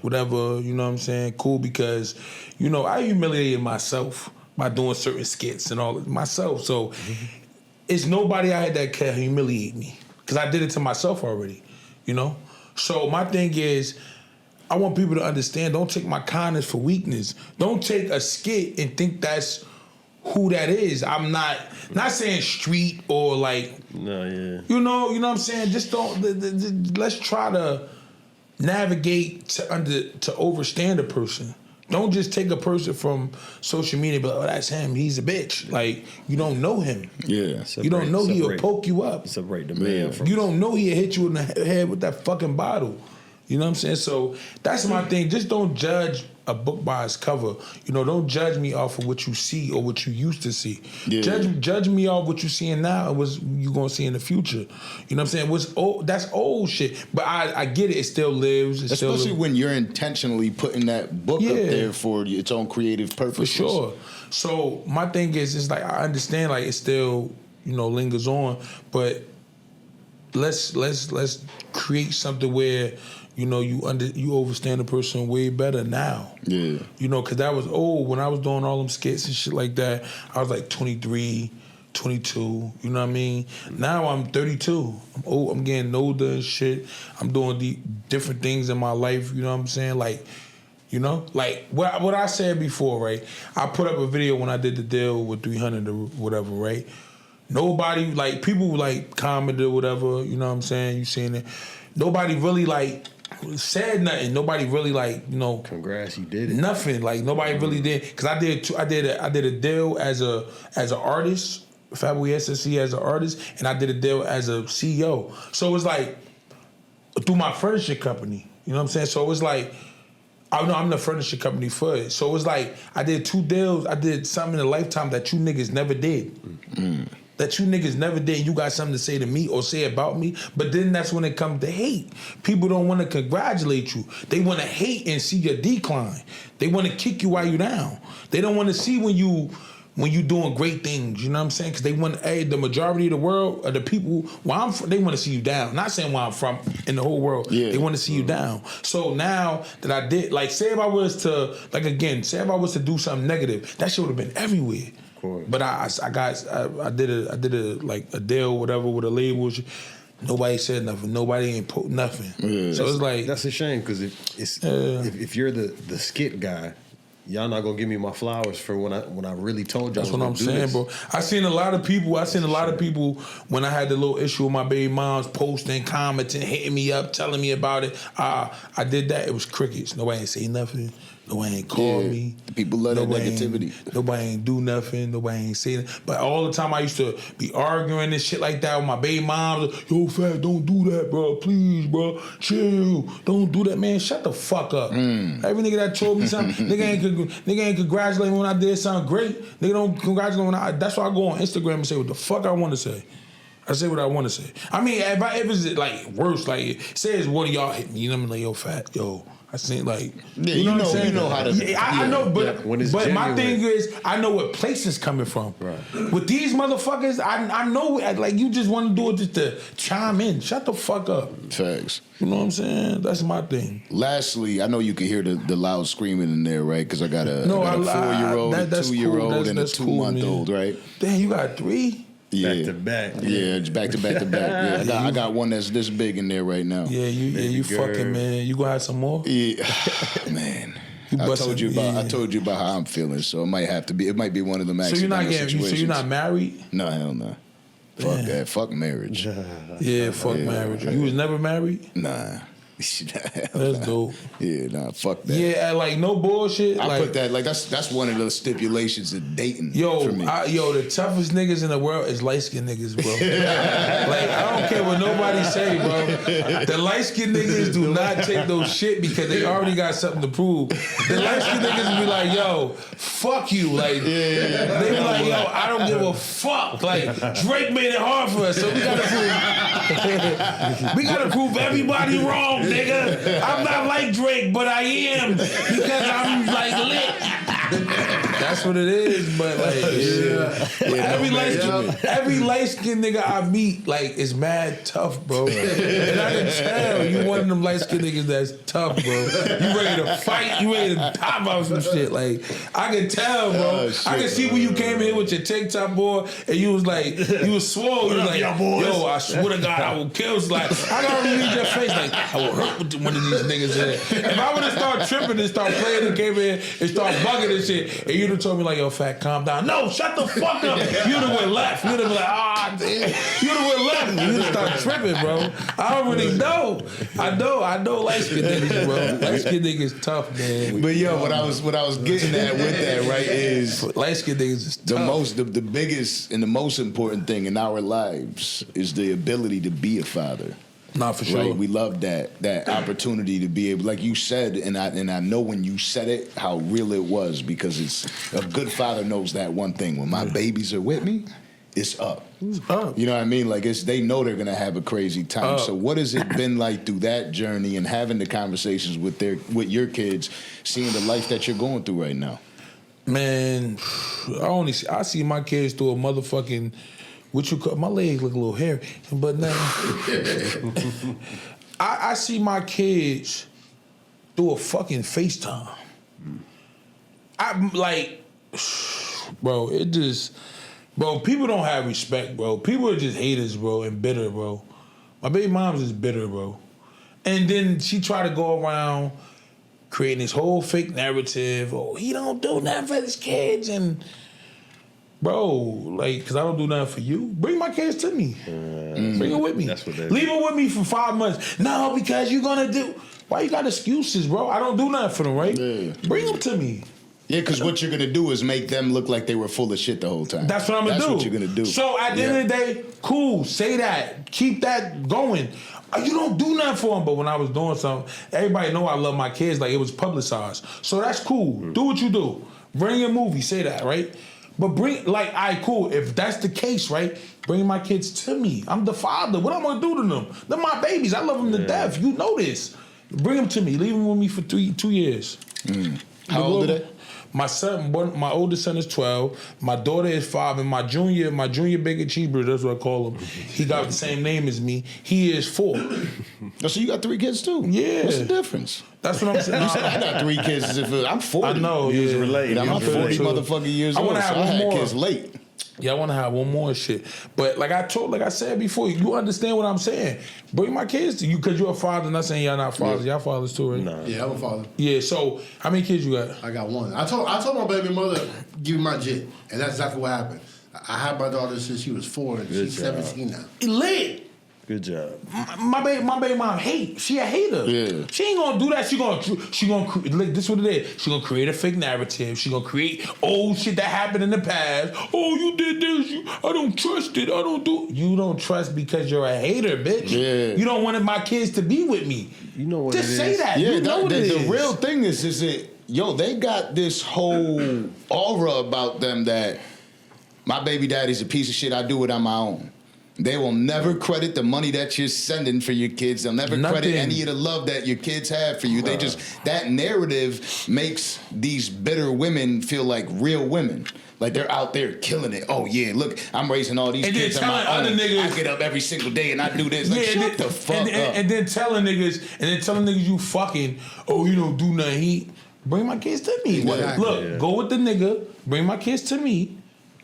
whatever, you know what I'm saying, cool, because, you know, I humiliated myself by doing certain skits and all myself. So it's nobody out here that can humiliate me, because I did it to myself already, you know? So my thing is, I want people to understand, don't take my kindness for weakness. Don't take a skit and think that's who that is. I'm not saying street or like, you know what I'm saying? Just don't, let's try to navigate to understand a person. Don't just take a person from social media, but that's him, he's a bitch. Like, you don't know him. Yeah. You don't know he'll poke you up. Separate the man from. You don't know he'll hit you in the head with that fucking bottle. You know what I'm saying? So that's my thing. Just don't judge a book by its cover. You know, don't judge me off of what you see or what you used to see. Yeah. Judge me off what you're seeing now and what you're going to see in the future. You know what I'm saying? That's old shit. But I get it. It still lives. Especially when you're intentionally putting that book up there for its own creative purposes. For sure. So my thing is, it's like, I understand, like, it still, you know, lingers on, but let's create something where you know you understand the person way better now. Yeah. You know, because that was old when I was doing all them skits and shit like that. I was like 23, 22. You know what I mean? Now I'm 32. I'm old. I'm getting older and shit. I'm doing the different things in my life. You know what I'm saying? Like, you know, like what I said before, right? I put up a video when I did the deal with 300 or whatever, right? Nobody, like, people like commented or whatever. You know what I'm saying? You seen it? Nobody really like said nothing. Nobody really like, you know, congrats, you did it. Nothing. Like nobody really did, because I did a deal as an artist, Fatboy SSE as an artist, and I did a deal as a CEO. So it was like through my furniture company. You know what I'm saying? So it was like, I know I'm the furniture company for it. So it was like I did 2 deals. I did something in a lifetime that you niggas never did. Mm. That you niggas never did. You got something to say to me or say about me. But then that's when it comes to hate. People don't want to congratulate you. They want to hate and see your decline. They want to kick you while you down. They don't want to see when you doing great things. You know what I'm saying? Because they want, the majority of the world, the people where I'm from, they want to see you down. Not saying where I'm from, in the whole world. Yeah. They want to see you down. So now that I did, like, say if I was to do something negative, that shit would have been everywhere. But I did a deal, whatever, with a label. Nobody said nothing. Nobody ain't put nothing. Yeah. So it's like, that's a shame, because if you're the skit guy, y'all not gonna give me my flowers for when I really told y'all. That's what I'm saying, bro. I seen a lot of people when I had the little issue with my baby moms posting, commenting, hitting me up, telling me about it. I did that. It was crickets. Nobody ain't say nothing. Nobody ain't call me. The people love that negativity. Nobody ain't do nothing. Nobody ain't say that. But all the time I used to be arguing and shit like that with my baby moms. Yo, Fat, don't do that, bro. Please, bro. Chill. Don't do that, man. Shut the fuck up. Every nigga that told me something, nigga ain't congratulate me when I did something great. Nigga don't congratulate me when that's why I go on Instagram and say what the fuck I want to say. I say what I want to say. I mean, if it's like worse, like say it's one of y'all hit me, you know what I mean? Like, yo, Fat, yo. I seen like, you know what I'm saying? You know how to. Yeah, I know, but my thing is, I know what place it's coming from. Right. With these motherfuckers, I know, like, you just want to do it just to chime in. Shut the fuck up. Facts. You know what I'm saying? That's my thing. Lastly, I know you can hear the loud screaming in there, right? Because I got a 4-year-old, a 2-year-old, and a 2-month-old, right? Damn, you got 3? Yeah. Back to back. Yeah, it's back to back to back. Yeah, I got one that's this big in there right now. Yeah, you fucking, man. You gonna have some more? Yeah, man. I told you about how I'm feeling, so it might be one of them accidental situations. So you're not married? No, hell no. Fuck that. Fuck marriage. Yeah, fuck marriage. You was never married? Nah. That's dope. Yeah, nah, fuck that. Yeah, like no bullshit. I put that like that's one of the stipulations of dating. Yo, for me. The toughest niggas in the world is light skinned niggas, bro. Like I don't care what nobody say, bro. The light skinned niggas do not take those shit because they already got something to prove. The light skinned niggas be like, yo, fuck you. Like they be like, yo, I don't give a fuck. Like Drake made it hard for us, so we gotta prove everybody wrong. Nigga, I'm not like Drake, but I am because I'm like lit. That's what it is. But like, every light skinned nigga I meet, like, is mad tough, bro. And I can tell you one of them light skinned niggas that's tough, bro. You ready to fight? You ready to top out some shit? Like, I can tell, bro. I can see when you came in here with your TikTok boy, and you was like, you was swole. You was like, yo, I swear to God, I will kill. Like, I gotta read your face. Like, I will hurt with one of these niggas in. If I would have started tripping and start playing and came in and start bugging and shit, and you'd have told me like, yo, Fat, calm down. No, shut the fuck up. You'd have went left. You'd have been like, damn. You'd have went left. You'd have started tripping, bro. I already know. I know light skinned niggas, bro. Light skinned niggas tough, man. But yo, what I was getting at with that, right, is light skinned niggas is tough. The biggest and the most important thing in our lives is the ability to be a father. Not for sure. Right? We love that opportunity to be able, like you said, and I know when you said it how real it was, because it's a good father knows that one thing. When my babies are with me, it's up. It's up. You know what I mean? Like they know they're gonna have a crazy time. So what has it been like through that journey and having the conversations with your kids, seeing the life that you're going through right now? Man, I see my kids through a motherfucking what you call, my legs look a little hairy, but now I see my kids through a fucking FaceTime. I'm like, bro, it just, bro, people don't have respect, bro. People are just haters, bro, and bitter, bro. My baby mom's just bitter, bro. And then she tried to go around creating this whole fake narrative. Oh, he don't do nothing for his kids. And, bro, like, because I don't do nothing for you. Bring my kids to me. Bring it with me. That's what that Leave it with me for 5 months. No, because you're going to do. Why you got excuses, bro? I don't do nothing for them, right? Yeah. Bring them to me. Yeah, because what you're gonna do is make them look like they were full of shit the whole time. That's what I'm gonna do. That's what you're gonna do. So at the end of the day, cool. Say that. Keep that going. You don't do nothing for them. But when I was doing something, everybody know I love my kids. Like, it was publicized. So that's cool. Do what you do. Bring your movie. Say that, right? But bring, like, all right, cool. If that's the case, right? Bring my kids to me. I'm the father. What I'm gonna do to them? They're my babies. I love them to death. You know this. Bring them to me. Leave them with me for 2 years. How old are they? My son, my oldest son is 12. My daughter is 5, and my junior bacon cheeseburger, that's what I call him. He got the same name as me. He is 4. Oh, so you got 3 kids too? Yeah. What's the difference? That's what I'm saying. You said I got 3 kids. As if I'm 40. I know. You was Yeah. related. I'm You was 40 related. motherfucking years I old. wanna So have I one had more. kids late. Yeah, I want to have one more shit. But like I said before, you understand what I'm saying. Bring my kids to you because you're a father. Not saying y'all not fathers. Y'all fathers too, right? Nah. Yeah, I'm a father. Yeah, so how many kids you got? I got one. I told my baby mother, give me my jit. And that's exactly what happened. I had my daughter since she was 4, and she's job. 17 now. Lit. Good job. My baby mom hate. She a hater. Yeah. She ain't gonna do that. She gonna like, this what it is. She gonna create a fake narrative. She gonna create old shit that happened in the past. Oh, you did this. I don't trust it. I don't do. You don't trust because you're a hater, bitch. Yeah. You don't want my kids to be with me. You know what Just it say is. that. Yeah, you know the it is. real thing is that, yo, they got this whole aura about them that my baby daddy's a piece of shit. I do it on my own. They will never credit the money that you're sending for your kids. They'll never credit any of the love that your kids have for you. They just, that narrative makes these bitter women feel like real women. Like they're out there killing it. Oh yeah, look, I'm raising all these And kids then on my telling own. other niggas- I get up every single day and I do this. Like, and shut the fuck up. And then telling niggas you fucking, oh, you don't do nothing. Bring my kids to me. Exactly. Look, go with the nigga, bring my kids to me,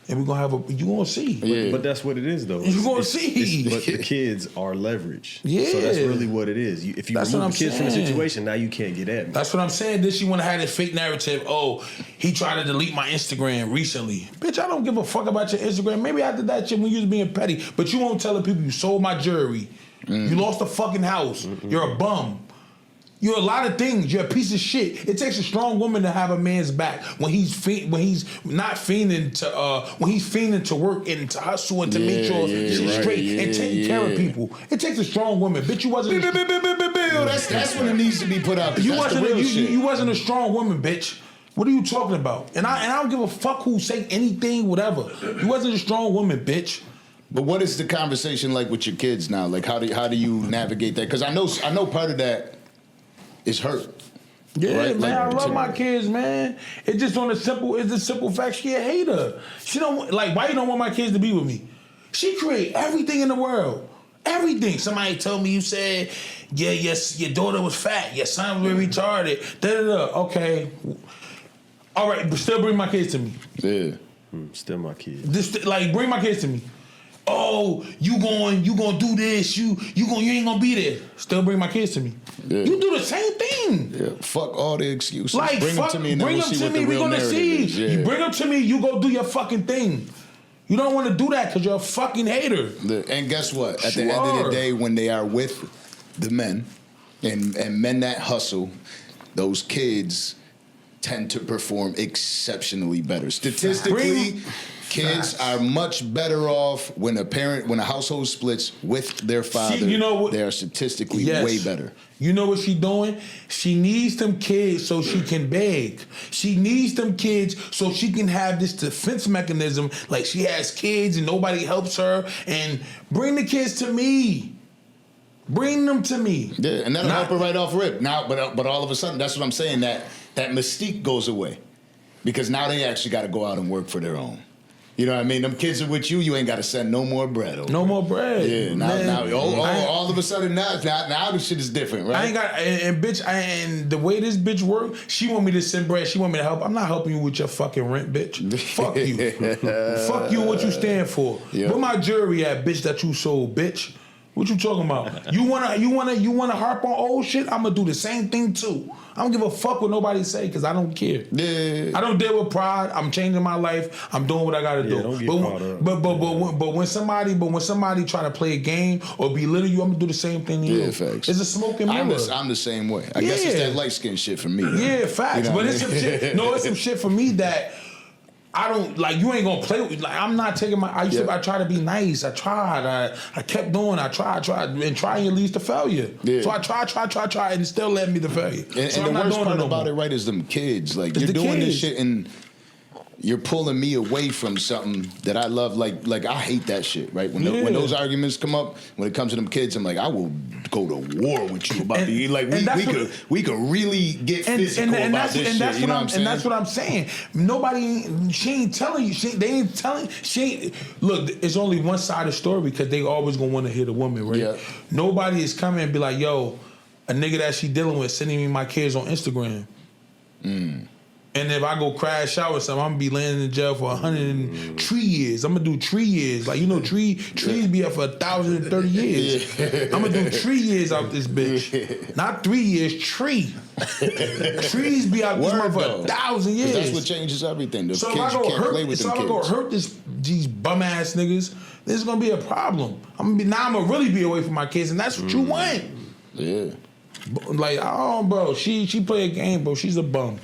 and we're gonna have you gonna see. Yeah. But that's what it is, though. You gonna see. But the kids are leverage. Yeah. So that's really what it is. If you That's remove what I'm the kids from the saying. situation, now you can't get at me. That's what I'm saying. Then she wanna have this fake narrative. Oh, he tried to delete my Instagram recently. Bitch, I don't give a fuck about your Instagram. Maybe I did that shit when you was being petty, but you won't tell the people you sold my jewelry. You lost a fucking house. You're a bum. You're a lot of things. You're a piece of shit. It takes a strong woman to have a man's back when he's not fiending to work and to hustle and to make sure shit straight and taking care of people. It takes a strong woman. Bitch, you wasn't. That's when it needs to be put out. You That's the wasn't. real shit. You wasn't a strong woman, bitch. What are you talking about? And I don't give a fuck who say anything, whatever. You wasn't a strong woman, bitch. But what is the conversation like with your kids now? Like how do you navigate that? Because I know part of that is hurt. Yeah, Right? man, I Like, love my kids, man. It's just it's a simple fact. She a hater. She don't like. Why you don't want my kids to be with me? She create everything in the world. Everything. Somebody told me you said, yes, your daughter was fat. Your son was retarded. Okay. All right, but still bring my kids to me. Yeah. Still my kids. Bring my kids to me. Oh, you going do this? You ain't gonna be there. Still bring my kids to me. Yeah. You do the same thing. Yeah. Fuck all the excuses. Like, bring them to me and then bring we'll them see to what me. the We're real gonna narrative see. is. Yeah. You bring them to me. You go do your fucking thing. You don't want to do that because you're a fucking hater. And guess what? At the You end of are. the day, when they are with the men and men that hustle, those kids tend to perform exceptionally better. Statistically, kids are much better off when a household splits with their father. See, you know what? They are statistically Yes. way better. You know what she doing? She needs them kids so she can beg. She needs them kids so she can have this defense mechanism. Like she has kids and nobody helps her. And bring the kids to me. Bring them to me. Yeah, and that'll help her right off rip. Now, but all of a sudden, that's what I'm saying. That mystique goes away because now they actually got to go out and work for their own. You know what I mean? Them kids are with you. You ain't got to send no more bread over. No more bread. Yeah. Now, all of a sudden now the shit is different, right? I ain't got and bitch. And the way this bitch work, she want me to send bread. She want me to help. I'm not helping you with your fucking rent, bitch. Fuck you. Fuck you. What you stand for? Yep. Where my jewelry at, bitch? That you sold, bitch. What you talking about? You wanna harp on old shit? I'm gonna do the same thing too. I don't give a fuck what nobody say because I don't care. Yeah. I don't deal with pride. I'm changing my life. I'm doing what I gotta do. Don't get caught up. But when somebody try to play a game or belittle you, I'm gonna do the same thing to you. Facts. It's a smoking mirror. I'm the same way. I guess it's that light skin shit for me. Yeah, facts. You know but it's some shit. No, it's some shit for me that I don't like. You ain't gonna play with. Like I'm not taking my. I try to be nice. I tried. I kept doing. I tried, and trying leads to failure. Yeah. So I try, and it still led me to failure. And, so and the worst part about it, right, is them kids. Like you're doing this shit and you're pulling me away from something that I love. Like I hate that shit. Right when those arguments come up, when it comes to them kids, I'm like, I will go to war with you about the like we could really get physical about this shit. You know what I'm saying? And that's what I'm saying. Nobody, she ain't telling you. Look, it's only one side of the story because they always gonna want to hear the woman, right? Yeah. Nobody is coming and be like, yo, a nigga that she dealing with sending me my kids on Instagram. And if I go crash out with something, I'm gonna be landing in jail for 103 years. I'm gonna do 3 years. Like, you know, trees be up for 1,030 years. I'm gonna do 3 years out this bitch. Not 3 years, tree. Trees be out this month for 1,000 years. That's what changes everything. The so kids, if I you go hurt these bum ass niggas, this is gonna be a problem. I'm gonna really be away from my kids, and that's what you want. Yeah. Like, oh, bro, she play a game, bro. She's a bum.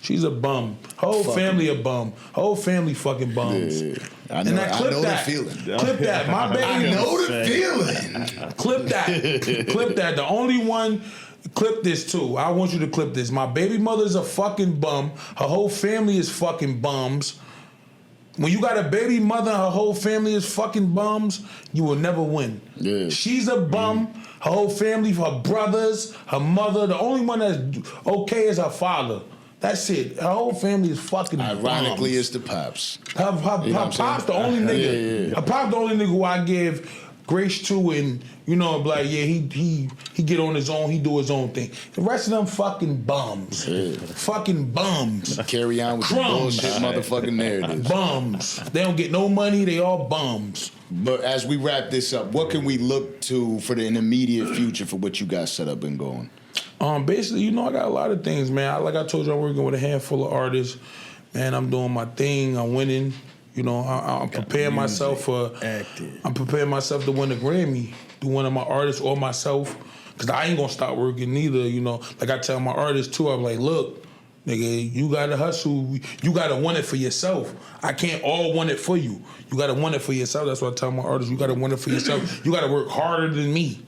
She's a bum. Whole family a bum. Whole family fucking bums. Yeah. I know the feeling. Clip that. My baby. I know the feeling. Clip that. Clip that. The only one. Clip this too. I want you to clip this. My baby mother's a fucking bum. Her whole family is fucking bums. When you got a baby mother and her whole family is fucking bums, you will never win. Yeah. She's a bum. Her whole family, her brothers, her mother. The only one that's okay is her father. That's it. Her whole family is fucking Ironically, bombs. it's the pops. Her pop's the only nigga. Yeah. Her pop's the only nigga who I give grace to, and you know, like, yeah, he get on his own, he do his own thing. The rest of them fucking bums. Yeah. Fucking bums. Carry on with Crumbs. the bullshit motherfucking narratives. Bums. They don't get no money, they all bums. But as we wrap this up, what can we look to for the immediate future for what you got set up and going? Basically, you know, I got a lot of things, man. Like I told you, I'm working with a handful of artists. Man, I'm doing my thing. I'm winning. You know, I'm preparing myself for acting. I'm preparing myself to win a Grammy. Do one of my artists or myself, because I ain't gonna stop working neither. You know, like I tell my artists too. I'm like, look, nigga, you gotta hustle. You gotta want it for yourself. I can't all want it for you. You gotta want it for yourself. That's what I tell my artists. You gotta want it for yourself. You gotta work harder than me.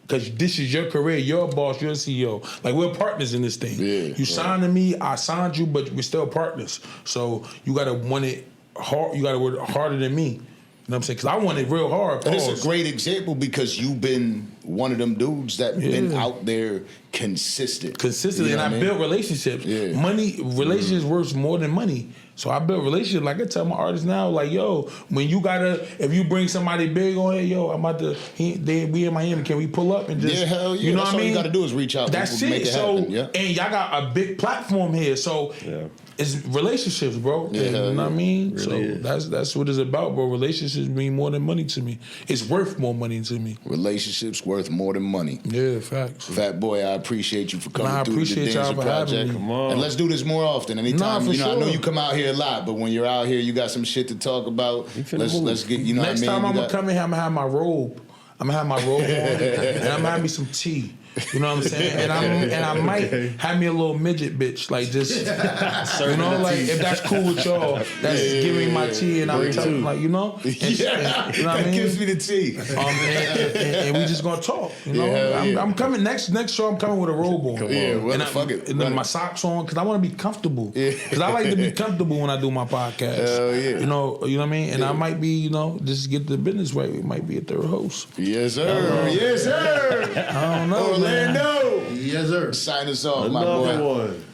Because this is your career, you're a boss, you're a CEO. Like, we're partners in this thing. Yeah, you signed to me, I signed you, but we're still partners. So you gotta want it hard. You gotta work harder than me. You know what I'm saying? Because I want it real hard. And it's a great example because you've been one of them dudes that been out there consistently, you know, and I built relationships. Yeah. Relationships worth more than money. So I built relationships. Like I tell my artists now, like, yo, when you if you bring somebody big on here, yo, I'm about to, we in Miami, can we pull up and just, hell yeah. You know That's what I mean? All you got to do is reach out. That's it. Make it happen. Yeah. And y'all got a big platform here. So it's relationships, bro. Yeah, you know what I mean? Really so that's what it's about, bro. Relationships mean more than money to me. It's worth more money to me. Relationships worth more than money. Yeah, facts. Fatboy, I appreciate you for coming through the Danza for project. Come on. And let's do this more often. Anytime, for sure. I know you come out here a lot, but when you're out here, you got some shit to talk about. Let's get, you know Next what I mean? time I'm gonna come in here, I'm gonna have my robe. I'm gonna have my robe on, and I'm gonna have me some tea. You know what I'm saying? And I might have me a little midget bitch, like just, you know, like if that's cool with y'all, that's giving me my tea, and I'm telling, like, you know, and, you know what I mean? Gives me the tea. And we just gonna talk. You know, I'm coming next show. I'm coming with a robe on. Fuck it. And then my socks on because I want to be comfortable. Because I like to be comfortable when I do my podcast. Hell yeah. You know what I mean? And I might be, you know, just get the business right. We might be a third host. Yes, sir. Yes, sir. I don't know. Orlando. Yes, sir. Sign us off, my boy. Another one.